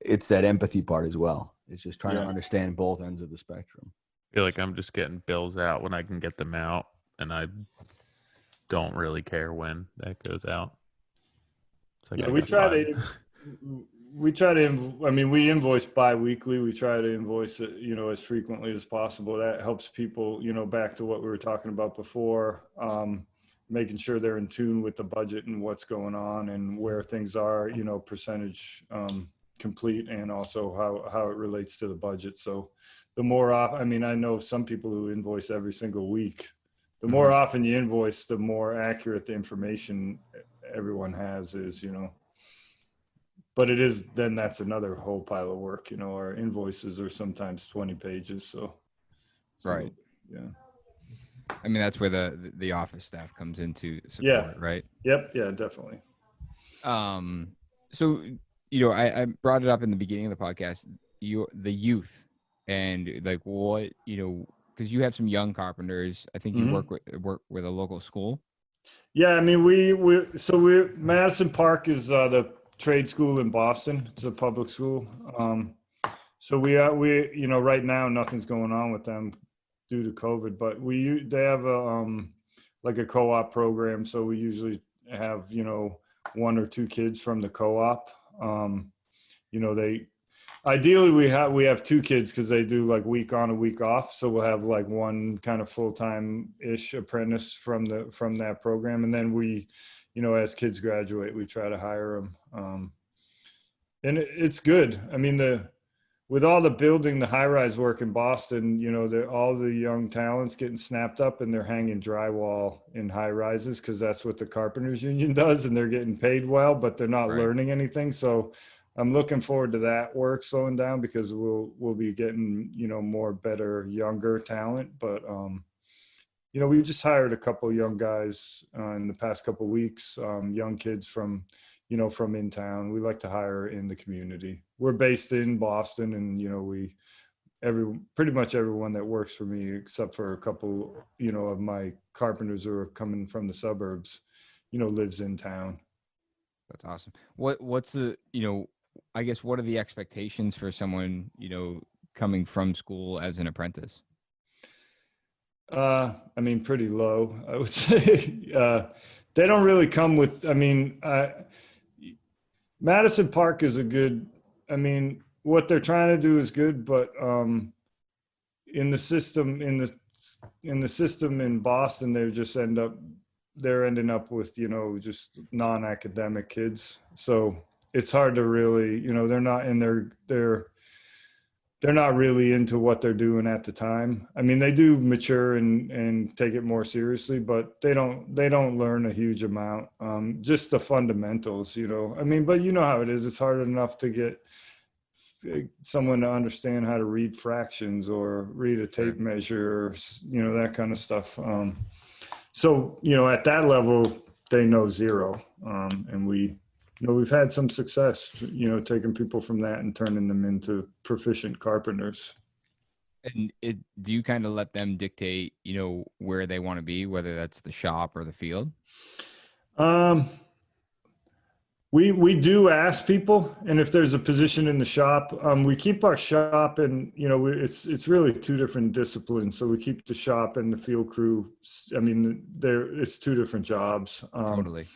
Speaker 3: it's that empathy part as well. It's just trying to understand both ends of the spectrum.
Speaker 2: I feel like I'm just getting bills out when I can get them out, and I don't really care when that goes out. It's like
Speaker 4: we try to, we invoice bi-weekly. We try to invoice it, as frequently as possible. That helps people, back to what we were talking about before, making sure they're in tune with the budget and what's going on and where things are, percentage complete, and also how it relates to the budget. So the more I know some people who invoice every single week. The more often you invoice, the more accurate the information everyone has is, but then that's another whole pile of work. Our invoices are sometimes 20 pages. So
Speaker 1: right.
Speaker 4: Yeah.
Speaker 1: That's where the office staff comes into support, right?
Speaker 4: Yep. Yeah, definitely.
Speaker 1: So, I brought it up in the beginning of the podcast, the youth, and like what, because you have some young carpenters. I think you work with a local school. Yeah,
Speaker 4: Madison Park is the trade school in Boston. It's a public school. So we right now nothing's going on with them due to COVID, but they have a co-op program. So we usually have 1 or 2 kids from the co-op. Ideally we have 2 kids, because they do like week on a week off. So we'll have like 1 kind of full-time-ish apprentice from that program. And then we, as kids graduate, we try to hire them. And it's good. with all the building, the high-rise work in Boston, you know, all the young talents getting snapped up and they're hanging drywall in high rises because that's what the carpenters union does, and they're getting paid well, but they're not learning anything. So I'm looking forward to that work slowing down because we'll be getting, you know, more better younger talent. But you know, we just hired a couple young guys in the past couple of weeks, young kids from, you know, from in town. We like to hire in the community. We're based in Boston, and, you know, pretty much everyone that works for me, except for a couple, you know, of my carpenters who are coming from the suburbs, you know, lives in town.
Speaker 1: That's awesome. What's the, you know, I guess, what are the expectations for someone, you know, coming from school as an apprentice?
Speaker 4: I mean, pretty low, I would say. They don't really come with, I mean, Madison Park is a good, I mean, what they're trying to do is good, but in the system, in the system in Boston, they're ending up with, you know, just non-academic kids. So it's hard to really, you know, they're not really into what they're doing at the time. I mean, they do mature and take it more seriously, but they don't learn a huge amount. Just the fundamentals, you know. I mean, but you know how it is. It's hard enough to get someone to understand how to read fractions or read a tape measure, or, you know, that kind of stuff. So, you know, at that level, they know zero. And you know, we've had some success, you know, taking people from that and turning them into proficient carpenters.
Speaker 1: And do you kind of let them dictate, you know, where they want to be, whether that's the shop or the field?
Speaker 4: We do ask people, and if there's a position in the shop, we keep our shop, and, you know, it's really two different disciplines. So we keep the shop and the field crew. I mean, it's two different jobs.
Speaker 1: Totally.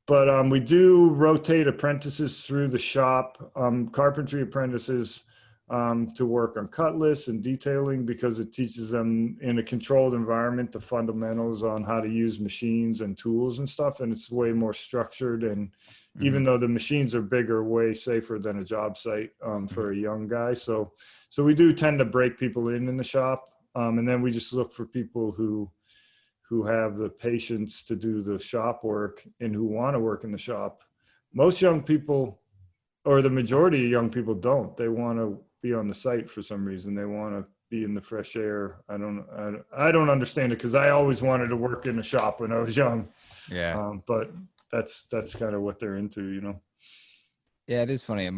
Speaker 4: But we do rotate apprentices through the shop, carpentry apprentices, to work on cut lists and detailing, because it teaches them in a controlled environment the fundamentals on how to use machines and tools and stuff. And it's way more structured. And even though the machines are bigger, way safer than a job site for a young guy. So we do tend to break people in the shop. And then we just look for people who have the patience to do the shop work and who want to work in the shop. Most young people, or the majority of young people, don't. They want to be on the site for some reason. They want to be in the fresh air. I don't understand it, because I always wanted to work in a shop when I was young.
Speaker 1: Yeah.
Speaker 4: But that's kind of what they're into, you know?
Speaker 1: Yeah, it is funny.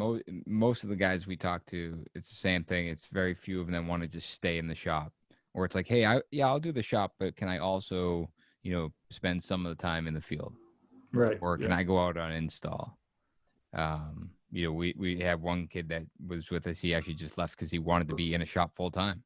Speaker 1: Most of the guys we talk to, it's the same thing. It's very few of them want to just stay in the shop. Or it's like, hey, I'll do the shop, but can I also, you know, spend some of the time in the field?
Speaker 4: Right.
Speaker 1: Or can I go out on install? You know, we have one kid that was with us. He actually just left because he wanted to be in a shop full time,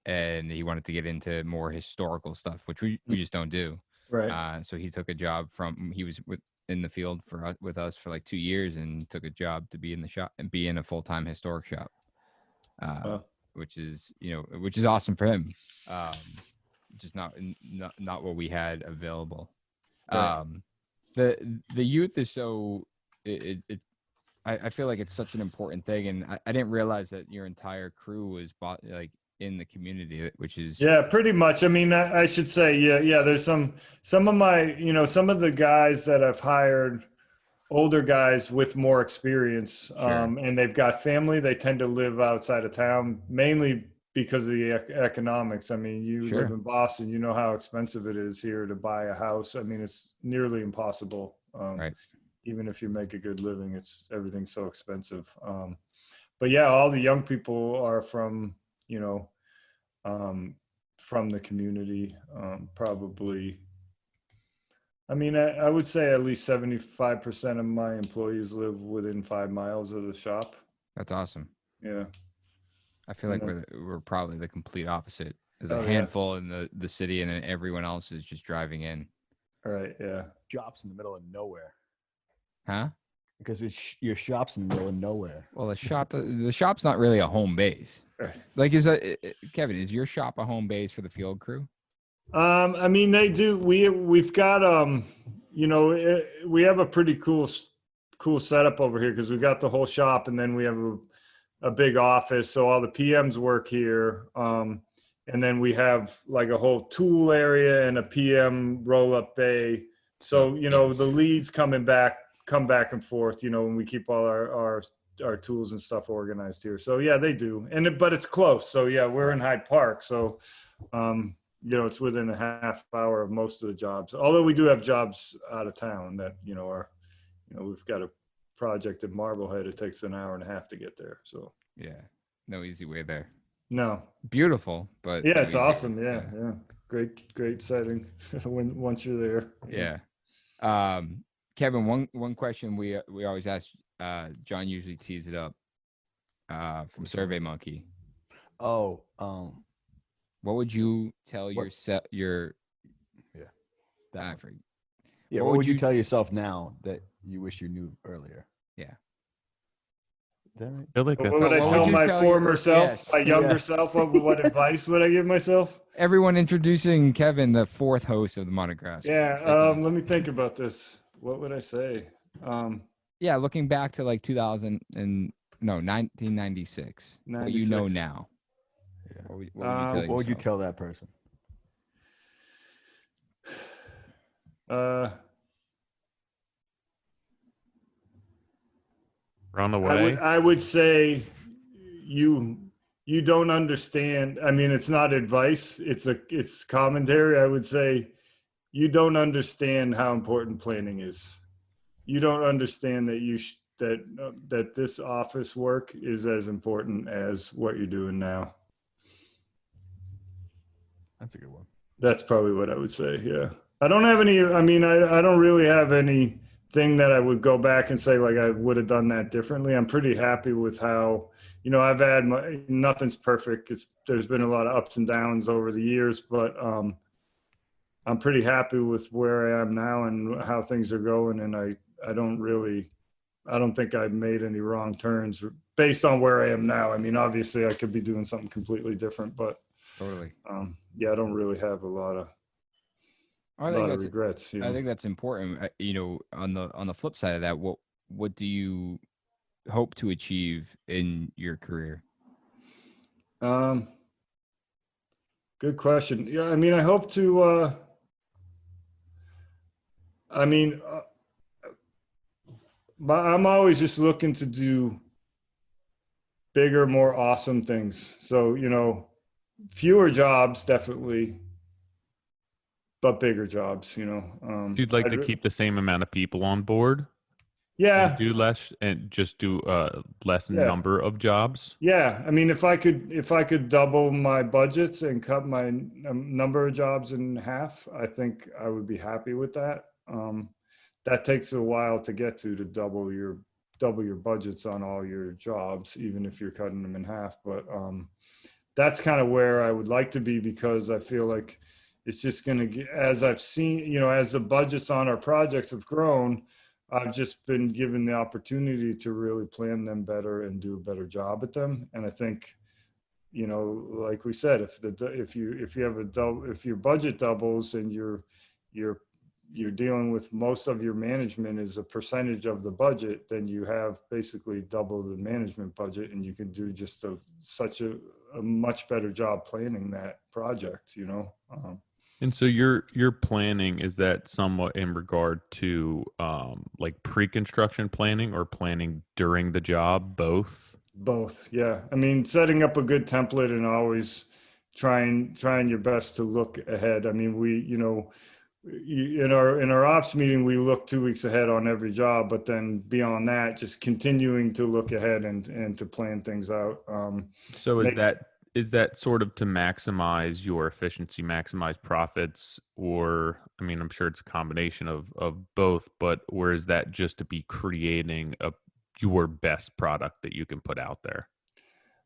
Speaker 1: and he wanted to get into more historical stuff, which we just don't do.
Speaker 4: Right.
Speaker 1: So he took a job he was in the field with us for like 2 years, and took a job to be in the shop and be in a full-time historic shop. Which is awesome for him. Just not what we had available.
Speaker 4: Right.
Speaker 1: The youth is so I feel like it's such an important thing, and I didn't realize that your entire crew was like in the community, which is
Speaker 4: pretty much. I mean, I should say, there's some of my, you know, some of the guys that I've hired, older guys with more experience, and they've got family. They tend to live outside of town, mainly because of the economics. I mean, you live in Boston, you know how expensive it is here to buy a house. I mean, it's nearly impossible.
Speaker 1: Right.
Speaker 4: Even if you make a good living, everything's so expensive. But yeah, all the young people are from, you know, from the community, probably. I mean, I would say at least 75% of my employees live within 5 miles of the shop.
Speaker 1: That's awesome.
Speaker 4: Yeah.
Speaker 1: I feel like we're probably the complete opposite. There's a handful in the city, and then everyone else is just driving in.
Speaker 4: All right. Yeah.
Speaker 3: Shops in the middle of nowhere.
Speaker 1: Huh?
Speaker 3: Because your shop's in the middle of nowhere.
Speaker 1: Well, the shop's not really a home base.
Speaker 4: Right.
Speaker 1: Like, Kevin, is your shop a home base for the field crew?
Speaker 4: I mean, they do. We've got you know, we have a pretty cool setup over here, because we got the whole shop, and then we have a big office. So all the PMs work here. And then we have like a whole tool area and a PM roll-up bay. So, you know, the leads come back and forth, you know, and we keep all our tools and stuff organized here. So yeah, they do. But it's close. So yeah, we're in Hyde Park. So, you know, it's within a half hour of most of the jobs. Although we do have jobs out of town that, you know, we've got a project in Marblehead. It takes an hour and a half to get there. So
Speaker 1: yeah, no easy way there.
Speaker 4: No.
Speaker 1: Beautiful, but
Speaker 4: yeah, it's awesome. Yeah. Great setting once you're there.
Speaker 1: Yeah. Kevin, one question we always ask, John usually tees it up from Survey Monkey.
Speaker 3: Oh,
Speaker 1: what would you tell
Speaker 3: what
Speaker 1: would
Speaker 3: you tell yourself now that you wish you knew earlier?
Speaker 1: Yeah.
Speaker 3: Is that right?
Speaker 2: I feel like
Speaker 4: What would I tell my former self, my younger self? What advice would I give myself?
Speaker 1: Everyone introducing Kevin, the fourth host of the Monograph.
Speaker 4: Yeah. Let me think about this. What would I say?
Speaker 1: Yeah, looking back to like 1996. What you know now.
Speaker 3: Yeah.
Speaker 1: What
Speaker 3: would you tell that person?
Speaker 2: Run away.
Speaker 4: I would say you don't understand. I mean, it's not advice. It's commentary. I would say you don't understand how important planning is. You don't understand that that this office work is as important as what you're doing now.
Speaker 3: That's a good one.
Speaker 4: That's probably what I would say. Yeah. I don't have any, I mean, I don't really have anything that I would go back and say, like, I would have done that differently. I'm pretty happy with how, you know, I've had nothing's perfect. There's been a lot of ups and downs over the years, but I'm pretty happy with where I am now and how things are going. And I don't think I've made any wrong turns based on where I am now. I mean, obviously I could be doing something completely different, but
Speaker 1: totally.
Speaker 4: Yeah, I don't really have a lot of regrets. You know?
Speaker 1: I think that's important. You know, on the flip side of that, what do you hope to achieve in your career?
Speaker 4: Good question. Yeah, I mean, I hope to. I'm always just looking to do bigger, more awesome things. So, you know, fewer jobs, definitely, but bigger jobs, you know.
Speaker 2: You'd like to keep the same amount of people on board?
Speaker 4: Yeah.
Speaker 2: Do less and just do less number of jobs?
Speaker 4: Yeah. I mean, if I could double my budgets and cut my number of jobs in half, I think I would be happy with that. That takes a while to get to double your budgets on all your jobs, even if you're cutting them in half. But that's kind of where I would like to be, because I feel like it's just going to get, as I've seen, you know, as the budgets on our projects have grown, I've just been given the opportunity to really plan them better and do a better job at them. And I think, you know, like we said, if your budget doubles and you're dealing with most of your management is a percentage of the budget, then you have basically double the management budget, and you can do just such a much better job planning that project, you know.
Speaker 2: And so your planning, is that somewhat in regard to like pre-construction planning or planning during the job? Both, yeah. I mean, setting up a good template and always trying your best to look ahead. I mean, we, you know, in our ops meeting, we look 2 weeks ahead on every job, but then beyond that, just continuing to look ahead and to plan things out. So is that sort of to maximize your efficiency, maximize profits, or, I mean, I'm sure it's a combination of both, but or is that just to be creating your best product that you can put out there?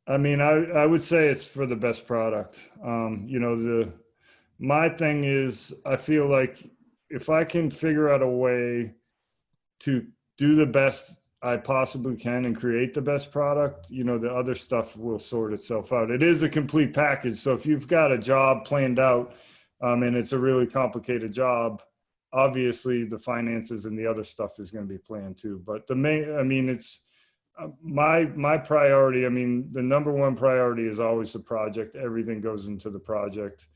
Speaker 4: I mean, I would say it's for the best product. You know, my thing is, I feel like if I can figure out a way to do the best I possibly can and create the best product, you know, the other stuff will sort itself out. It is a complete package. So if you've got a job planned out and it's a really complicated job, obviously the finances and the other stuff is going to be planned too. But My priority, I mean, the number one priority is always the project. Everything goes into the project,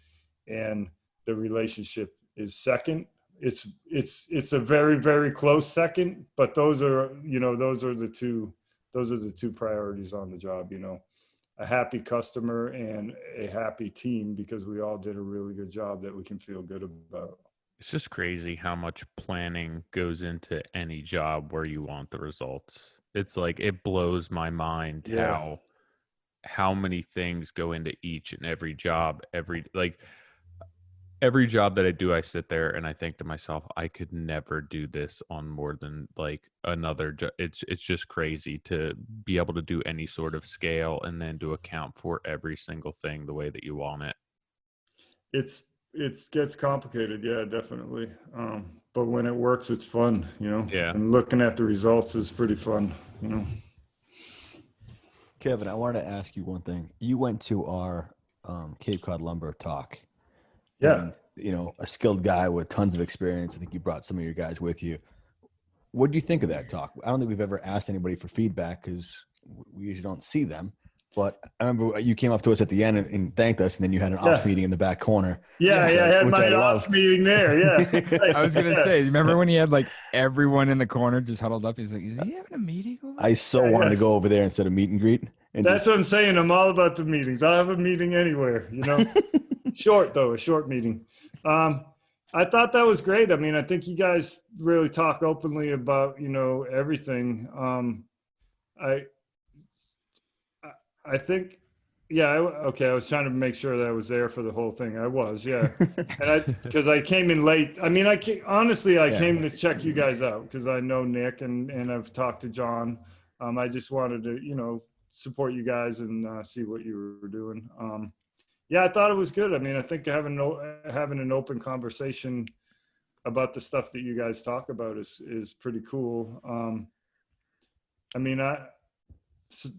Speaker 4: and the relationship is second. It's a very, very close second, but those are the two priorities on the job, a happy customer and a happy team, because we all did a really good job that we can feel good about.
Speaker 2: It's just crazy how much planning goes into any job where you want the results. It's like, it blows my mind
Speaker 4: Yeah.
Speaker 2: how many things go into each and every job. Every job that I do, I sit there and I think to myself, I could never do this on more than like another job. It's just crazy to be able to do any sort of scale and then to account for every single thing the way that you want it.
Speaker 4: It gets complicated, yeah, definitely. But when it works, it's fun,
Speaker 2: Yeah.
Speaker 4: and looking at the results is pretty fun,
Speaker 3: Kevin, I wanted to ask you one thing. You went to our Cape Cod Lumber talk.
Speaker 4: Yeah.
Speaker 3: And, a skilled guy with tons of experience. I think you brought some of your guys with you. What do you think of that talk? I don't think we've ever asked anybody for feedback because we usually don't see them. But I remember you came up to us at the end and thanked us, and then you had an ops meeting in the back corner.
Speaker 4: Yeah, I had
Speaker 3: which
Speaker 4: my
Speaker 3: I
Speaker 4: ops
Speaker 3: loved.
Speaker 4: meeting there. Yeah.
Speaker 1: I was gonna say, remember when he had like everyone in the corner just huddled up? He's like, "Is he having a meeting over there?"
Speaker 3: I so wanted to go over there instead of meet and greet. And
Speaker 4: That's what I'm saying. I'm all about the meetings. I'll have a meeting anywhere, Short though, a short meeting. I thought that was great. I mean, I think you guys really talk openly about, everything. I think, yeah, okay. I was trying to make sure that I was there for the whole thing. I was, yeah. And because I came in late. I mean, honestly, I came to check you guys out because I know Nick and I've talked to John. I just wanted to, support you guys and see what you were doing. Yeah, I thought it was good. I mean, I think having an open conversation about the stuff that you guys talk about is pretty cool. I mean,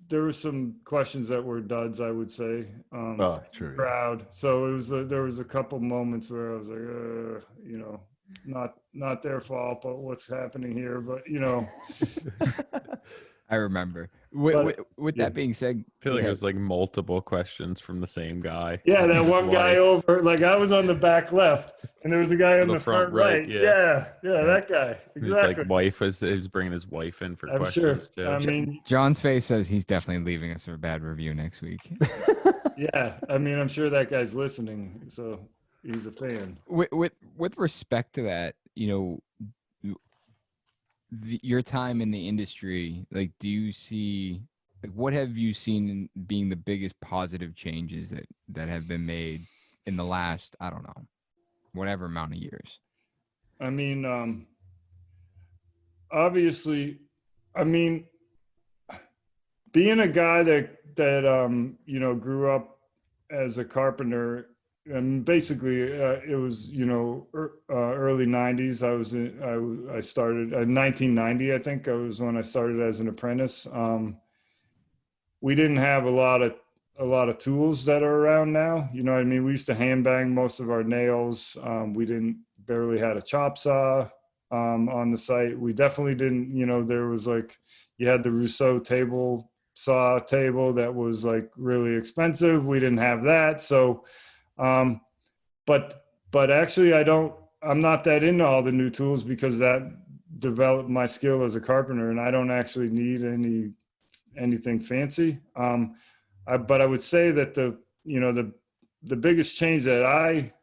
Speaker 4: there were some questions that were duds, I would say.
Speaker 3: True.
Speaker 4: Crowd. So there was a couple moments where I was like, not their fault, but what's happening here? But
Speaker 1: I remember. With that being said,
Speaker 2: I feel like it was like multiple questions from the same guy.
Speaker 4: Yeah, that one guy over, like I was on the back left, and there was a guy on the front right. Yeah, that guy. Exactly.
Speaker 2: His like he was bringing his wife in for questions too.
Speaker 4: I mean,
Speaker 1: John's face says he's definitely leaving us a bad review next week.
Speaker 4: Yeah, I mean, I'm sure that guy's listening, so he's a fan.
Speaker 1: With respect to that, your time in the industry, like, do you see, like, what have you seen being the biggest positive changes that have been made in the last, I don't know, whatever amount of years?
Speaker 4: I mean, obviously, I mean, being a guy that grew up as a carpenter, and basically it was early 90s. I started in 1990. I think I was when I started as an apprentice. We didn't have a lot of tools that are around now. You know what I mean? We used to hand bang most of our nails. We barely had a chop saw on the site. We definitely didn't. There was like, you had the Rousseau saw table that was like really expensive. We didn't have that. So, but actually I'm not that into all the new tools because that developed my skill as a carpenter, and I don't actually need anything fancy. But I would say that the biggest change that I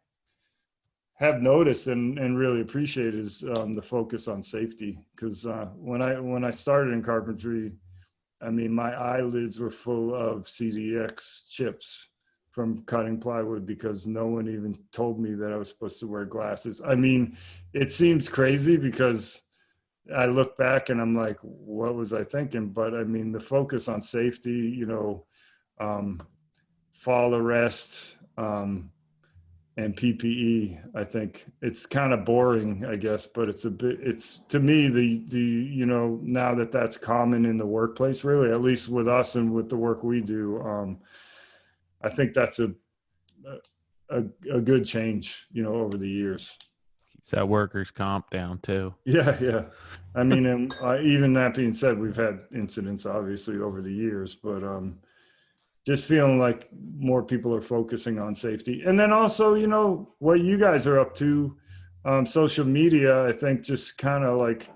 Speaker 4: have noticed and really appreciate is the focus on safety. Because when I started in carpentry, I mean, my eyelids were full of CDX chips from cutting plywood because no one even told me that I was supposed to wear glasses. I mean, it seems crazy because I look back and I'm like, what was I thinking? But I mean, the focus on safety, fall arrest, and PPE, I think it's kind of boring, I guess, but it's to me, now that's common in the workplace, really, at least with us and with the work we do. I think that's a good change, over the years.
Speaker 2: Is that workers' comp down too?
Speaker 4: Yeah. I mean, and even that being said, we've had incidents obviously over the years, but just feeling like more people are focusing on safety. And then also, you know, what you guys are up to, social media, I think just kind of like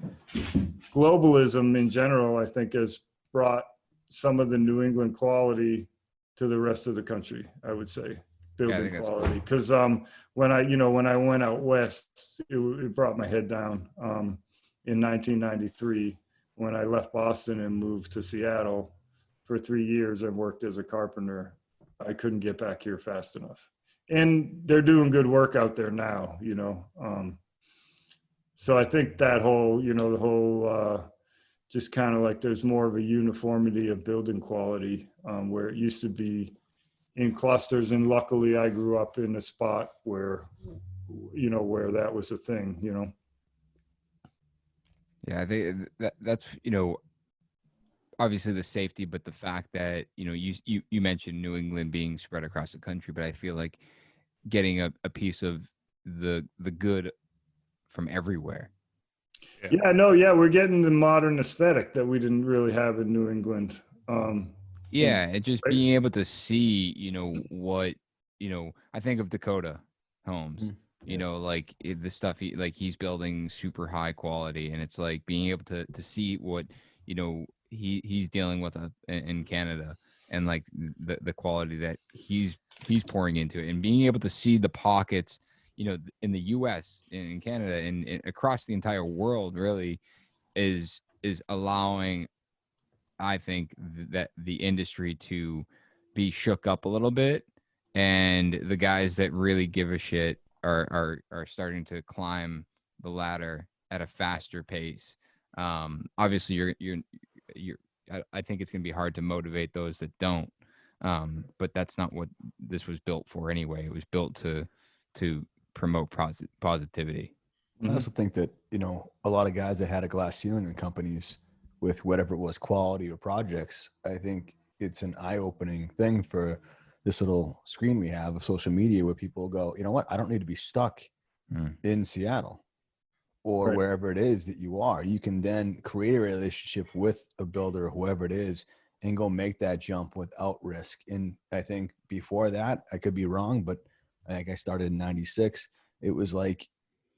Speaker 4: globalism in general, I think has brought some of the New England quality to the rest of the country, I would say. Building quality, because when I went out west, it brought my head down in 1993 when I left Boston and moved to Seattle for 3 years and worked as a carpenter. I couldn't get back here fast enough, and they're doing good work out there now, you know. So I think that whole, you know, the whole just kind of like there's more of a uniformity of building quality where it used to be in clusters, and luckily I grew up in a spot where, you know, where that was a thing, you know.
Speaker 1: Yeah, I think that's, you know, obviously the safety, but the fact that, you know, you mentioned New England being spread across the country, but I feel like getting a piece of the good from everywhere.
Speaker 4: We're getting the modern aesthetic that we didn't really have in New England.
Speaker 1: Yeah, and just being able to see, you know, what, you know, I think of Dakota Homes, you know, like the stuff he's building super high quality, and it's like being able to see what, you know, he's dealing with in Canada, and like the quality that he's pouring into it, and being able to see the pockets, you know, in the US, in Canada, and across the entire world really is allowing, I think, that the industry to be shook up a little bit, and the guys that really give a shit are starting to climb the ladder at a faster pace. Obviously, I think it's going to be hard to motivate those that don't. But that's not what this was built for anyway. It was built to promote positivity.
Speaker 3: I also think that, you know, a lot of guys that had a glass ceiling in companies with whatever it was, quality or projects, I think it's an eye-opening thing for this little screen we have of social media where people go, you know what, I don't need to be stuck in Seattle or wherever it is that you are. You can then create a relationship with a builder or whoever it is and go make that jump without risk. And I think before that, I could be wrong, but I think I started in 96. It was like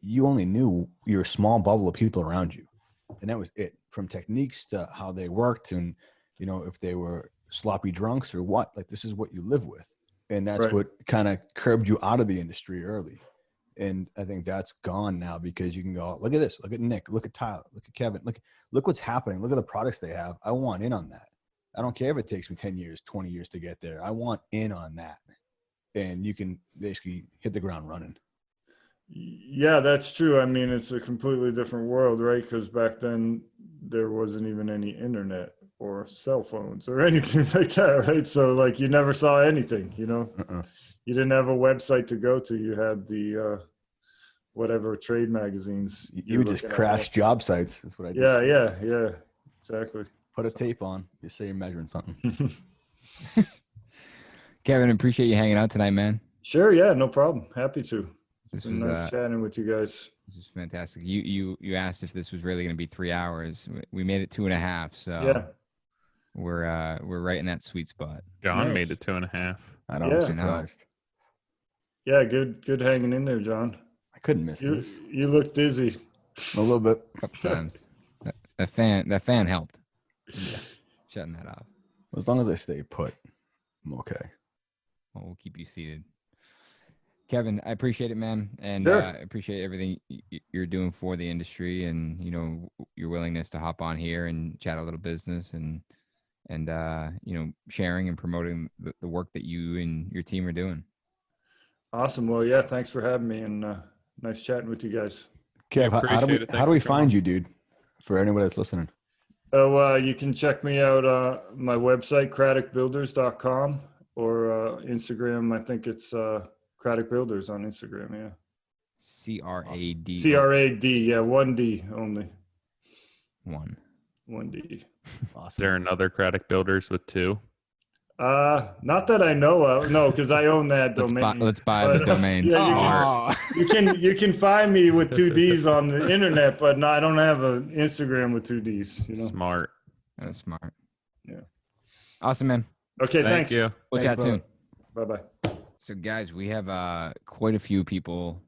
Speaker 3: you only knew your small bubble of people around you. And that was it, from techniques to how they worked, and, you know, if they were sloppy drunks or what, like this is what you live with. And that's what kind of curbed you out of the industry early. And I think that's gone now, because you can go, look at this, look at Nick, look at Tyler, look at Kevin, look what's happening. Look at the products they have. I want in on that. I don't care if it takes me 10 years, 20 years to get there. I want in on that. And you can basically hit the ground running.
Speaker 4: Yeah, that's true. I mean, it's a completely different world, right? Because back then there wasn't even any internet or cell phones or anything like that, right? So like you never saw anything, you know. You didn't have a website to go to. You had the whatever trade magazines.
Speaker 3: You would just crash job sites. That's what I did.
Speaker 4: Yeah, exactly.
Speaker 3: Put a tape on. You say you're measuring something.
Speaker 1: Kevin, appreciate you hanging out tonight, man.
Speaker 4: Sure, yeah, no problem. Happy to.
Speaker 1: This
Speaker 4: was
Speaker 1: was
Speaker 4: nice chatting with you guys.
Speaker 1: This is fantastic. You asked if this was really going to be 3 hours. We made it 2.5. So
Speaker 4: yeah,
Speaker 1: we're right in that sweet spot.
Speaker 2: John made it 2.5.
Speaker 3: I don't know. Surprised.
Speaker 4: Yeah, good hanging in there, John.
Speaker 3: I couldn't miss this.
Speaker 4: You look dizzy.
Speaker 3: A little bit.
Speaker 1: A couple times. That fan helped. Yeah. Shutting that off.
Speaker 3: As long as I stay put, I'm okay.
Speaker 1: Well, we'll keep you seated. Kevin, I appreciate it, man, and
Speaker 4: sure.
Speaker 1: I appreciate everything you're doing for the industry, and, you know, your willingness to hop on here and chat a little business, and you know, sharing and promoting the work that you and your team are doing.
Speaker 4: Awesome. Well, yeah, thanks for having me, and nice chatting with you guys.
Speaker 3: Kev, how do we find you, dude? For anybody that's listening.
Speaker 4: So you can check me out my website, cradockbuilders.com, or Instagram. I think it's Cradock Builders on Instagram. Yeah.
Speaker 1: CRAD.
Speaker 4: CRAD. Yeah, 1D only.
Speaker 1: 1D.
Speaker 4: Awesome.
Speaker 2: Is there another Cradock Builders with 2?
Speaker 4: Not that I know of. No, because I own that domain.
Speaker 1: Let's buy the domain.
Speaker 4: Yeah, you can find me with 2Ds on the internet, but no, I don't have an Instagram with 2Ds. You know.
Speaker 2: Smart.
Speaker 1: That's smart.
Speaker 4: Yeah.
Speaker 1: Awesome, man.
Speaker 4: Okay,
Speaker 2: Thank
Speaker 4: thanks.
Speaker 2: you.
Speaker 1: We'll
Speaker 3: Thanks,
Speaker 1: chat soon.
Speaker 4: Bye-bye.
Speaker 1: So, guys, we have quite a few people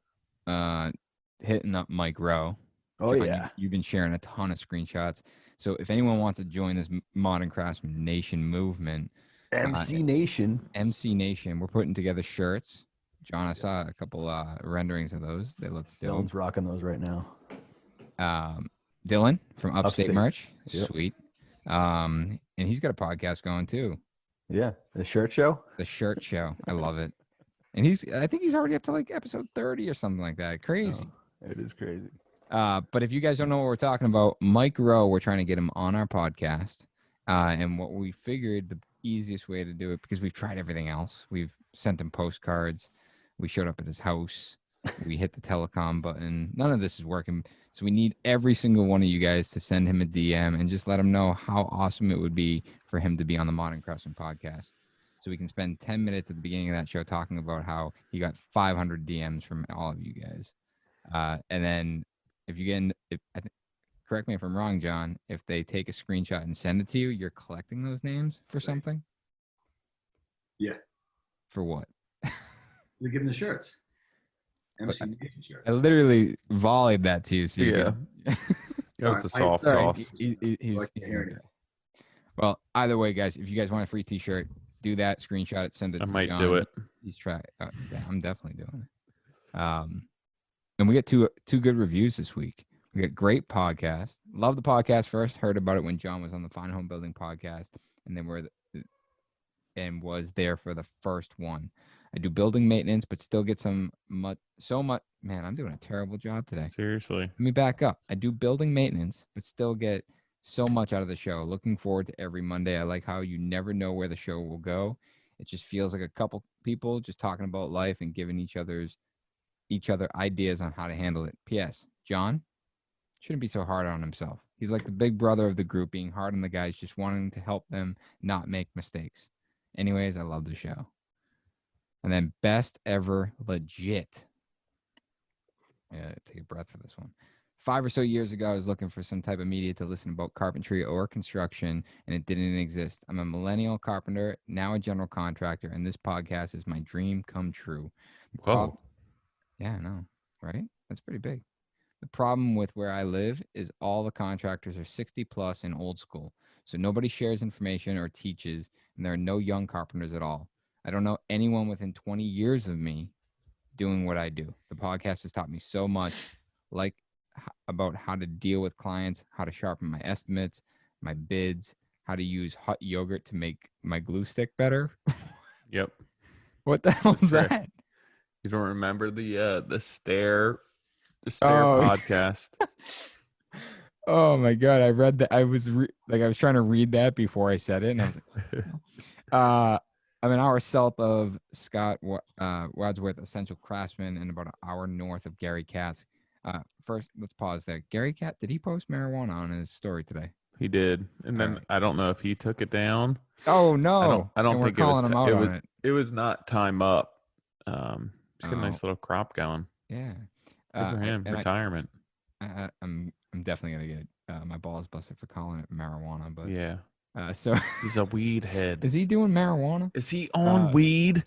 Speaker 1: hitting up Mike Rowe.
Speaker 3: Oh,
Speaker 1: John,
Speaker 3: yeah.
Speaker 1: you've been sharing a ton of screenshots. So if anyone wants to join this Modern Craftsman Nation movement,
Speaker 3: MC Nation.
Speaker 1: we're putting together shirts. John, I saw a couple renderings of those. They look dope.
Speaker 3: Dylan's rocking those right now.
Speaker 1: Dylan from Upstate. Merch.
Speaker 3: Yep.
Speaker 1: Sweet. And he's got a podcast going too.
Speaker 3: Yeah. The shirt show.
Speaker 1: The Shirt Show. I love it. And I think he's already up to like episode 30 or something like that. Crazy.
Speaker 3: Oh, it is crazy.
Speaker 1: But if you guys don't know what we're talking about, Mike Rowe, we're trying to get him on our podcast. And what we figured the easiest way to do it, because we've tried everything else. We've sent him postcards. We showed up at his house. We hit the telecom button. None of this is working. So we need every single one of you guys to send him a DM and just let him know how awesome it would be for him to be on the Modern Craftsman podcast. So we can spend 10 minutes at the beginning of that show talking about how he got 500 DMs from all of you guys. And then if you get, correct me if I'm wrong, John, if they take a screenshot and send it to you, you're collecting those names for something?
Speaker 5: Yeah.
Speaker 1: For what?
Speaker 5: They give them the shirts. MC Nation shirts.
Speaker 1: I literally volleyed that to you. So
Speaker 2: Yeah. That's a soft toss.
Speaker 1: He's well, either way, guys, if you guys want a free T-shirt, do that. Screenshot it. Send it.
Speaker 2: I
Speaker 1: to
Speaker 2: might
Speaker 1: John.
Speaker 2: do it.
Speaker 1: He's trying. Yeah, I'm definitely doing it. And we get two good reviews this week. We got great podcast. Love the podcast. First heard about it when John was on the Fine Home Building podcast, and then was there for the first one. I do building maintenance, but still get so much. Man, I'm doing a terrible job today.
Speaker 2: Seriously.
Speaker 1: Let me back up. I do building maintenance, but still get so much out of the show. Looking forward to every Monday. I like how you never know where the show will go. It just feels like a couple people just talking about life and giving each other ideas on how to handle it. P.S. John shouldn't be so hard on himself. He's like the big brother of the group, being hard on the guys, just wanting to help them not make mistakes. Anyways, I love the show. And then best ever legit. Yeah, take a breath for this one. 5 or so years ago, I was looking for some type of media to listen about carpentry or construction, and it didn't exist. I'm a millennial carpenter, now a general contractor, and this podcast is my dream come true.
Speaker 2: Whoa.
Speaker 1: Yeah, I know, right? That's pretty big. The problem with where I live is all the contractors are 60 plus and old school. So nobody shares information or teaches, and there are no young carpenters at all. I don't know anyone within 20 years of me doing what I do. The podcast has taught me so much, like about how to deal with clients, how to sharpen my estimates, my bids, how to use hot yogurt to make my glue stick better.
Speaker 2: Yep.
Speaker 1: What the hell is
Speaker 2: Right.
Speaker 1: that?
Speaker 2: You don't remember the stare podcast?
Speaker 1: Oh my god! I read that. I was I was trying to read that before I said it, and I was like, I'm an hour south of Scott Wadsworth Essential Craftsman, and about an hour north of Gary Katz. First, let's pause there. Gary Katz, did he post marijuana on his story today?
Speaker 2: He did, and then I don't know if he took it down.
Speaker 1: Oh no!
Speaker 2: I don't think
Speaker 1: him out on it.
Speaker 2: It was not time up. He's got a nice little crop going.
Speaker 1: Yeah.
Speaker 2: Good for him. Retirement.
Speaker 1: I'm definitely gonna get my balls busted for calling it marijuana, but
Speaker 2: yeah.
Speaker 1: So
Speaker 2: He's a weed head.
Speaker 1: Is he doing marijuana?
Speaker 2: Is he on weed?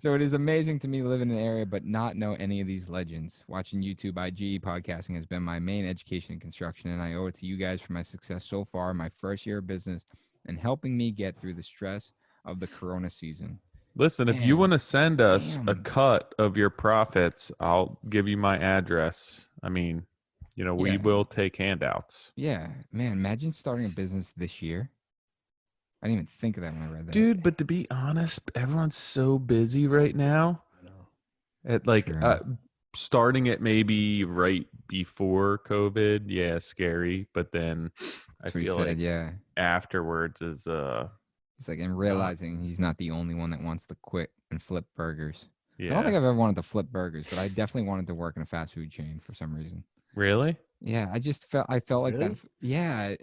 Speaker 1: So it is amazing to me to live in an area but not know any of these legends. Watching YouTube, IG, podcasting has been my main education in construction, and I owe it to you guys for my success so far, my first year of business, and helping me get through the stress of the Corona season.
Speaker 2: Listen, if you want to send us a
Speaker 1: Damn.
Speaker 2: cut of your profits, I'll give you my address. I mean, we will take handouts.
Speaker 1: Yeah, man, imagine starting a business this year. I didn't even think of that when I read that.
Speaker 2: Dude, but to be honest, everyone's so busy right now.
Speaker 3: I know.
Speaker 2: At starting it maybe right before COVID, yeah, scary. But then I feel like afterwards is
Speaker 1: it's like in realizing he's not the only one that wants to quit and flip burgers.
Speaker 2: Yeah.
Speaker 1: I don't think I've ever wanted to flip burgers, but I definitely wanted to work in a fast food chain for some reason.
Speaker 2: Really?
Speaker 1: Yeah, I felt like
Speaker 3: Really?
Speaker 1: that. Yeah,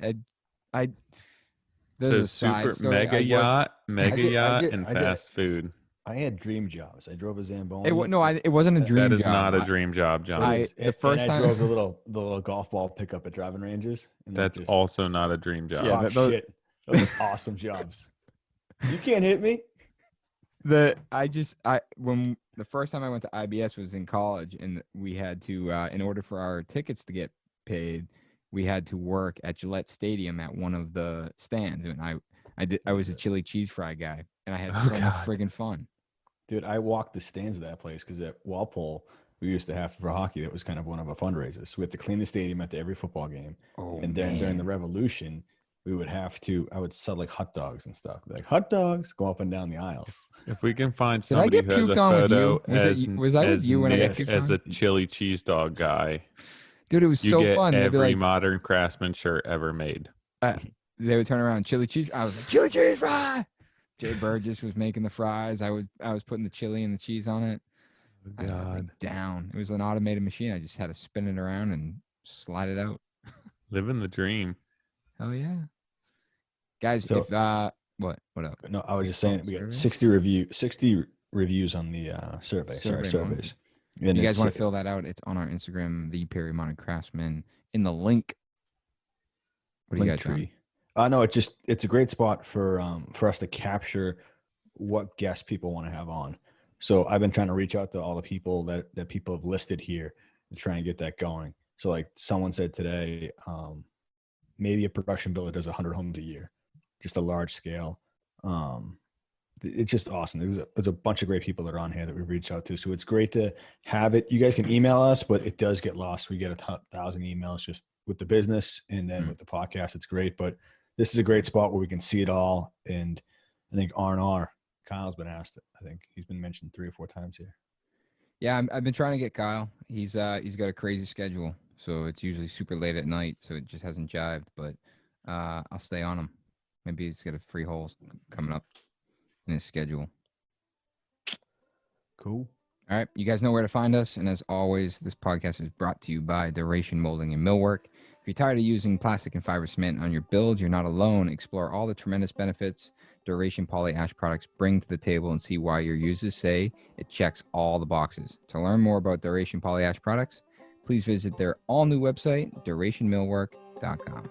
Speaker 1: There's
Speaker 2: So
Speaker 1: a side
Speaker 2: super
Speaker 1: story.
Speaker 2: mega yacht, and
Speaker 3: I did.
Speaker 2: fast food.
Speaker 3: I had dream jobs. I drove a Zamboni.
Speaker 1: It wasn't a dream
Speaker 2: That is
Speaker 1: job.
Speaker 2: not a dream job, John.
Speaker 1: The first
Speaker 3: I
Speaker 1: time
Speaker 3: drove the little golf ball pickup at driving ranges. And
Speaker 2: That's
Speaker 3: just
Speaker 2: also not a dream job.
Speaker 1: Yeah,
Speaker 3: talk shit. Those are awesome jobs. You can't hit me.
Speaker 1: when the first time I went to IBS was in college, and we had to in order for our tickets to get paid, we had to work at Gillette Stadium at one of the stands, and I was a chili cheese fry guy, and I had so much friggin' fun.
Speaker 3: Dude, I walked the stands of that place because at Walpole we used to have for hockey. That was kind of one of our fundraisers. So we had to clean the stadium after every football game, and then during the Revolution, we would have to. I would sell like hot dogs and stuff. Like hot dogs, go up and down the aisles.
Speaker 2: If we can find
Speaker 1: Did I
Speaker 2: somebody
Speaker 1: get
Speaker 2: who has a
Speaker 1: puked on with
Speaker 2: photo
Speaker 1: you? Was I with you when I got
Speaker 2: Nick
Speaker 1: puked
Speaker 2: as
Speaker 1: on?
Speaker 2: a chili cheese dog guy,
Speaker 1: Dude, it was
Speaker 2: you
Speaker 1: so
Speaker 2: get
Speaker 1: fun. They'd be
Speaker 2: every
Speaker 1: like,
Speaker 2: modern craftsman shirt ever made.
Speaker 1: they would turn around, chili cheese. I was like, chili cheese fry. Jay Burgess was making the fries. I was putting the chili and the cheese on it.
Speaker 2: Oh, God,
Speaker 1: down. It was an automated machine. I just had to spin it around and slide it out.
Speaker 2: living the dream.
Speaker 1: Hell yeah, guys!
Speaker 3: So-
Speaker 1: if what up?
Speaker 3: No, I was just saying we got 60 reviews on the survey. Surveys. And
Speaker 1: You guys
Speaker 3: it's,
Speaker 1: want to fill that out? It's on our Instagram, the Perry Modern Craftsman, in the link. What do you got, John?
Speaker 3: No, it's a great spot for us to capture what guests people want to have on. So I've been trying to reach out to all the people that people have listed here to try and get that going. So like someone said today, maybe a production builder does 100 homes a year, just a large scale. It's just awesome. There's a bunch of great people that are on here that we've reached out to. So it's great to have it. You guys can email us, but it does get lost. We get 1,000 emails just with the business, and then with the podcast, it's great. But this is a great spot where we can see it all. And I think R&R, Kyle's been asked. I think he's been mentioned 3 or 4 times here.
Speaker 1: Yeah, I've been trying to get Kyle. He's got a crazy schedule, so it's usually super late at night, so it just hasn't jived. But I'll stay on him. Maybe he's got a free hole coming up in his schedule.
Speaker 3: Cool.
Speaker 1: All right, you guys know where to find us. And as always, this podcast is brought to you by Duration Moulding and Millwork. If you're tired of using plastic and fiber cement on your builds, you're not alone. Explore all the tremendous benefits Duration Poly Ash products bring to the table and see why your users say it checks all the boxes. To learn more about Duration Poly Ash products, please visit their all-new website, durationmillwork.com.